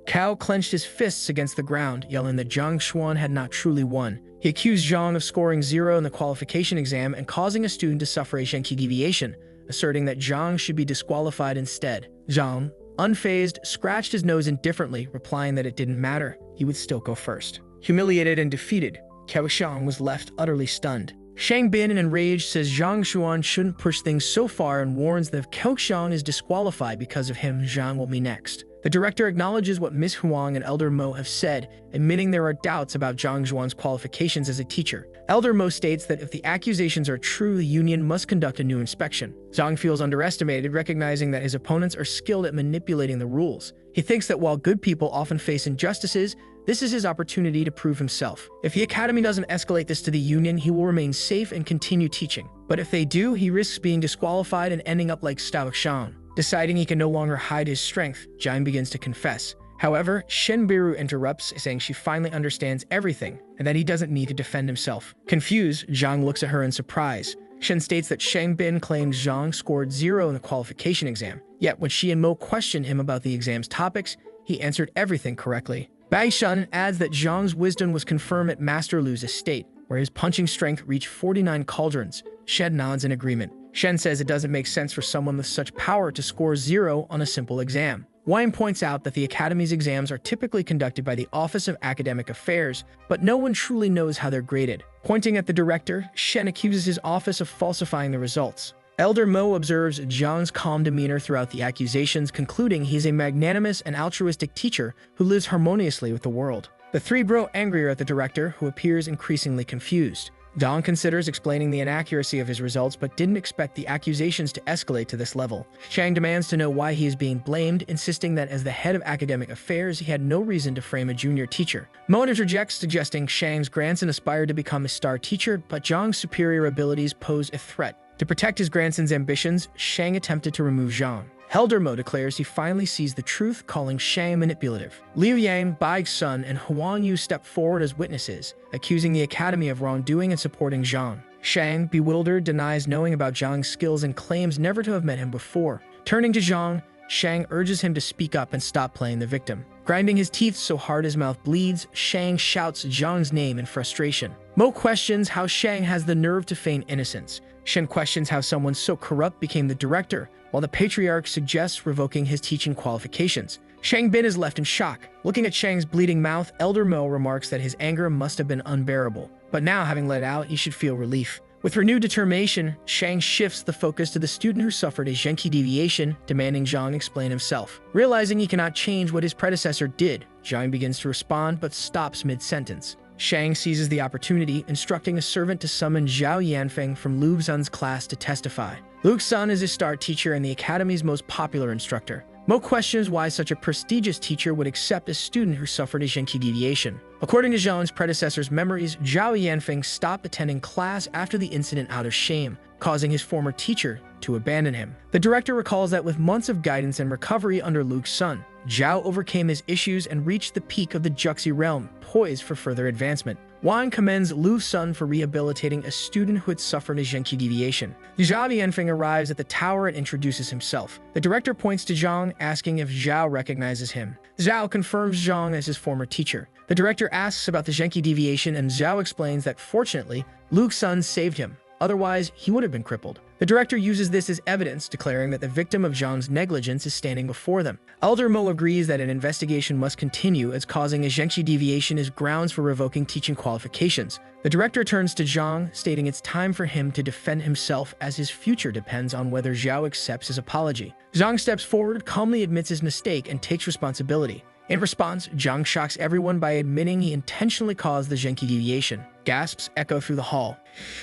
Cao clenched his fists against the ground, yelling that Zhang Xuan had not truly won. He accused Zhang of scoring 0 in the qualification exam and causing a student to suffer a Shenqi deviation, asserting that Zhang should be disqualified instead. Zhang, unfazed, scratched his nose indifferently, replying that it didn't matter, he would still go first. Humiliated and defeated, Cao Xiang was left utterly stunned. Shang Bin, enraged, says Zhang Xuan shouldn't push things so far and warns that if Cao Xiang is disqualified because of him, Zhang will be next. The director acknowledges what Miss Huang and Elder Mo have said, admitting there are doubts about Zhang Zhuan's qualifications as a teacher. Elder Mo states that if the accusations are true, the union must conduct a new inspection. Zhang feels underestimated, recognizing that his opponents are skilled at manipulating the rules. He thinks that while good people often face injustices, this is his opportunity to prove himself. If the academy doesn't escalate this to the union, he will remain safe and continue teaching. But if they do, he risks being disqualified and ending up like Stao Xiang. Deciding he can no longer hide his strength, Zhang begins to confess. However, Shen Biru interrupts, saying she finally understands everything and that he doesn't need to defend himself. Confused, Zhang looks at her in surprise. Shen states that Shang Bin claims Zhang scored 0 in the qualification exam. Yet when she and Mo questioned him about the exam's topics, he answered everything correctly. Bai Shun adds that Zhang's wisdom was confirmed at Master Lu's estate, where his punching strength reached 49 cauldrons. Shen nods in agreement. Shen says it doesn't make sense for someone with such power to score 0 on a simple exam. Wine points out that the Academy's exams are typically conducted by the Office of Academic Affairs, but no one truly knows how they're graded. Pointing at the director, Shen accuses his office of falsifying the results. Elder Mo observes Zhang's calm demeanor throughout the accusations, concluding he's a magnanimous and altruistic teacher who lives harmoniously with the world. The three grow angrier at the director, who appears increasingly confused. Dong considers explaining the inaccuracy of his results but didn't expect the accusations to escalate to this level. Shang demands to know why he is being blamed, insisting that as the head of academic affairs, he had no reason to frame a junior teacher. Mo interjects, suggesting Shang's grandson aspired to become a star teacher, but Zhang's superior abilities pose a threat. To protect his grandson's ambitions, Shang attempted to remove Zhang. Elder Mo declares he finally sees the truth, calling Shang manipulative. Liu Yang, Bai's son, and Huang Yu step forward as witnesses, accusing the academy of wrongdoing and supporting Zhang. Shang, bewildered, denies knowing about Zhang's skills and claims never to have met him before. Turning to Zhang, Shang urges him to speak up and stop playing the victim. Grinding his teeth so hard his mouth bleeds, Shang shouts Zhang's name in frustration. Mo questions how Shang has the nerve to feign innocence. Shen questions how someone so corrupt became the director, while the patriarch suggests revoking his teaching qualifications. Shang Bin is left in shock. Looking at Shang's bleeding mouth, Elder Mo remarks that his anger must have been unbearable. But now, having let it out, he should feel relief. With renewed determination, Shang shifts the focus to the student who suffered a Zhenqi deviation, demanding Zhang explain himself. Realizing he cannot change what his predecessor did, Zhang begins to respond but stops mid-sentence. Shang seizes the opportunity, instructing a servant to summon Zhao Yanfeng from Lu Xun's class to testify. Lu Xun is a star teacher and the academy's most popular instructor. Mo questions why such a prestigious teacher would accept a student who suffered a Zhenqi deviation. According to Zhang's predecessor's memories, Zhao Yanfeng stopped attending class after the incident out of shame, causing his former teacher to abandon him. The director recalls that with months of guidance and recovery under Luke's son, Zhao overcame his issues and reached the peak of the Juxi realm, poised for further advancement. Wang commends Lu's son for rehabilitating a student who had suffered a Zhenqi deviation. Zhao Yanfeng arrives at the tower and introduces himself. The director points to Zhang, asking if Zhao recognizes him. Zhao confirms Zhang as his former teacher. The director asks about the Zhenqi deviation, and Zhao explains that fortunately, Luke's son saved him. Otherwise, he would have been crippled. The director uses this as evidence, declaring that the victim of Zhang's negligence is standing before them. Elder Mo agrees that an investigation must continue, as causing a Zhenqi deviation is grounds for revoking teaching qualifications. The director turns to Zhang, stating it's time for him to defend himself, as his future depends on whether Zhao accepts his apology. Zhang steps forward, calmly admits his mistake, and takes responsibility. In response, Zhang shocks everyone by admitting he intentionally caused the Zhenqi deviation. Gasps echo through the hall.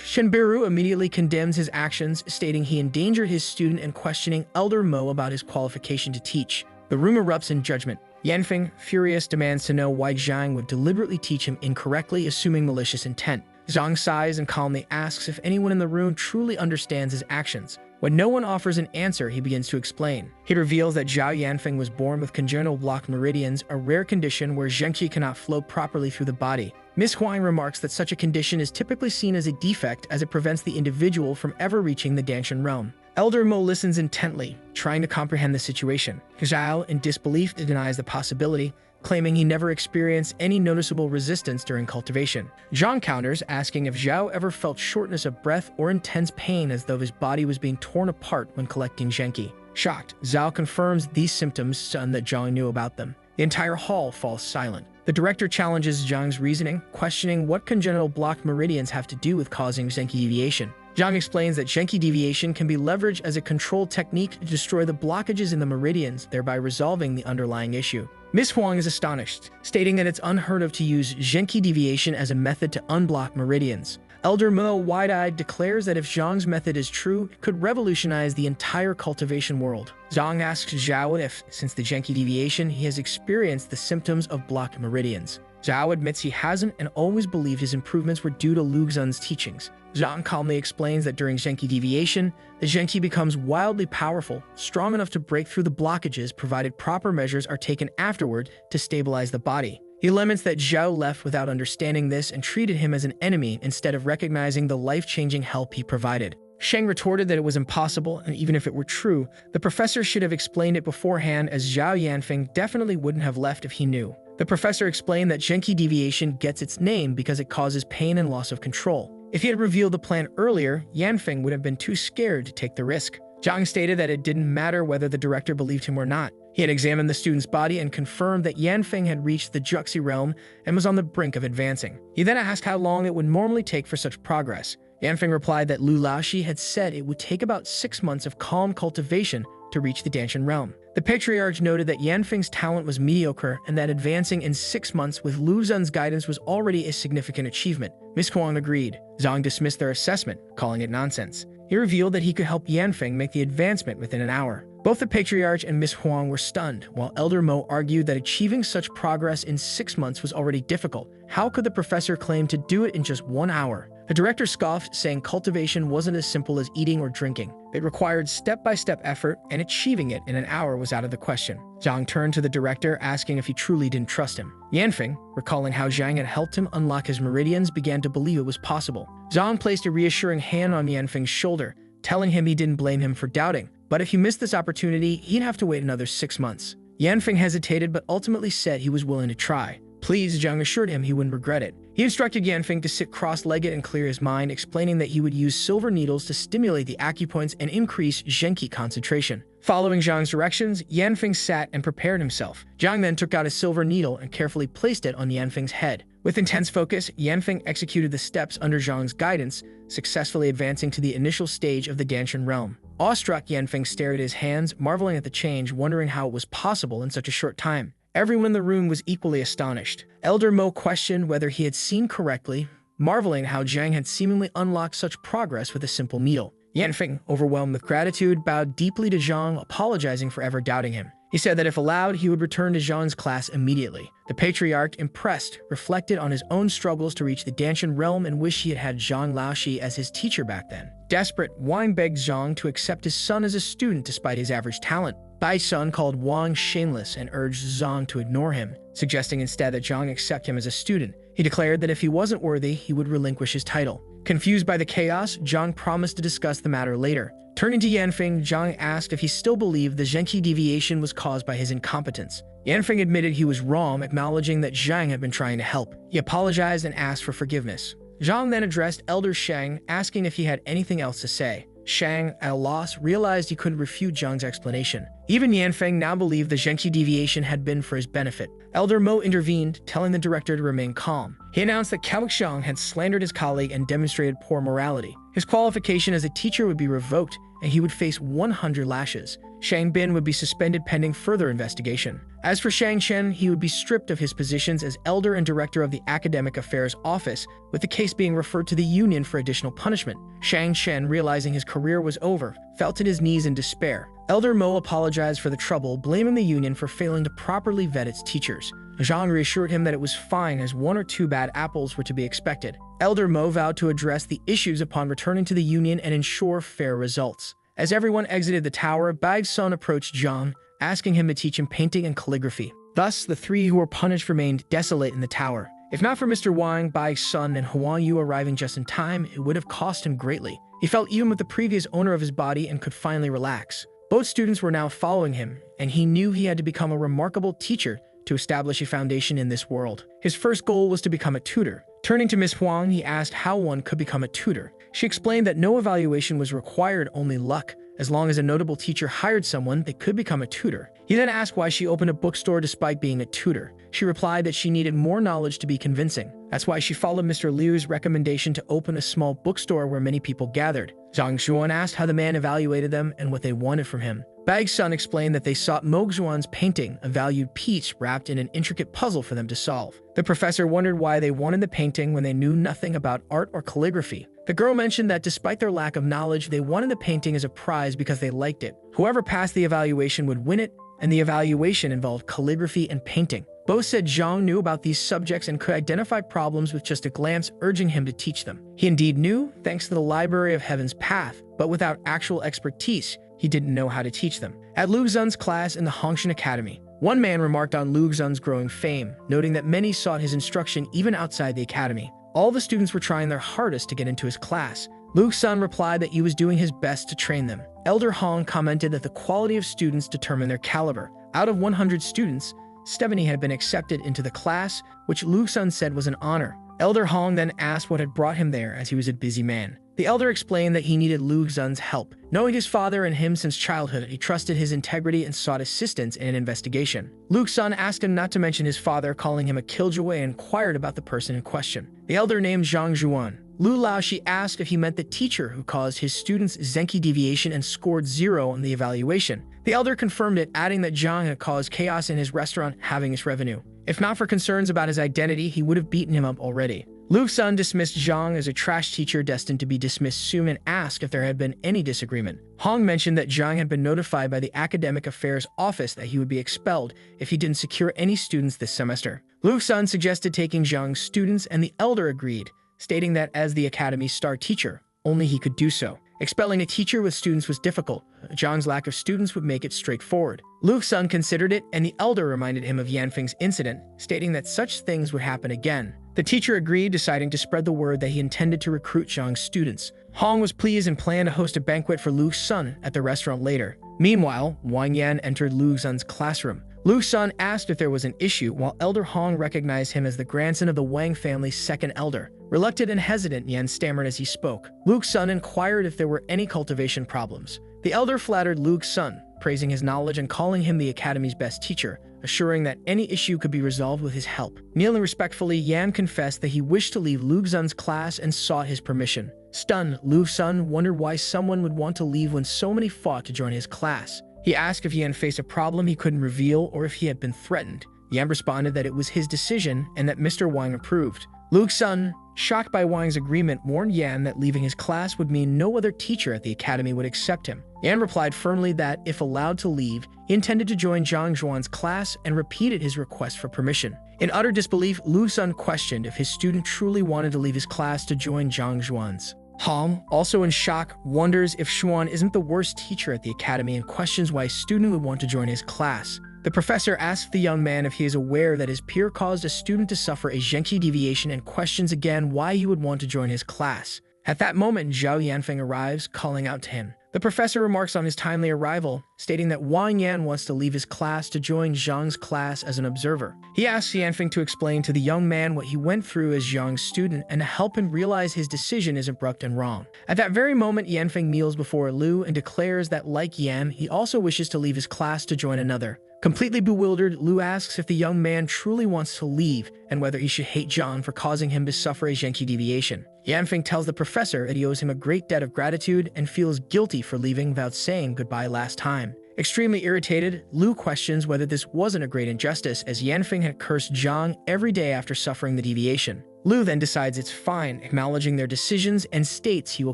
Shenbiru immediately condemns his actions, stating he endangered his student and questioning Elder Mo about his qualification to teach. The room erupts in judgment. Yanfeng, furious, demands to know why Zhang would deliberately teach him incorrectly, assuming malicious intent. Zhang sighs and calmly asks if anyone in the room truly understands his actions. When no one offers an answer, he begins to explain. He reveals that Zhao Yanfeng was born with congenital blocked meridians, a rare condition where Zhenqi cannot flow properly through the body. Miss Huang remarks that such a condition is typically seen as a defect, as it prevents the individual from ever reaching the Danshan realm. Elder Mo listens intently, trying to comprehend the situation. Zhao, in disbelief, denies the possibility, claiming he never experienced any noticeable resistance during cultivation. Zhang counters, asking if Zhao ever felt shortness of breath or intense pain, as though his body was being torn apart when collecting Zhenqi. Shocked, Zhao confirms these symptoms and that Zhang knew about them. The entire hall falls silent. The director challenges Zhang's reasoning, questioning what congenital blocked meridians have to do with causing Zhenqi deviation. Zhang explains that Zhenqi deviation can be leveraged as a controlled technique to destroy the blockages in the meridians, thereby resolving the underlying issue. Miss Huang is astonished, stating that it's unheard of to use Zhenqi deviation as a method to unblock meridians. Elder Mo, wide-eyed, declares that if Zhang's method is true, it could revolutionize the entire cultivation world. Zhang asks Zhao if, since the Zhenqi deviation, he has experienced the symptoms of blocked meridians. Zhao admits he hasn't and always believed his improvements were due to Lu Xun's teachings. Zhang calmly explains that during Zhenqi deviation, the Zhenqi becomes wildly powerful, strong enough to break through the blockages provided proper measures are taken afterward to stabilize the body. He laments that Zhao left without understanding this and treated him as an enemy instead of recognizing the life-changing help he provided. Sheng retorted that it was impossible, and even if it were true, the professor should have explained it beforehand, as Zhao Yanfeng definitely wouldn't have left if he knew. The professor explained that Zhenqi deviation gets its name because it causes pain and loss of control. If he had revealed the plan earlier, Yanfeng would have been too scared to take the risk. Zhang stated that it didn't matter whether the director believed him or not. He had examined the student's body and confirmed that Yanfeng had reached the Juxi realm and was on the brink of advancing. He then asked how long it would normally take for such progress. Yanfeng replied that Lu Laoshi had said it would take about 6 months of calm cultivation to reach the Danshan realm. The patriarch noted that Yanfeng's talent was mediocre and that advancing in 6 months with Lu Xun's guidance was already a significant achievement. Miss Huang agreed. Zhang dismissed their assessment, calling it nonsense. He revealed that he could help Yanfeng make the advancement within an hour. Both the patriarch and Miss Huang were stunned, while Elder Mo argued that achieving such progress in 6 months was already difficult. How could the professor claim to do it in just 1 hour? The director scoffed, saying cultivation wasn't as simple as eating or drinking. It required step-by-step effort, and achieving it in an hour was out of the question. Zhang turned to the director, asking if he truly didn't trust him. Yanfeng, recalling how Zhang had helped him unlock his meridians, began to believe it was possible. Zhang placed a reassuring hand on Yanfeng's shoulder, telling him he didn't blame him for doubting. But if he missed this opportunity, he'd have to wait another 6 months. Yanfeng hesitated, but ultimately said he was willing to try. Please, Zhang assured him he wouldn't regret it. He instructed Yanfeng to sit cross-legged and clear his mind, explaining that he would use silver needles to stimulate the acupoints and increase Zhenqi concentration. Following Zhang's directions, Yanfeng sat and prepared himself. Zhang then took out a silver needle and carefully placed it on Yanfeng's head. With intense focus, Yanfeng executed the steps under Zhang's guidance, successfully advancing to the initial stage of the Danshan realm. Awestruck, Yanfeng stared at his hands, marveling at the change, wondering how it was possible in such a short time. Everyone in the room was equally astonished. Elder Mo questioned whether he had seen correctly, marveling how Zhang had seemingly unlocked such progress with a simple needle. Yanfeng, overwhelmed with gratitude, bowed deeply to Zhang, apologizing for ever doubting him. He said that if allowed, he would return to Zhang's class immediately. The patriarch, impressed, reflected on his own struggles to reach the Danshan realm and wished he had had Zhang Laoshi as his teacher back then. Desperate, Wang begged Zhang to accept his son as a student despite his average talent. Bai's son called Wang shameless and urged Zhang to ignore him, suggesting instead that Zhang accept him as a student. He declared that if he wasn't worthy, he would relinquish his title. Confused by the chaos, Zhang promised to discuss the matter later. Turning to Yanfeng, Zhang asked if he still believed the Zhenqi deviation was caused by his incompetence. Yanfeng admitted he was wrong, acknowledging that Zhang had been trying to help. He apologized and asked for forgiveness. Zhang then addressed Elder Shang, asking if he had anything else to say. Shang, at a loss, realized he couldn't refute Zhang's explanation. Even Yanfeng now believed the Zhenqi deviation had been for his benefit. Elder Mo intervened, telling the director to remain calm. He announced that Cao Xiang had slandered his colleague and demonstrated poor morality. His qualification as a teacher would be revoked, and he would face 100 lashes. Shang Bin would be suspended pending further investigation. As for Shang Chen, he would be stripped of his positions as elder and director of the Academic Affairs Office, with the case being referred to the Union for additional punishment. Shang Chen, realizing his career was over, fell to his knees in despair. Elder Mo apologized for the trouble, blaming the Union for failing to properly vet its teachers. Zhang reassured him that it was fine, as 1 or 2 bad apples were to be expected. Elder Mo vowed to address the issues upon returning to the Union and ensure fair results. As everyone exited the tower, Bai's son approached Zhang, asking him to teach him painting and calligraphy. Thus, the 3 who were punished remained desolate in the tower. If not for Mr. Wang, Bai's son, and Huang Yu arriving just in time, it would have cost him greatly. He felt even with the previous owner of his body and could finally relax. Both students were now following him, and he knew he had to become a remarkable teacher to establish a foundation in this world. His first goal was to become a tutor. Turning to Miss Huang, he asked how one could become a tutor. She explained that no evaluation was required, only luck. As long as a notable teacher hired someone, they could become a tutor. He then asked why she opened a bookstore despite being a tutor. She replied that she needed more knowledge to be convincing. That's why she followed Mr. Liu's recommendation to open a small bookstore where many people gathered. Zhang Xuan asked how the man evaluated them and what they wanted from him. Bai's son explained that they sought Mo Xuan's painting, a valued piece wrapped in an intricate puzzle for them to solve. The professor wondered why they wanted the painting when they knew nothing about art or calligraphy. The girl mentioned that despite their lack of knowledge, they wanted the painting as a prize because they liked it. Whoever passed the evaluation would win it, and the evaluation involved calligraphy and painting. Both said Zhang knew about these subjects and could identify problems with just a glance, urging him to teach them. He indeed knew, thanks to the Library of Heaven's Path, but without actual expertise, he didn't know how to teach them. At Lu Xun's class in the Hongshan Academy, one man remarked on Lu Xun's growing fame, noting that many sought his instruction even outside the academy. All the students were trying their hardest to get into his class. Lu Xun replied that he was doing his best to train them. Elder Hong commented that the quality of students determined their caliber. Out of 100 students, 70 had been accepted into the class, which Lu Xun said was an honor. Elder Hong then asked what had brought him there, as he was a busy man. The elder explained that he needed Lu Xun's help. Knowing his father and him since childhood, he trusted his integrity and sought assistance in an investigation. Lu Xun asked him not to mention his father, calling him a killjoy, and inquired about the person in question. The elder named Zhang Zhuan. Lu Laoshi asked if he meant the teacher who caused his students' Zhenqi deviation and scored 0 on the evaluation. The elder confirmed it, adding that Zhang had caused chaos in his restaurant, having its revenue. If not for concerns about his identity, he would have beaten him up already. Lu Xun dismissed Zhang as a trash teacher destined to be dismissed soon and asked if there had been any disagreement. Hong mentioned that Zhang had been notified by the Academic Affairs Office that he would be expelled if he didn't secure any students this semester. Lu Xun suggested taking Zhang's students, and the elder agreed, stating that as the academy's star teacher, only he could do so. Expelling a teacher with students was difficult. Zhang's lack of students would make it straightforward. Lu Xun considered it, and the elder reminded him of Yanfeng's incident, stating that such things would happen again. The teacher agreed, deciding to spread the word that he intended to recruit Zhang's students. Hong was pleased and planned to host a banquet for Lu Xun at the restaurant later. Meanwhile, Wang Yan entered Lu Xun's classroom. Lu Xun asked if there was an issue, while Elder Hong recognized him as the grandson of the Wang family's second elder. Reluctant and hesitant, Yan stammered as he spoke. Lu Xun inquired if there were any cultivation problems. The elder flattered Lu Xun, praising his knowledge and calling him the academy's best teacher, assuring that any issue could be resolved with his help. Kneeling respectfully, Yan confessed that he wished to leave Lu Xun's class and sought his permission. Stunned, Lu Xun wondered why someone would want to leave when so many fought to join his class. He asked if Yan faced a problem he couldn't reveal or if he had been threatened. Yan responded that it was his decision and that Mr. Wang approved. Lu Xun, shocked by Wang's agreement, warned Yan that leaving his class would mean no other teacher at the academy would accept him. Yan replied firmly that, if allowed to leave, he intended to join Zhang Zhuan's class and repeated his request for permission. In utter disbelief, Lu Xun questioned if his student truly wanted to leave his class to join Zhang Zhuan's. Hong, also in shock, wonders if Xuan isn't the worst teacher at the academy and questions why a student would want to join his class. The professor asks the young man if he is aware that his peer caused a student to suffer a Zhenqi deviation and questions again why he would want to join his class. At that moment, Zhao Yanfeng arrives, calling out to him. The professor remarks on his timely arrival, stating that Wang Yan wants to leave his class to join Zhang's class as an observer. He asks Yanfeng to explain to the young man what he went through as Zhang's student and to help him realize his decision is abrupt and wrong. At that very moment, Yanfeng kneels before Lu and declares that, like Yan, he also wishes to leave his class to join another. Completely bewildered, Lu asks if the young man truly wants to leave and whether he should hate Zhang for causing him to suffer a Zhenqi deviation. Yanfeng tells the professor that he owes him a great debt of gratitude and feels guilty for leaving without saying goodbye last time. Extremely irritated, Lu questions whether this wasn't a great injustice, as Yanfeng had cursed Zhang every day after suffering the deviation. Lu then decides it's fine, acknowledging their decisions, and states he will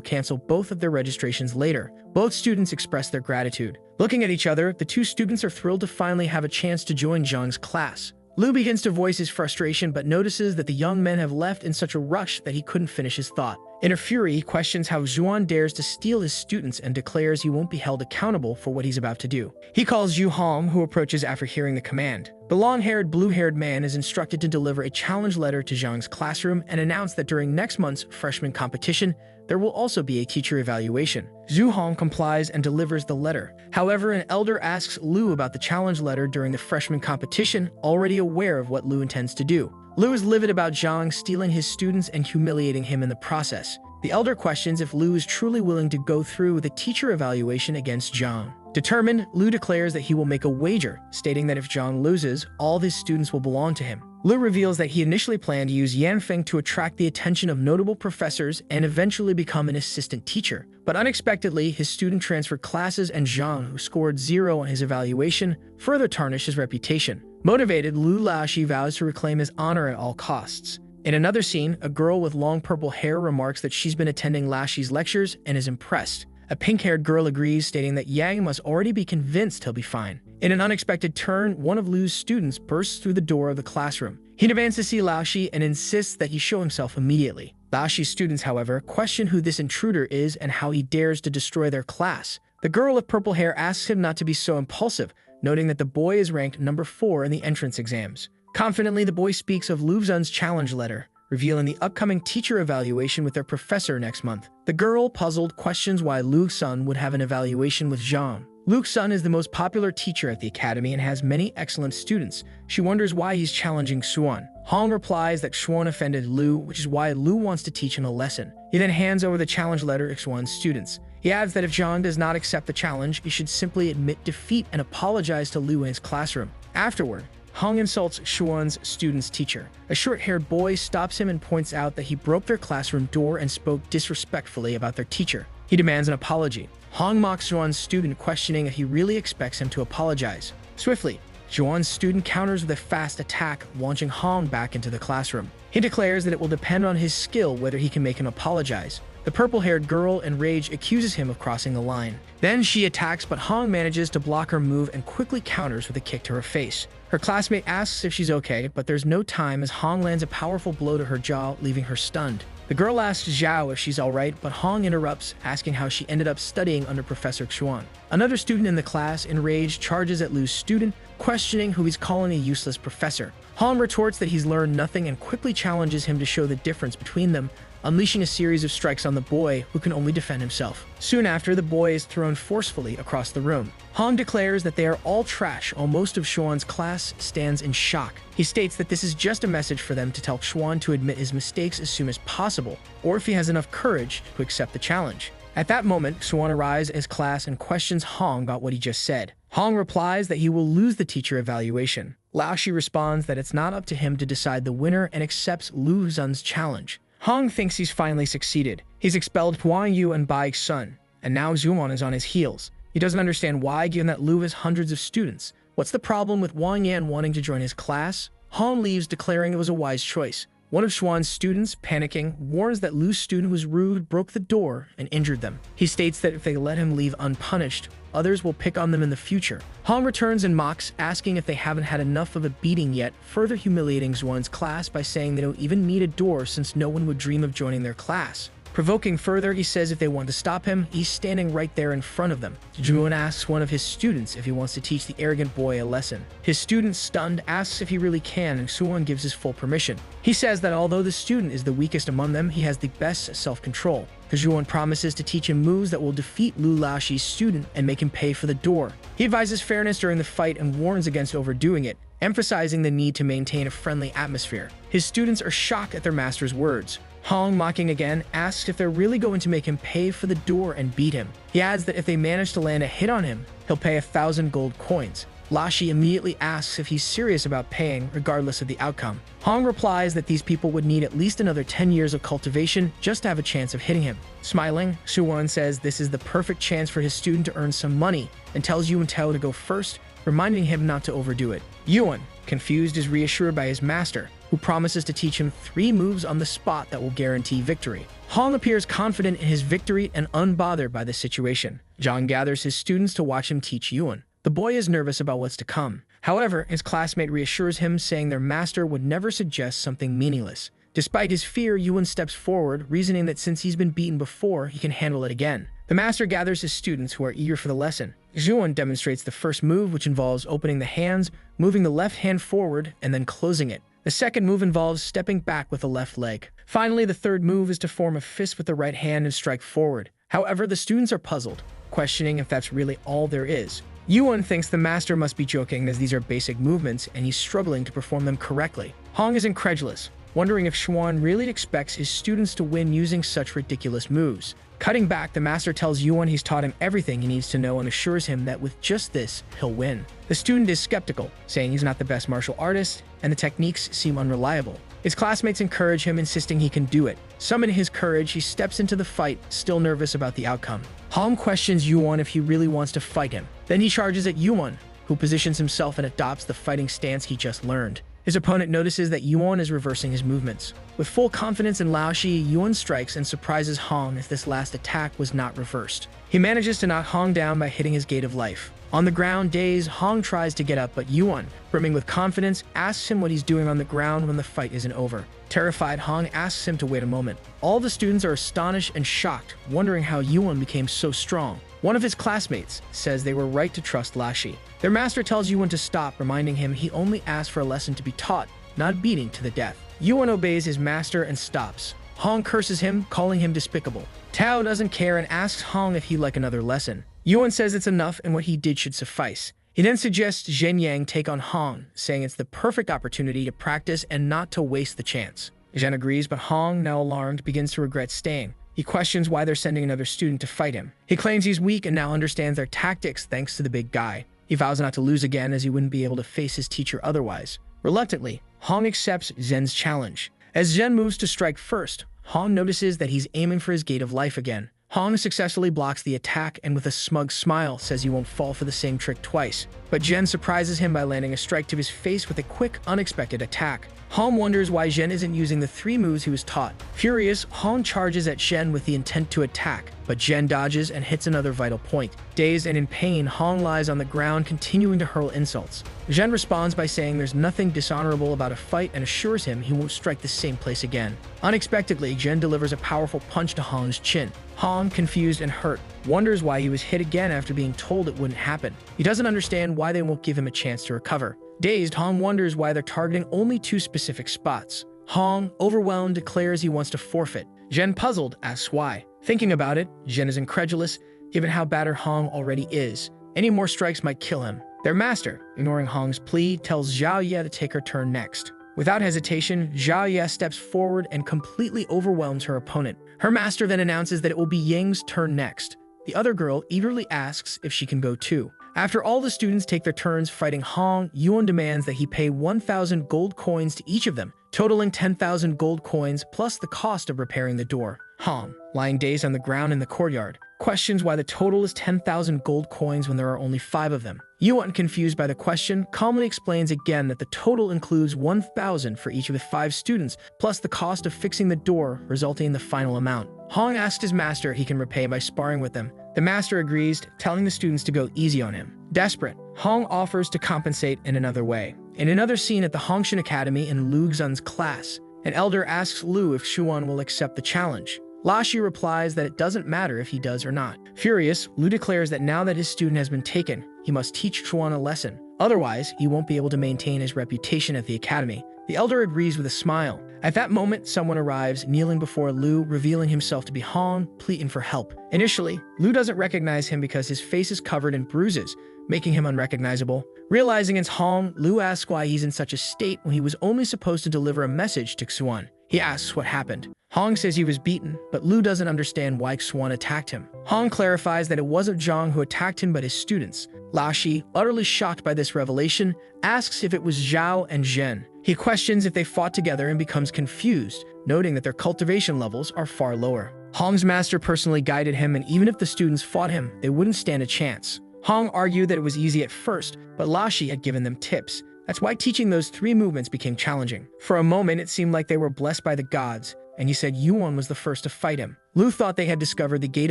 cancel both of their registrations later. Both students express their gratitude. Looking at each other, the two students are thrilled to finally have a chance to join Zhang's class. Lu begins to voice his frustration but notices that the young men have left in such a rush that he couldn't finish his thought. In a fury, he questions how Zhuan dares to steal his students and declares he won't be held accountable for what he's about to do. He calls Yu Hong, who approaches after hearing the command. The long-haired, blue-haired man is instructed to deliver a challenge letter to Zhang's classroom and announce that during next month's freshman competition, there will also be a teacher evaluation. Zhu Hong complies and delivers the letter. However, an elder asks Lu about the challenge letter during the freshman competition, already aware of what Lu intends to do. Lu is livid about Zhang stealing his students and humiliating him in the process. The elder questions if Lu is truly willing to go through with a teacher evaluation against Zhang. Determined, Lu declares that he will make a wager, stating that if Zhang loses, all of his students will belong to him. Lu reveals that he initially planned to use Yanfeng to attract the attention of notable professors and eventually become an assistant teacher. But unexpectedly, his student transferred classes and Zhang, who scored 0 on his evaluation, further tarnished his reputation. Motivated, Lu Laoshi vows to reclaim his honor at all costs. In another scene, a girl with long purple hair remarks that she's been attending Lashi's lectures and is impressed. A pink-haired girl agrees, stating that Yang must already be convinced he'll be fine. In an unexpected turn, one of Lu's students bursts through the door of the classroom. He demands to see Laoshi and insists that he show himself immediately. Laoshi's students, however, question who this intruder is and how he dares to destroy their class. The girl with purple hair asks him not to be so impulsive, noting that the boy is ranked number 4 in the entrance exams. Confidently, the boy speaks of Lu Xun's challenge letter, revealing the upcoming teacher evaluation with their professor next month. The girl, puzzled, questions why Lu Xun would have an evaluation with Zhang. Lu Xun is the most popular teacher at the academy and has many excellent students. She wonders why he's challenging Xuan. Hong replies that Xuan offended Lu, which is why Lu wants to teach him a lesson. He then hands over the challenge letter to Xuan's students. He adds that if Zhang does not accept the challenge, he should simply admit defeat and apologize to Lu in his classroom. Afterward, Hong insults Xuan's student's teacher. A short-haired boy stops him and points out that he broke their classroom door and spoke disrespectfully about their teacher. He demands an apology. Hong mocks Xuan's student, questioning if he really expects him to apologize. Swiftly, Xuan's student counters with a fast attack, launching Hong back into the classroom. He declares that it will depend on his skill whether he can make him apologize. The purple-haired girl, enraged, accuses him of crossing the line. Then she attacks, but Hong manages to block her move and quickly counters with a kick to her face. Her classmate asks if she's okay, but there's no time as Hong lands a powerful blow to her jaw, leaving her stunned. The girl asks Zhao if she's alright, but Hong interrupts, asking how she ended up studying under Professor Xuan. Another student in the class, enraged, charges at Lu's student, questioning who he's calling a useless professor. Hong retorts that he's learned nothing and quickly challenges him to show the difference between them, unleashing a series of strikes on the boy, who can only defend himself. Soon after, the boy is thrown forcefully across the room. Hong declares that they are all trash, while most of Xuan's class stands in shock. He states that this is just a message for them to tell Xuan to admit his mistakes as soon as possible, or if he has enough courage to accept the challenge. At that moment, Xuan arrives in his class and questions Hong about what he just said. Hong replies that he will lose the teacher evaluation. Laoshi responds that it's not up to him to decide the winner and accepts Lu Xun's challenge. Hong thinks he's finally succeeded. He's expelled Huang Yu and Bai Sun, and now Zumon is on his heels. He doesn't understand why, given that Lu has hundreds of students. What's the problem with Wang Yan wanting to join his class? Hong leaves, declaring it was a wise choice. One of Schwann's students, panicking, warns that Lu's student was rude, broke the door, and injured them. He states that if they let him leave unpunished, others will pick on them in the future. Hong returns and mocks, asking if they haven't had enough of a beating yet, further humiliating Xuan's class by saying they don't even need a door since no one would dream of joining their class. Provoking further, he says if they want to stop him, he's standing right there in front of them. Xuan asks one of his students if he wants to teach the arrogant boy a lesson. His student, stunned, asks if he really can, and Xuan gives his full permission. He says that although the student is the weakest among them, he has the best self-control. Xuan promises to teach him moves that will defeat Lu Laoxi's student and make him pay for the door. He advises fairness during the fight and warns against overdoing it, emphasizing the need to maintain a friendly atmosphere. His students are shocked at their master's words. Hong, mocking again, asks if they're really going to make him pay for the door and beat him. He adds that if they manage to land a hit on him, he'll pay 1,000 gold coins. Laoxi immediately asks if he's serious about paying, regardless of the outcome. Hong replies that these people would need at least another 10 years of cultivation just to have a chance of hitting him. Smiling, Xuan says this is the perfect chance for his student to earn some money and tells Yuan Tao to go first, reminding him not to overdo it. Yuan, confused, is reassured by his master, who promises to teach him 3 moves on the spot that will guarantee victory. Hong appears confident in his victory and unbothered by the situation. Zhang gathers his students to watch him teach Yuan. The boy is nervous about what's to come. However, his classmate reassures him, saying their master would never suggest something meaningless. Despite his fear, Yuan steps forward, reasoning that since he's been beaten before, he can handle it again. The master gathers his students who are eager for the lesson. Xuan demonstrates the first move, which involves opening the hands, moving the left hand forward, and then closing it. The second move involves stepping back with the left leg. Finally, the third move is to form a fist with the right hand and strike forward. However, the students are puzzled, questioning if that's really all there is. Yuan thinks the master must be joking as these are basic movements and he's struggling to perform them correctly. Hong is incredulous, wondering if Xuan really expects his students to win using such ridiculous moves. Cutting back, the master tells Yuan he's taught him everything he needs to know and assures him that with just this, he'll win. The student is skeptical, saying he's not the best martial artist and the techniques seem unreliable. His classmates encourage him, insisting he can do it. Summoning his courage, he steps into the fight, still nervous about the outcome. Hong questions Yuan if he really wants to fight him. Then he charges at Yuan, who positions himself and adopts the fighting stance he just learned. His opponent notices that Yuan is reversing his movements. With full confidence in Laoxi, Yuan strikes and surprises Hong as this last attack was not reversed. He manages to knock Hong down by hitting his Gate of Life. On the ground, dazed, Hong tries to get up, but Yuan, brimming with confidence, asks him what he's doing on the ground when the fight isn't over. Terrified, Hong asks him to wait a moment. All the students are astonished and shocked, wondering how Yuan became so strong. One of his classmates says they were right to trust Laoxi. Their master tells Yuan to stop, reminding him he only asked for a lesson to be taught, not beating to the death. Yuan obeys his master and stops. Hong curses him, calling him despicable. Tao doesn't care and asks Hong if he'd like another lesson. Yuan says it's enough and what he did should suffice. He then suggests Zhen Yang take on Hong, saying it's the perfect opportunity to practice and not to waste the chance. Zhen agrees, but Hong, now alarmed, begins to regret staying. He questions why they're sending another student to fight him. He claims he's weak and now understands their tactics thanks to the big guy. He vows not to lose again as he wouldn't be able to face his teacher otherwise. Reluctantly, Hong accepts Zhen's challenge. As Zhen moves to strike first, Hong notices that he's aiming for his Gate of Life again. Hong successfully blocks the attack and with a smug smile says he won't fall for the same trick twice. But Zhen surprises him by landing a strike to his face with a quick, unexpected attack. Hong wonders why Zhen isn't using the 3 moves he was taught. Furious, Hong charges at Zhen with the intent to attack, but Zhen dodges and hits another vital point. Dazed and in pain, Hong lies on the ground, continuing to hurl insults. Zhen responds by saying there's nothing dishonorable about a fight and assures him he won't strike the same place again. Unexpectedly, Zhen delivers a powerful punch to Hong's chin. Hong, confused and hurt, wonders why he was hit again after being told it wouldn't happen. He doesn't understand why they won't give him a chance to recover. Dazed, Hong wonders why they're targeting only 2 specific spots. Hong, overwhelmed, declares he wants to forfeit. Zhen, puzzled, asks why. Thinking about it, Zhen is incredulous, given how battered Hong already is. Any more strikes might kill him. Their master, ignoring Hong's plea, tells Zhao Ye to take her turn next. Without hesitation, Zhao Ye steps forward and completely overwhelms her opponent. Her master then announces that it will be Ying's turn next. The other girl eagerly asks if she can go too. After all the students take their turns fighting Hong, Yuan demands that he pay 1,000 gold coins to each of them, totaling 10,000 gold coins plus the cost of repairing the door. Hong, lying dazed on the ground in the courtyard, questions why the total is 10,000 gold coins when there are only 5 of them. Yuan, confused by the question, calmly explains again that the total includes 1,000 for each of the 5 students, plus the cost of fixing the door, resulting in the final amount. Hong asks his master if he can repay by sparring with them. The master agrees, telling the students to go easy on him. Desperate, Hong offers to compensate in another way. In another scene at the Hongshan Academy in Lu Xun's class, an elder asks Lu if Xuan will accept the challenge. Lashi replies that it doesn't matter if he does or not. Furious, Lu declares that now that his student has been taken, he must teach Xuan a lesson. Otherwise, he won't be able to maintain his reputation at the academy. The elder agrees with a smile. At that moment, someone arrives, kneeling before Lu, revealing himself to be Hong, pleading for help. Initially, Lu doesn't recognize him because his face is covered in bruises, making him unrecognizable. Realizing it's Hong, Lu asks why he's in such a state when he was only supposed to deliver a message to Xuan. He asks what happened. Hong says he was beaten, but Lu doesn't understand why Xuan attacked him. Hong clarifies that it wasn't Zhang who attacked him but his students. Lashi, utterly shocked by this revelation, asks if it was Zhao and Zhen. He questions if they fought together and becomes confused, noting that their cultivation levels are far lower. Hong's master personally guided him, and even if the students fought him, they wouldn't stand a chance. Hong argued that it was easy at first, but Lashi had given them tips. That's why teaching those 3 movements became challenging. For a moment, it seemed like they were blessed by the gods, and he said Yuan was the first to fight him. Lu thought they had discovered the Gate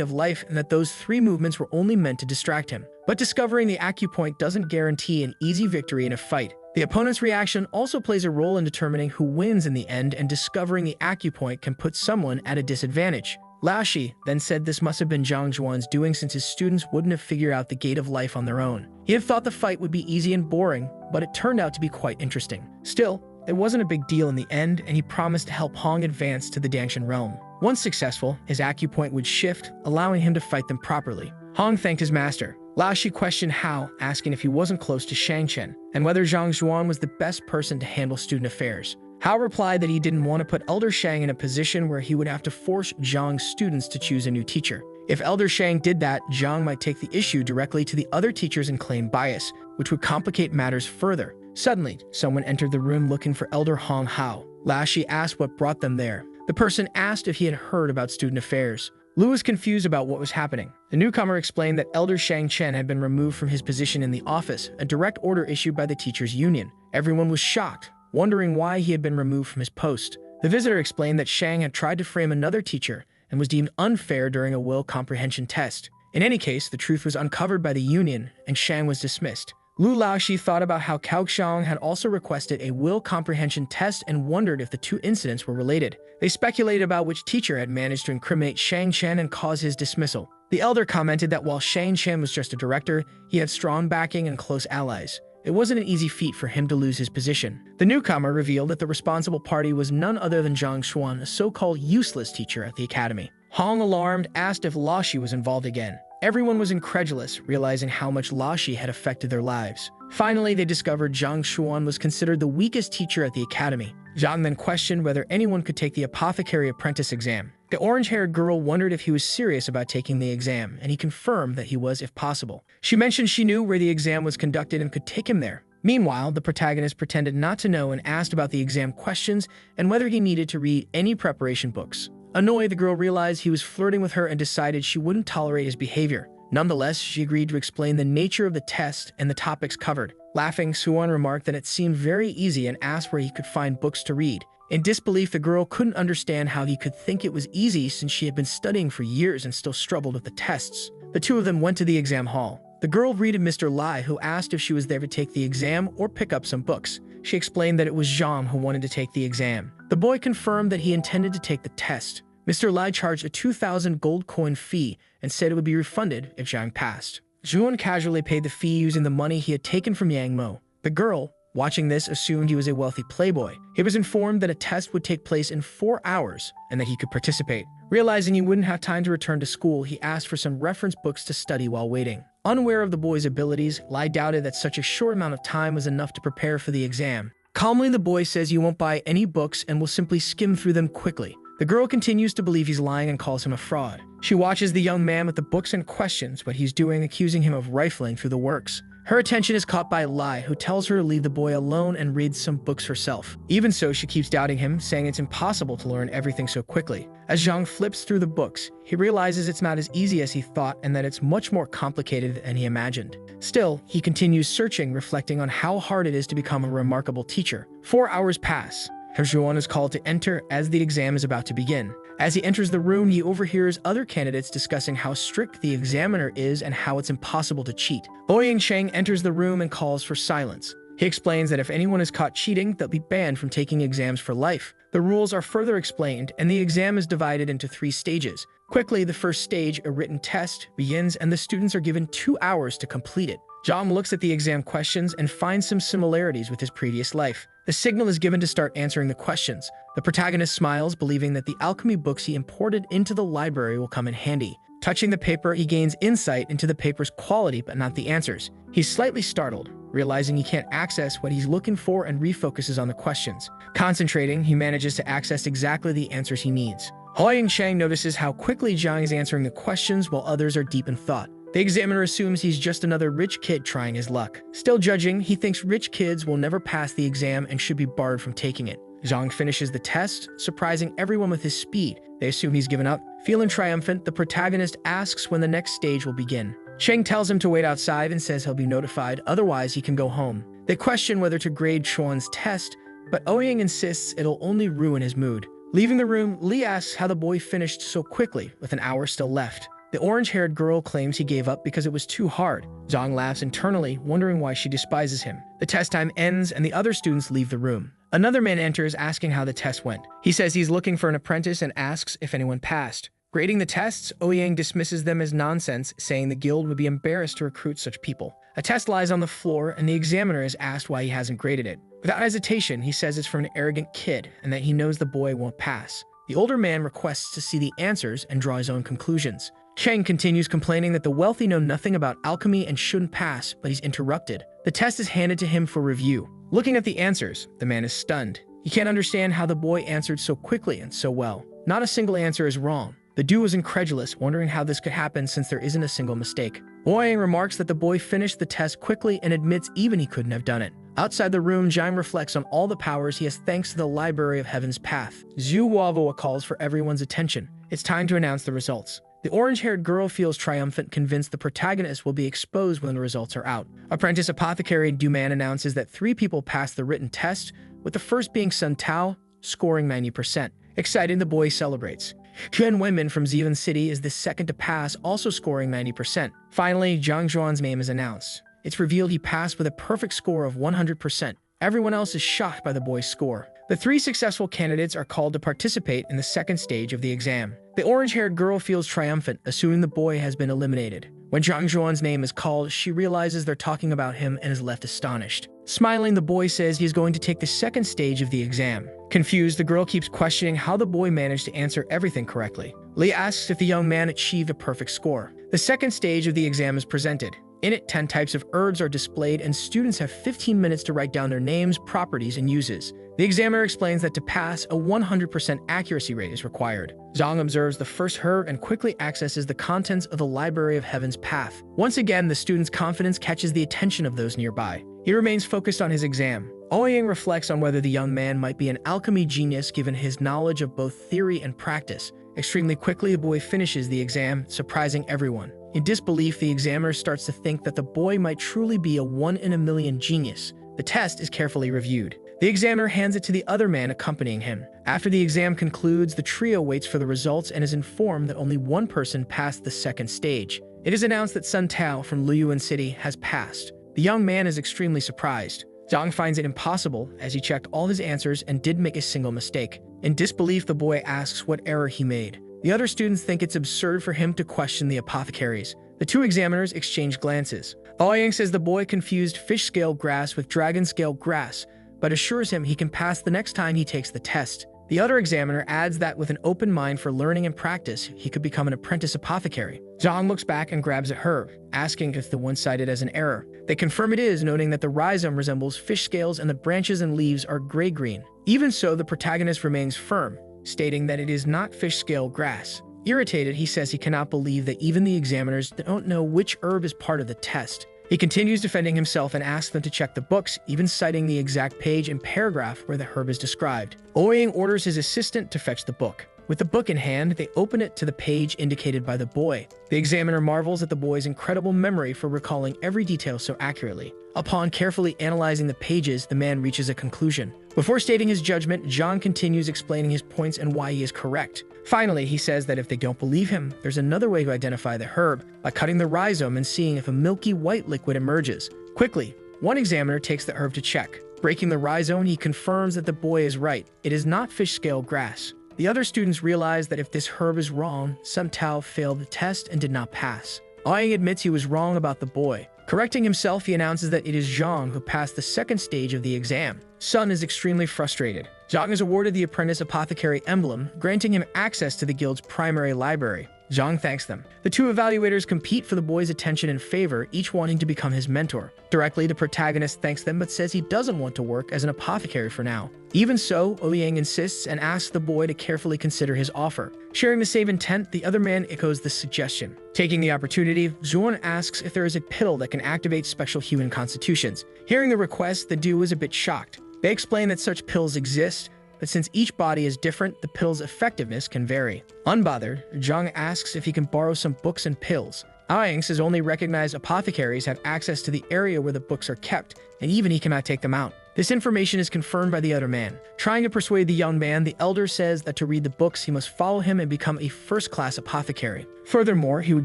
of Life and that those 3 movements were only meant to distract him. But discovering the acupoint doesn't guarantee an easy victory in a fight. The opponent's reaction also plays a role in determining who wins in the end, and discovering the acupoint can put someone at a disadvantage. Lashi then said this must have been Zhang Zhuan's doing, since his students wouldn't have figured out the Gate of Life on their own. He had thought the fight would be easy and boring, but it turned out to be quite interesting. Still, it wasn't a big deal in the end, and he promised to help Hong advance to the Dangshan realm. Once successful, his acupoint would shift, allowing him to fight them properly. Hong thanked his master. Lashi questioned how, asking if he wasn't close to Shangchen, and whether Zhang Zhuan was the best person to handle student affairs. Hao replied that he didn't want to put Elder Shang in a position where he would have to force Zhang's students to choose a new teacher. If Elder Shang did that, Zhang might take the issue directly to the other teachers and claim bias, which would complicate matters further. Suddenly, someone entered the room looking for Elder Hong Hao. Lashi asked what brought them there. The person asked if he had heard about student affairs. Lu was confused about what was happening. The newcomer explained that Elder Shang Chen had been removed from his position in the office, a direct order issued by the teachers' union. Everyone was shocked, wondering why he had been removed from his post. The visitor explained that Shang had tried to frame another teacher and was deemed unfair during a will comprehension test. In any case, the truth was uncovered by the union, and Shang was dismissed. Lu Laoxi thought about how Kaoxiang had also requested a will comprehension test and wondered if the 2 incidents were related. They speculated about which teacher had managed to incriminate Shang Chen and cause his dismissal. The elder commented that while Shang Chen was just a director, he had strong backing and close allies. It wasn't an easy feat for him to lose his position. The newcomer revealed that the responsible party was none other than Zhang Xuan, a so-called useless teacher at the academy. Hong, alarmed, asked if Laoxi was involved again. Everyone was incredulous, realizing how much Laoxi had affected their lives. Finally, they discovered Zhang Xuan was considered the weakest teacher at the academy. Zhang then questioned whether anyone could take the apothecary apprentice exam. The orange-haired girl wondered if he was serious about taking the exam, and he confirmed that he was if possible. She mentioned she knew where the exam was conducted and could take him there. Meanwhile, the protagonist pretended not to know and asked about the exam questions and whether he needed to read any preparation books. Annoyed, the girl realized he was flirting with her and decided she wouldn't tolerate his behavior. Nonetheless, she agreed to explain the nature of the test and the topics covered. Laughing, Xuan remarked that it seemed very easy and asked where he could find books to read. In disbelief, the girl couldn't understand how he could think it was easy since she had been studying for years and still struggled with the tests. The 2 of them went to the exam hall. The girl greeted Mr. Lai, who asked if she was there to take the exam or pick up some books. She explained that it was Zhang who wanted to take the exam. The boy confirmed that he intended to take the test. Mr. Lai charged a 2,000 gold coin fee and said it would be refunded if Zhang passed. Zhuan casually paid the fee using the money he had taken from Yang Mo. The girl, watching this, assumed he was a wealthy playboy. He was informed that a test would take place in 4 hours and that he could participate. Realizing he wouldn't have time to return to school, he asked for some reference books to study while waiting. Unaware of the boy's abilities, Lai doubted that such a short amount of time was enough to prepare for the exam. Calmly, the boy says he won't buy any books and will simply skim through them quickly. The girl continues to believe he's lying and calls him a fraud. She watches the young man with the books and questions what he's doing, accusing him of rifling through the works. Her attention is caught by Lai, who tells her to leave the boy alone and read some books herself. Even so, she keeps doubting him, saying it's impossible to learn everything so quickly. As Zhang flips through the books, he realizes it's not as easy as he thought and that it's much more complicated than he imagined. Still, he continues searching, reflecting on how hard it is to become a remarkable teacher. 4 hours pass. Zhuan is called to enter as the exam is about to begin. As he enters the room, he overhears other candidates discussing how strict the examiner is and how it's impossible to cheat. Ouyang Cheng enters the room and calls for silence. He explains that if anyone is caught cheating, they'll be banned from taking exams for life. The rules are further explained, and the exam is divided into 3 stages. Quickly, the first stage, a written test, begins, and the students are given 2 hours to complete it. Zhang looks at the exam questions and finds some similarities with his previous life. The signal is given to start answering the questions. The protagonist smiles, believing that the alchemy books he imported into the library will come in handy. Touching the paper, he gains insight into the paper's quality but not the answers. He's slightly startled, realizing he can't access what he's looking for and refocuses on the questions. Concentrating, he manages to access exactly the answers he needs. Ouyang Cheng notices how quickly Zhang is answering the questions while others are deep in thought. The examiner assumes he's just another rich kid trying his luck. Still judging, he thinks rich kids will never pass the exam and should be barred from taking it. Zhang finishes the test, surprising everyone with his speed. They assume he's given up. Feeling triumphant, the protagonist asks when the next stage will begin. Cheng tells him to wait outside and says he'll be notified, otherwise he can go home. They question whether to grade Chuan's test, but Ouyang insists it'll only ruin his mood. Leaving the room, Li asks how the boy finished so quickly, with an hour still left. The orange-haired girl claims he gave up because it was too hard. Zhang laughs internally, wondering why she despises him. The test time ends and the other students leave the room. Another man enters asking how the test went. He says he's looking for an apprentice and asks if anyone passed. Grading the tests, Ouyang dismisses them as nonsense, saying the guild would be embarrassed to recruit such people. A test lies on the floor and the examiner is asked why he hasn't graded it. Without hesitation, he says it's for an arrogant kid and that he knows the boy won't pass. The older man requests to see the answers and draw his own conclusions. Cheng continues complaining that the wealthy know nothing about alchemy and shouldn't pass, but he's interrupted. The test is handed to him for review. Looking at the answers, the man is stunned. He can't understand how the boy answered so quickly and so well. Not a single answer is wrong. The dude was incredulous, wondering how this could happen since there isn't a single mistake. Ouyang remarks that the boy finished the test quickly and admits even he couldn't have done it. Outside the room, Zhang reflects on all the powers he has thanks to the Library of Heaven's Path. Zhu Wavoa calls for everyone's attention. It's time to announce the results. The orange-haired girl feels triumphant, convinced the protagonist will be exposed when the results are out. Apprentice Apothecary Duman announces that 3 people passed the written test, with the first being Sun Tao, scoring 90%. Excited, the boy celebrates. Xuan Wenmin from Zivan City is the second to pass, also scoring 90%. Finally, Zhang Zhuan's name is announced. It's revealed he passed with a perfect score of 100%. Everyone else is shocked by the boy's score. The 3 successful candidates are called to participate in the second stage of the exam. The orange-haired girl feels triumphant, assuming the boy has been eliminated. When Zhang Zhuan's name is called, she realizes they're talking about him and is left astonished. Smiling, the boy says he's going to take the second stage of the exam. Confused, the girl keeps questioning how the boy managed to answer everything correctly. Li asks if the young man achieved a perfect score. The second stage of the exam is presented. In it, 10 types of herbs are displayed and students have 15 minutes to write down their names, properties, and uses. The examiner explains that to pass, a 100% accuracy rate is required. Zhang observes the first herb and quickly accesses the contents of the Library of Heaven's Path. Once again, the student's confidence catches the attention of those nearby. He remains focused on his exam. Ouyang reflects on whether the young man might be an alchemy genius given his knowledge of both theory and practice. Extremely quickly, the boy finishes the exam, surprising everyone. In disbelief, the examiner starts to think that the boy might truly be a 1-in-a-million genius. The test is carefully reviewed. The examiner hands it to the other man accompanying him. After the exam concludes, the trio waits for the results and is informed that only one person passed the second stage. It is announced that Sun Tao from Luyuan City has passed. The young man is extremely surprised. Zhang finds it impossible, as he checked all his answers and didn't make a single mistake. In disbelief, the boy asks what error he made. The other students think it's absurd for him to question the apothecaries. The 2 examiners exchange glances. Ouyang says the boy confused fish-scale grass with dragon-scale grass, but assures him he can pass the next time he takes the test. The other examiner adds that with an open mind for learning and practice, he could become an apprentice apothecary. Zhang looks back and grabs a herb, asking if the one cited as an error. They confirm it is, noting that the rhizome resembles fish scales and the branches and leaves are gray-green. Even so, the protagonist remains firm, stating that it is not fish-scale grass. Irritated, he says he cannot believe that even the examiners don't know which herb is part of the test. He continues defending himself and asks them to check the books, even citing the exact page and paragraph where the herb is described. Ouyang orders his assistant to fetch the book. With the book in hand, they open it to the page indicated by the boy. The examiner marvels at the boy's incredible memory for recalling every detail so accurately. Upon carefully analyzing the pages, the man reaches a conclusion. Before stating his judgment, Zhang continues explaining his points and why he is correct. Finally, he says that if they don't believe him, there's another way to identify the herb, by cutting the rhizome and seeing if a milky white liquid emerges. Quickly, one examiner takes the herb to check. Breaking the rhizome, he confirms that the boy is right. It is not fish scale grass. The other students realize that if this herb is wrong, Sun Tao failed the test and did not pass. Ouyang admits he was wrong about the boy. Correcting himself, he announces that it is Zhang who passed the second stage of the exam. Sun is extremely frustrated. Zhang is awarded the Apprentice Apothecary emblem, granting him access to the guild's primary library. Zhang thanks them. The two evaluators compete for the boy's attention and favor, each wanting to become his mentor. Directly, the protagonist thanks them but says he doesn't want to work as an apothecary for now. Even so, Ouyang insists and asks the boy to carefully consider his offer. Sharing the same intent, the other man echoes the suggestion. Taking the opportunity, Zuan asks if there is a pill that can activate special human constitutions. Hearing the request, the duo is a bit shocked. They explain that such pills exist, but since each body is different, the pill's effectiveness can vary. Unbothered, Zhang asks if he can borrow some books and pills. Ouyang says only recognized apothecaries have access to the area where the books are kept, and even he cannot take them out. This information is confirmed by the other man. Trying to persuade the young man, the elder says that to read the books, he must follow him and become a first-class apothecary. Furthermore, he would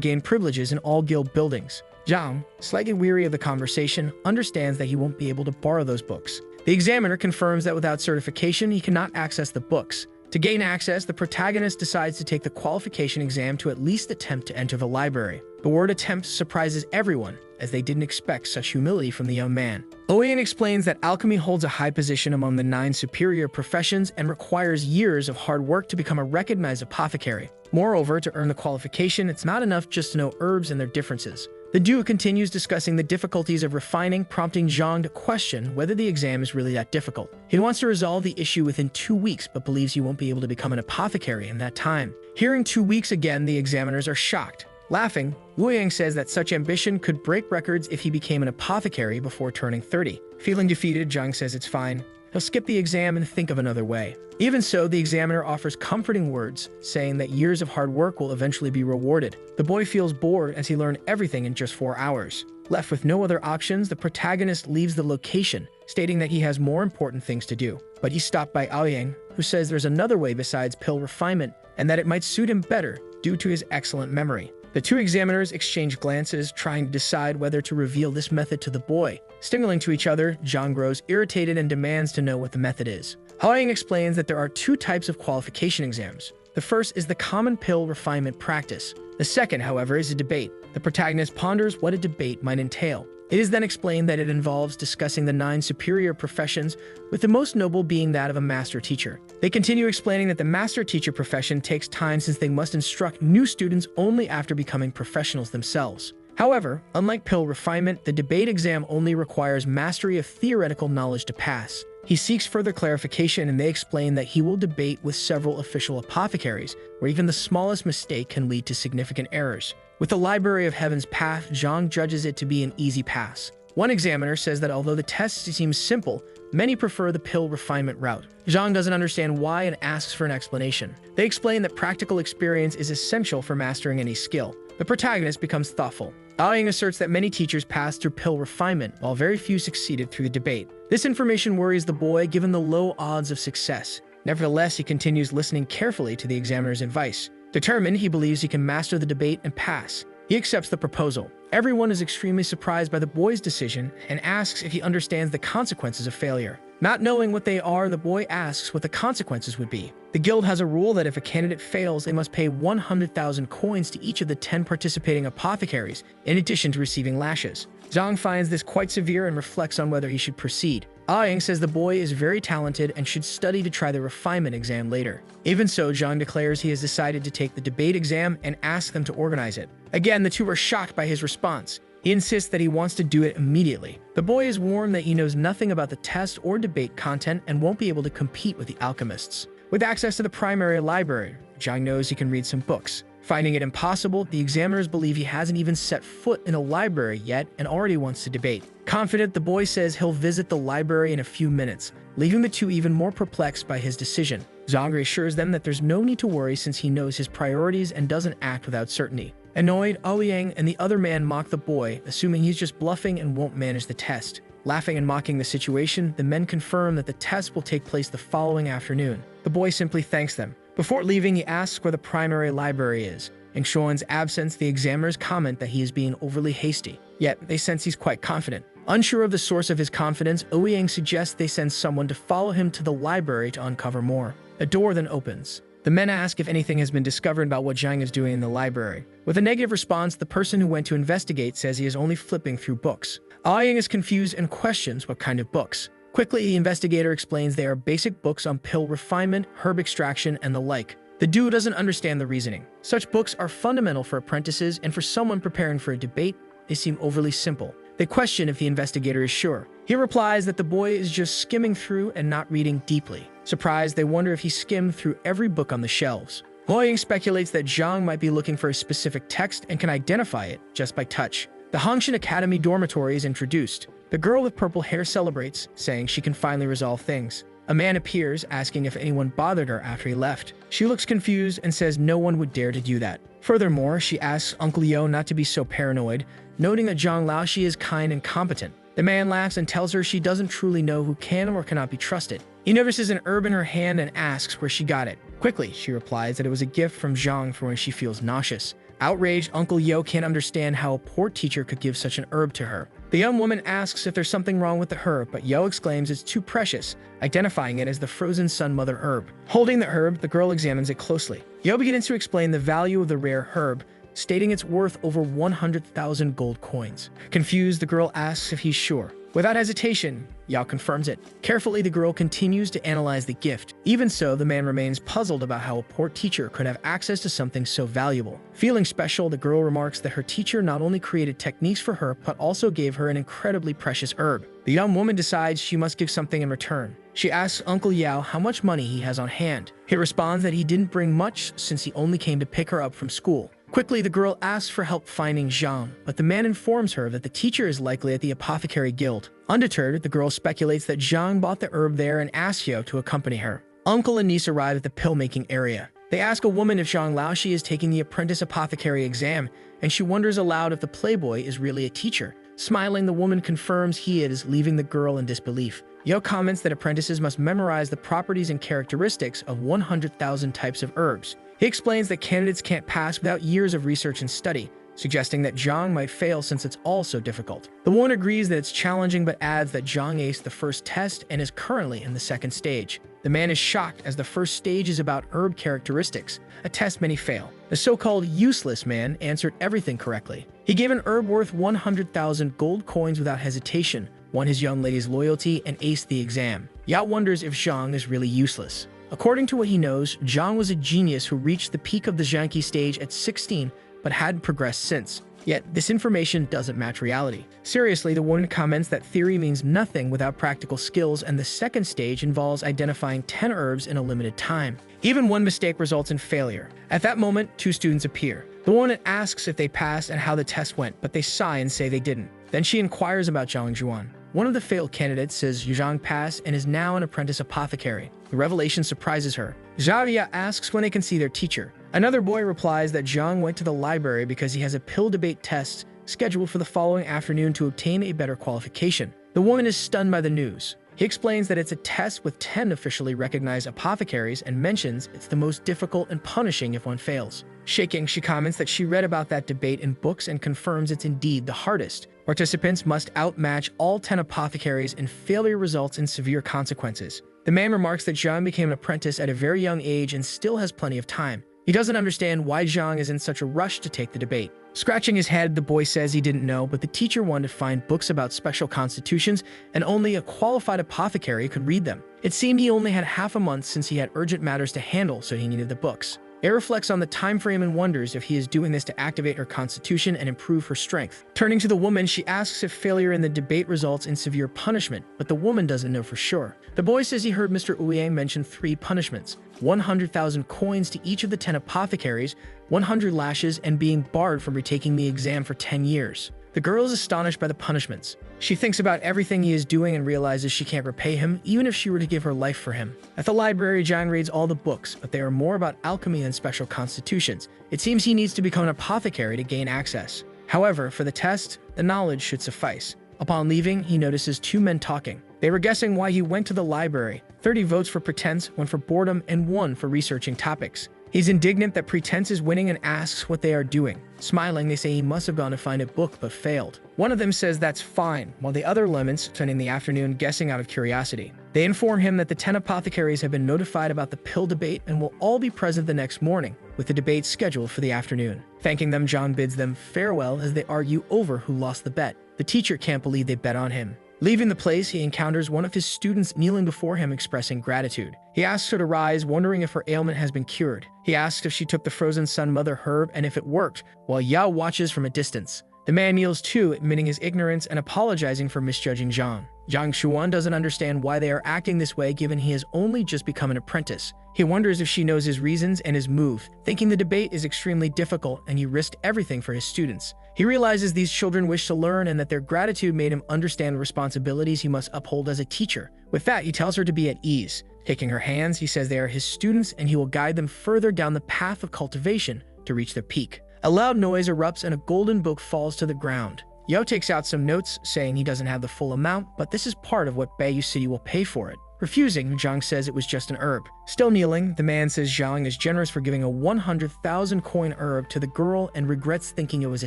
gain privileges in all guild buildings. Zhang, slightly weary of the conversation, understands that he won't be able to borrow those books. The examiner confirms that without certification, he cannot access the books. To gain access, the protagonist decides to take the qualification exam to at least attempt to enter the library. The word attempt surprises everyone, as they didn't expect such humility from the young man. Ouyang explains that alchemy holds a high position among the 9 superior professions and requires years of hard work to become a recognized apothecary. Moreover, to earn the qualification, it's not enough just to know herbs and their differences. The duo continues discussing the difficulties of refining, prompting Zhang to question whether the exam is really that difficult. He wants to resolve the issue within 2 weeks, but believes he won't be able to become an apothecary in that time. Hearing 2 weeks again, the examiners are shocked. Laughing, Ouyang says that such ambition could break records if he became an apothecary before turning 30. Feeling defeated, Zhang says it's fine. He'll skip the exam and think of another way. Even so, the examiner offers comforting words, saying that years of hard work will eventually be rewarded. The boy feels bored as he learned everything in just 4 hours. Left with no other options, the protagonist leaves the location, stating that he has more important things to do. But he's stopped by Ouyang, who says there's another way besides pill refinement, and that it might suit him better due to his excellent memory. The two examiners exchange glances, trying to decide whether to reveal this method to the boy. Signaling to each other, Zhang grows irritated and demands to know what the method is. Ouyang explains that there are 2 types of qualification exams. The first is the common pill refinement practice. The second, however, is a debate. The protagonist ponders what a debate might entail. It is then explained that it involves discussing the 9 superior professions, with the most noble being that of a master teacher. They continue explaining that the master teacher profession takes time since they must instruct new students only after becoming professionals themselves. However, unlike pill refinement, the debate exam only requires mastery of theoretical knowledge to pass. He seeks further clarification, and they explain that he will debate with several official apothecaries, where even the smallest mistake can lead to significant errors. With the Library of Heaven's path, Zhang judges it to be an easy pass. One examiner says that although the test seems simple, many prefer the pill refinement route. Zhang doesn't understand why and asks for an explanation. They explain that practical experience is essential for mastering any skill. The protagonist becomes thoughtful. Ouyang asserts that many teachers passed through pill refinement, while very few succeeded through the debate. This information worries the boy given the low odds of success. Nevertheless, he continues listening carefully to the examiner's advice. Determined, he believes he can master the debate and pass. He accepts the proposal. Everyone is extremely surprised by the boy's decision and asks if he understands the consequences of failure. Not knowing what they are, the boy asks what the consequences would be. The guild has a rule that if a candidate fails, they must pay 100,000 coins to each of the 10 participating apothecaries, in addition to receiving lashes. Zhang finds this quite severe and reflects on whether he should proceed. Ouyang says the boy is very talented and should study to try the refinement exam later. Even so, Zhang declares he has decided to take the debate exam and asks them to organize it. Again, the two are shocked by his response. He insists that he wants to do it immediately. The boy is warned that he knows nothing about the test or debate content and won't be able to compete with the alchemists. With access to the primary library, Zhang knows he can read some books. Finding it impossible, the examiners believe he hasn't even set foot in a library yet and already wants to debate. Confident, the boy says he'll visit the library in a few minutes, leaving the two even more perplexed by his decision. Zhang reassures them that there's no need to worry since he knows his priorities and doesn't act without certainty. Annoyed, Ouyang and the other man mock the boy, assuming he's just bluffing and won't manage the test. Laughing and mocking the situation, the men confirm that the test will take place the following afternoon. The boy simply thanks them. Before leaving, he asks where the primary library is. In Xuan's absence, the examiners comment that he is being overly hasty. Yet, they sense he's quite confident. Unsure of the source of his confidence, Ouyang suggests they send someone to follow him to the library to uncover more. A door then opens. The men ask if anything has been discovered about what Zhang is doing in the library. With a negative response, the person who went to investigate says he is only flipping through books. Ouyang is confused and questions what kind of books. Quickly, the investigator explains they are basic books on pill refinement, herb extraction, and the like. The dude doesn't understand the reasoning. Such books are fundamental for apprentices, and for someone preparing for a debate, they seem overly simple. They question if the investigator is sure. He replies that the boy is just skimming through and not reading deeply. Surprised, they wonder if he skimmed through every book on the shelves. Ouyang speculates that Zhang might be looking for a specific text and can identify it just by touch. The Hongshan Academy dormitory is introduced. The girl with purple hair celebrates, saying she can finally resolve things. A man appears, asking if anyone bothered her after he left. She looks confused and says no one would dare to do that. Furthermore, she asks Uncle Yo not to be so paranoid, noting that Zhang Laoshi is kind and competent. The man laughs and tells her she doesn't truly know who can or cannot be trusted. He notices an herb in her hand and asks where she got it. Quickly, she replies that it was a gift from Zhang for when she feels nauseous. Outraged, Uncle Yo can't understand how a poor teacher could give such an herb to her. The young woman asks if there's something wrong with the herb, but Yo exclaims it's too precious, identifying it as the frozen sun mother herb. Holding the herb, the girl examines it closely. Yo begins to explain the value of the rare herb, stating it's worth over 100,000 gold coins. Confused, the girl asks if he's sure. Without hesitation, Yao confirms it. Carefully, the girl continues to analyze the gift. Even so, the man remains puzzled about how a poor teacher could have access to something so valuable. Feeling special, the girl remarks that her teacher not only created techniques for her, but also gave her an incredibly precious herb. The young woman decides she must give something in return. She asks Uncle Yao how much money he has on hand. He responds that he didn't bring much since he only came to pick her up from school. Quickly, the girl asks for help finding Zhang, but the man informs her that the teacher is likely at the Apothecary Guild. Undeterred, the girl speculates that Zhang bought the herb there and asks Yo to accompany her. Uncle and niece arrive at the pill-making area. They ask a woman if Zhang Laoshi is taking the apprentice apothecary exam, and she wonders aloud if the playboy is really a teacher. Smiling, the woman confirms he is, leaving the girl in disbelief. Yo comments that apprentices must memorize the properties and characteristics of 100,000 types of herbs. He explains that candidates can't pass without years of research and study, suggesting that Zhang might fail since it's all so difficult. The woman agrees that it's challenging but adds that Zhang aced the first test and is currently in the second stage. The man is shocked as the first stage is about herb characteristics, a test many fail. The so-called useless man answered everything correctly. He gave an herb worth 100,000 gold coins without hesitation, won his young lady's loyalty, and aced the exam. Yao wonders if Zhang is really useless. According to what he knows, Zhang was a genius who reached the peak of the Zhanqi stage at 16, but hadn't progressed since. Yet, this information doesn't match reality. Seriously, the woman comments that theory means nothing without practical skills, and the second stage involves identifying 10 herbs in a limited time. Even one mistake results in failure. At that moment, two students appear. The woman asks if they passed and how the test went, but they sigh and say they didn't. Then she inquires about Zhang Juan. One of the failed candidates says Zhang passed and is now an apprentice apothecary. The revelation surprises her. Xia asks when they can see their teacher. Another boy replies that Zhang went to the library because he has a pill debate test scheduled for the following afternoon to obtain a better qualification. The woman is stunned by the news. He explains that it's a test with 10 officially recognized apothecaries and mentions it's the most difficult and punishing if one fails. Shaking, she comments that she read about that debate in books and confirms it's indeed the hardest. Participants must outmatch all 10 apothecaries and failure results in severe consequences. The man remarks that Zhang became an apprentice at a very young age and still has plenty of time. He doesn't understand why Zhang is in such a rush to take the debate. Scratching his head, the boy says he didn't know, but the teacher wanted to find books about special constitutions, and only a qualified apothecary could read them. It seemed he only had half a month since he had urgent matters to handle, so he needed the books. It reflects on the time frame and wonders if he is doing this to activate her constitution and improve her strength. Turning to the woman, she asks if failure in the debate results in severe punishment, but the woman doesn't know for sure. The boy says he heard Mr. Ouyang mention 3 punishments: 100,000 coins to each of the 10 apothecaries, 100 lashes, and being barred from retaking the exam for 10 years. The girl is astonished by the punishments. She thinks about everything he is doing and realizes she can't repay him, even if she were to give her life for him. At the library, Zhang reads all the books, but they are more about alchemy than special constitutions. It seems he needs to become an apothecary to gain access. However, for the test, the knowledge should suffice. Upon leaving, he notices 2 men talking. They were guessing why he went to the library. 30 votes for pretense, 1 for boredom, and 1 for researching topics. He's indignant that pretense is winning and asks what they are doing. Smiling, they say he must have gone to find a book but failed. One of them says that's fine, while the other laments, spending the afternoon guessing out of curiosity. They inform him that the 10 apothecaries have been notified about the pill debate and will all be present the next morning, with the debate scheduled for the afternoon. Thanking them, John bids them farewell as they argue over who lost the bet. The teacher can't believe they bet on him. Leaving the place, he encounters one of his students kneeling before him expressing gratitude. He asks her to rise, wondering if her ailment has been cured. He asks if she took the frozen sun mother herb and if it worked, while Yao watches from a distance. The man kneels too, admitting his ignorance and apologizing for misjudging Zhang. Zhang Xuan doesn't understand why they are acting this way given he has only just become an apprentice. He wonders if she knows his reasons and is moved, thinking the debate is extremely difficult and he risked everything for his students. He realizes these children wish to learn and that their gratitude made him understand the responsibilities he must uphold as a teacher. With that, he tells her to be at ease. Taking her hands, he says they are his students and he will guide them further down the path of cultivation to reach their peak. A loud noise erupts and a golden book falls to the ground. Yao takes out some notes, saying he doesn't have the full amount, but this is part of what Beiyu City will pay for it. Refusing, Zhang says it was just an herb. Still kneeling, the man says Zhang is generous for giving a 100,000 coin herb to the girl and regrets thinking it was a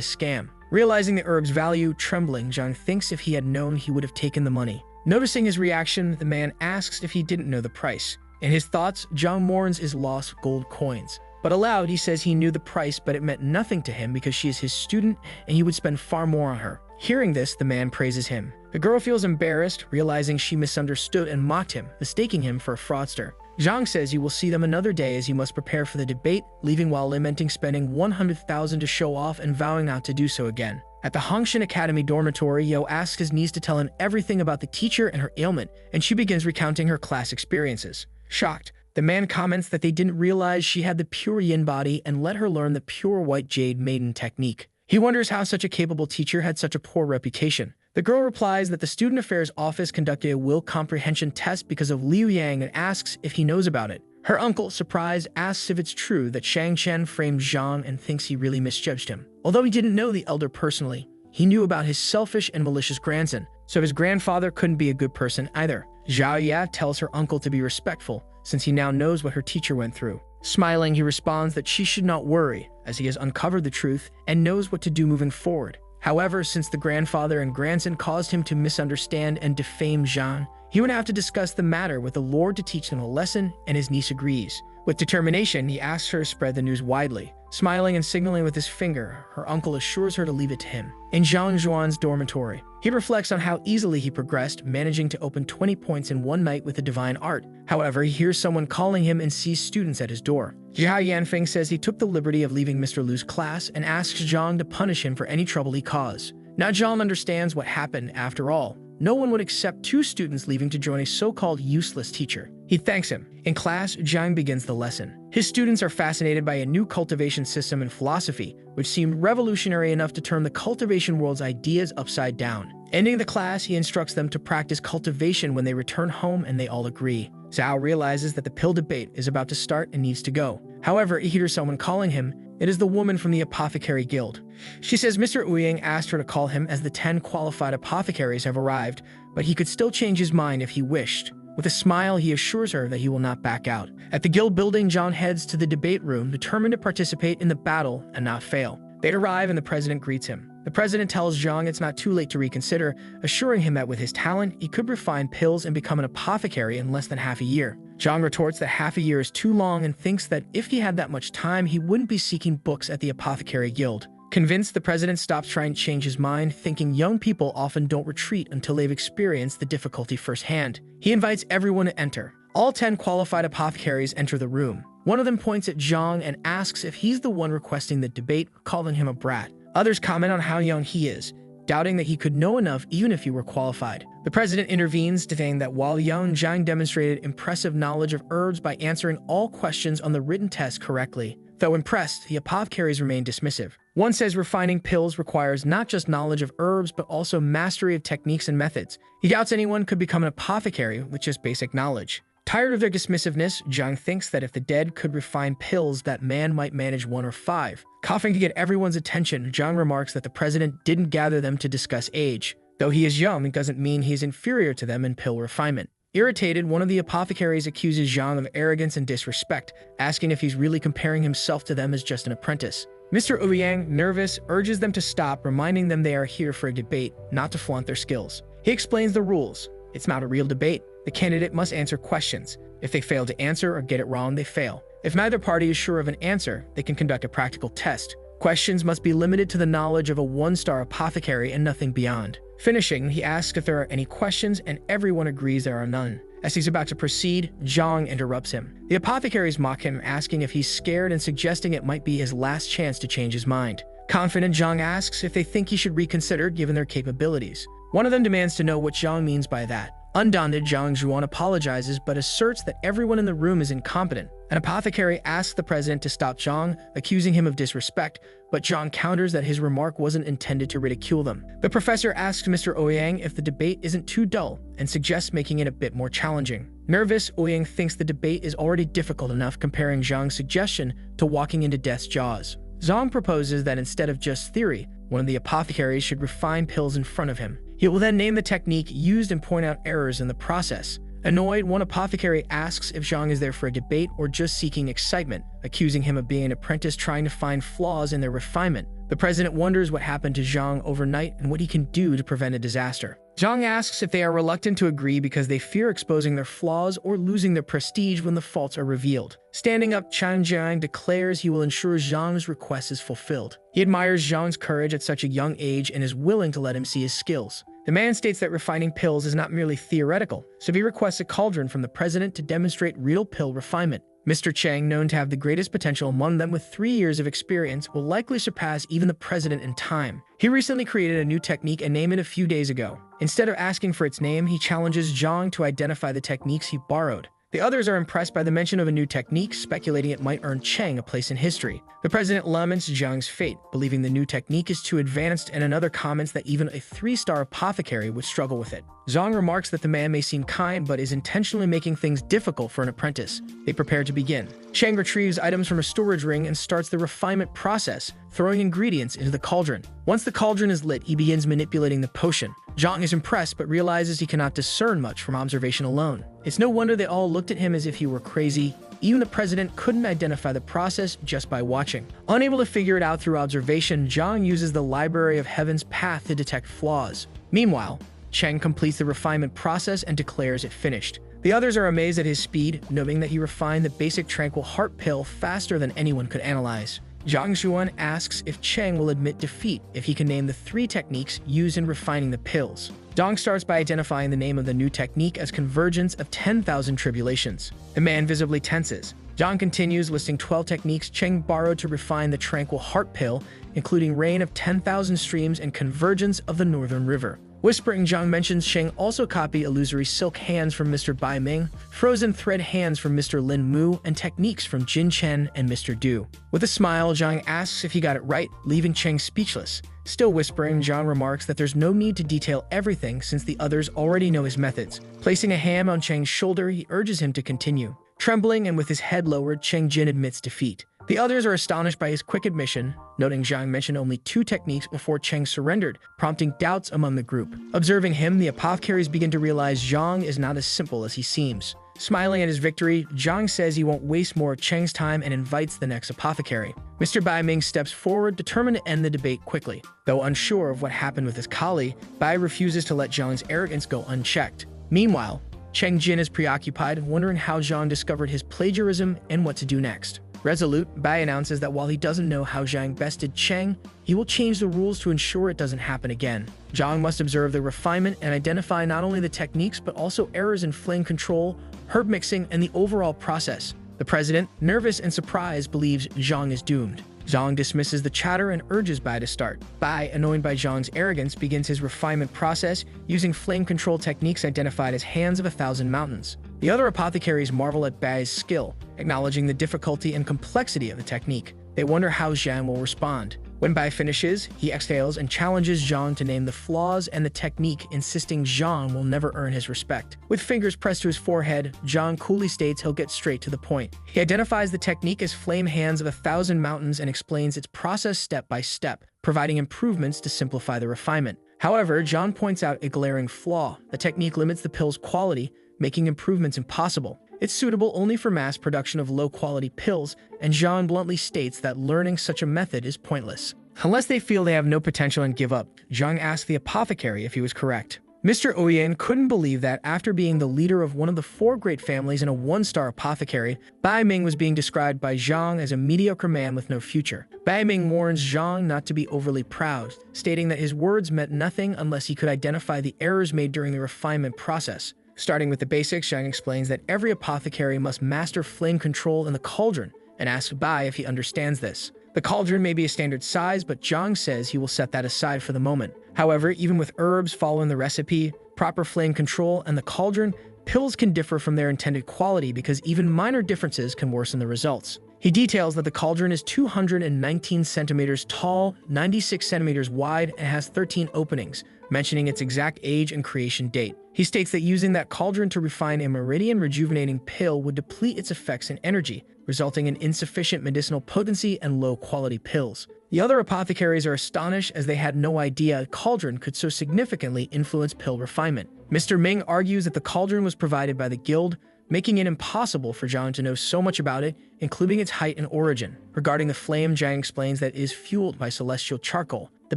scam. Realizing the herb's value, trembling, Zhang thinks if he had known he would have taken the money. Noticing his reaction, the man asks if he didn't know the price. In his thoughts, Zhang mourns his lost gold coins. But aloud, he says he knew the price, but it meant nothing to him because she is his student and he would spend far more on her. Hearing this, the man praises him. The girl feels embarrassed, realizing she misunderstood and mocked him, mistaking him for a fraudster. Zhang says he will see them another day as he must prepare for the debate, leaving while lamenting spending 100,000 to show off and vowing not to do so again. At the Hongshan Academy dormitory, Yo asks his niece to tell him everything about the teacher and her ailment, and she begins recounting her class experiences. Shocked, the man comments that they didn't realize she had the pure yin body and let her learn the pure white jade maiden technique. He wonders how such a capable teacher had such a poor reputation. The girl replies that the Student Affairs Office conducted a will comprehension test because of Liu Yang and asks if he knows about it. Her uncle, surprised, asks if it's true that Shang Chen framed Zhang and thinks he really misjudged him. Although he didn't know the elder personally, he knew about his selfish and malicious grandson, so his grandfather couldn't be a good person either. Zhao Ya tells her uncle to be respectful, since he now knows what her teacher went through. Smiling, he responds that she should not worry, as he has uncovered the truth and knows what to do moving forward. However, since the grandfather and grandson caused him to misunderstand and defame Zhang, he would have to discuss the matter with the Lord to teach them a lesson, and his niece agrees. With determination, he asks her to spread the news widely. Smiling and signaling with his finger, her uncle assures her to leave it to him. In Zhang Zhuan's dormitory, he reflects on how easily he progressed, managing to open 20 points in one night with the divine art. However, he hears someone calling him and sees students at his door. Jia Yanfeng says he took the liberty of leaving Mr. Lu's class and asks Zhang to punish him for any trouble he caused. Now Zhang understands what happened after all. No one would accept 2 students leaving to join a so-called useless teacher. He thanks him. In class, Zhang begins the lesson. His students are fascinated by a new cultivation system and philosophy, which seemed revolutionary enough to turn the cultivation world's ideas upside down. Ending the class, he instructs them to practice cultivation when they return home, and they all agree. Zhao realizes that the pill debate is about to start and needs to go. However, he hears someone calling him. It is the woman from the Apothecary Guild. She says Mr. Ouyang asked her to call him as the 10 qualified apothecaries have arrived, but he could still change his mind if he wished. With a smile, he assures her that he will not back out. At the guild building, Zhang heads to the debate room, determined to participate in the battle and not fail. They arrive and the president greets him. The president tells Zhang it's not too late to reconsider, assuring him that with his talent, he could refine pills and become an apothecary in less than half a year. Zhang retorts that half a year is too long and thinks that if he had that much time, he wouldn't be seeking books at the Apothecary Guild. Convinced, the president stops trying to change his mind, thinking young people often don't retreat until they've experienced the difficulty firsthand. He invites everyone to enter. All 10 qualified apothecaries enter the room. One of them points at Zhang and asks if he's the one requesting the debate, calling him a brat. Others comment on how young he is, doubting that he could know enough even if he were qualified. The president intervenes, stating that while young, Zhang demonstrated impressive knowledge of herbs by answering all questions on the written test correctly. Though impressed, the apothecaries remain dismissive. One says refining pills requires not just knowledge of herbs, but also mastery of techniques and methods. He doubts anyone could become an apothecary with just basic knowledge. Tired of their dismissiveness, Zhang thinks that if the dead could refine pills, that man might manage 1 or 5. Coughing to get everyone's attention, Zhang remarks that the president didn't gather them to discuss age. Though he is young, it doesn't mean he is inferior to them in pill refinement. Irritated, one of the apothecaries accuses Zhang of arrogance and disrespect, asking if he's really comparing himself to them as just an apprentice. Mr. Ouyang, nervous, urges them to stop, reminding them they are here for a debate, not to flaunt their skills. He explains the rules. It's not a real debate. The candidate must answer questions. If they fail to answer or get it wrong, they fail. If neither party is sure of an answer, they can conduct a practical test. Questions must be limited to the knowledge of a 1-star apothecary and nothing beyond. Finishing, he asks if there are any questions, and everyone agrees there are none. As he's about to proceed, Zhang interrupts him. The apothecaries mock him, asking if he's scared and suggesting it might be his last chance to change his mind. Confident, Zhang asks if they think he should reconsider given their capabilities. One of them demands to know what Zhang means by that. Undaunted, Zhang Zhuan apologizes but asserts that everyone in the room is incompetent. An apothecary asks the president to stop Zhang, accusing him of disrespect, but Zhang counters that his remark wasn't intended to ridicule them. The professor asks Mr. Ouyang if the debate isn't too dull and suggests making it a bit more challenging. Nervous, Ouyang thinks the debate is already difficult enough, comparing Zhang's suggestion to walking into death's jaws. Zhang proposes that instead of just theory, one of the apothecaries should refine pills in front of him. He will then name the technique used and point out errors in the process. Annoyed, one apothecary asks if Zhang is there for a debate or just seeking excitement, accusing him of being an apprentice trying to find flaws in their refinement. The president wonders what happened to Zhang overnight and what he can do to prevent a disaster. Zhang asks if they are reluctant to agree because they fear exposing their flaws or losing their prestige when the faults are revealed. Standing up, Chen Jiang declares he will ensure Zhang's request is fulfilled. He admires Zhang's courage at such a young age and is willing to let him see his skills. The man states that refining pills is not merely theoretical, so he requests a cauldron from the president to demonstrate real pill refinement. Mr. Chang, known to have the greatest potential among them with 3 years of experience, will likely surpass even the president in time. He recently created a new technique and named it a few days ago. Instead of asking for its name, he challenges Zhang to identify the techniques he borrowed. The others are impressed by the mention of a new technique, speculating it might earn Chang a place in history. The president laments Zhang's fate, believing the new technique is too advanced, and another comments that even a 3-star apothecary would struggle with it. Zhang remarks that the man may seem kind but is intentionally making things difficult for an apprentice. They prepare to begin. Chang retrieves items from a storage ring and starts the refinement process, throwing ingredients into the cauldron. Once the cauldron is lit, he begins manipulating the potion. Zhang is impressed but realizes he cannot discern much from observation alone. It's no wonder they all looked at him as if he were crazy. Even the president couldn't identify the process just by watching. Unable to figure it out through observation, Zhang uses the Library of Heaven's path to detect flaws. Meanwhile, Cheng completes the refinement process and declares it finished. The others are amazed at his speed, noting that he refined the basic tranquil heart pill faster than anyone could analyze. Zhang Xuan asks if Cheng will admit defeat if he can name the 3 techniques used in refining the pills. Zhang starts by identifying the name of the new technique as Convergence of 10,000 Tribulations. The man visibly tenses. Zhang continues, listing 12 techniques Cheng borrowed to refine the tranquil heart pill, including Rain of 10,000 Streams and Convergence of the Northern River. Whispering, Zhang mentions Cheng also copied illusory silk hands from Mr. Bai Ming, frozen thread hands from Mr. Lin Mu, and techniques from Jin Chen and Mr. Du. With a smile, Zhang asks if he got it right, leaving Cheng speechless. Still whispering, Zhang remarks that there's no need to detail everything since the others already know his methods. Placing a hand on Cheng's shoulder, he urges him to continue. Trembling and with his head lowered, Cheng Jin admits defeat. The others are astonished by his quick admission, noting Zhang mentioned only 2 techniques before Cheng surrendered, prompting doubts among the group. Observing him, the apothecaries begin to realize Zhang is not as simple as he seems. Smiling at his victory, Zhang says he won't waste more of Cheng's time and invites the next apothecary. Mr. Bai Ming steps forward, determined to end the debate quickly. Though unsure of what happened with his colleague, Bai refuses to let Zhang's arrogance go unchecked. Meanwhile, Cheng Jin is preoccupied, wondering how Zhang discovered his plagiarism and what to do next. Resolute, Bai announces that while he doesn't know how Zhang bested Cheng, he will change the rules to ensure it doesn't happen again. Zhang must observe the refinement and identify not only the techniques but also errors in flame control, herb mixing, and the overall process. The president, nervous and surprised, believes Zhang is doomed. Zhang dismisses the chatter and urges Bai to start. Bai, annoyed by Zhang's arrogance, begins his refinement process using flame control techniques identified as Hands of 1,000 Mountains. The other apothecaries marvel at Bai's skill, acknowledging the difficulty and complexity of the technique. They wonder how Zhang will respond. When Bai finishes, he exhales and challenges Zhang to name the flaws and the technique, insisting Zhang will never earn his respect. With fingers pressed to his forehead, Zhang coolly states he'll get straight to the point. He identifies the technique as Flame Hands of 1,000 Mountains and explains its process step by step, providing improvements to simplify the refinement. However, Zhang points out a glaring flaw. The technique limits the pill's quality, making improvements impossible. It's suitable only for mass production of low-quality pills, and Zhang bluntly states that learning such a method is pointless. Unless they feel they have no potential and give up, Zhang asks the apothecary if he was correct. Mr. Oyen couldn't believe that after being the leader of one of the 4 great families and a 1-star apothecary, Bai Ming was being described by Zhang as a mediocre man with no future. Bai Ming warns Zhang not to be overly proud, stating that his words meant nothing unless he could identify the errors made during the refinement process. Starting with the basics, Zhang explains that every apothecary must master flame control in the cauldron, and asks Bai if he understands this. The cauldron may be a standard size, but Zhang says he will set that aside for the moment. However, even with herbs following the recipe, proper flame control, and the cauldron, pills can differ from their intended quality because even minor differences can worsen the results. He details that the cauldron is 219 centimeters tall, 96 centimeters wide, and has 13 openings, mentioning its exact age and creation date. He states that using that cauldron to refine a meridian rejuvenating pill would deplete its effects and energy, resulting in insufficient medicinal potency and low-quality pills. The other apothecaries are astonished as they had no idea a cauldron could so significantly influence pill refinement. Mr. Ming argues that the cauldron was provided by the guild, making it impossible for Zhang to know so much about it, including its height and origin. Regarding the flame, Zhang explains that it is fueled by celestial charcoal, the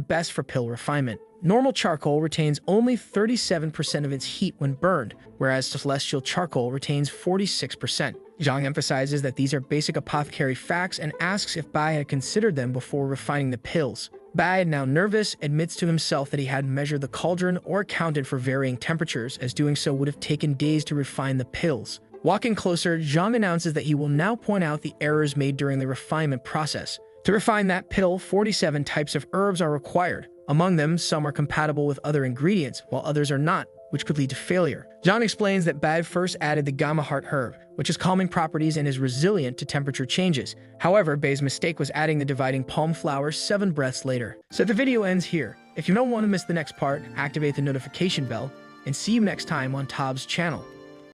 best for pill refinement. Normal charcoal retains only 37% of its heat when burned, whereas celestial charcoal retains 46%. Zhang emphasizes that these are basic apothecary facts and asks if Bai had considered them before refining the pills. Bai, now nervous, admits to himself that he hadn't measured the cauldron or accounted for varying temperatures, as doing so would have taken days to refine the pills. Walking closer, Zhang announces that he will now point out the errors made during the refinement process. To refine that pill, 47 types of herbs are required. Among them, some are compatible with other ingredients, while others are not, which could lead to failure. Zhang explains that Bai first added the gamma heart herb, which has calming properties and is resilient to temperature changes. However, Bai's mistake was adding the dividing palm flower 7 breaths later. So the video ends here. If you don't want to miss the next part, activate the notification bell, and see you next time on Tob's channel.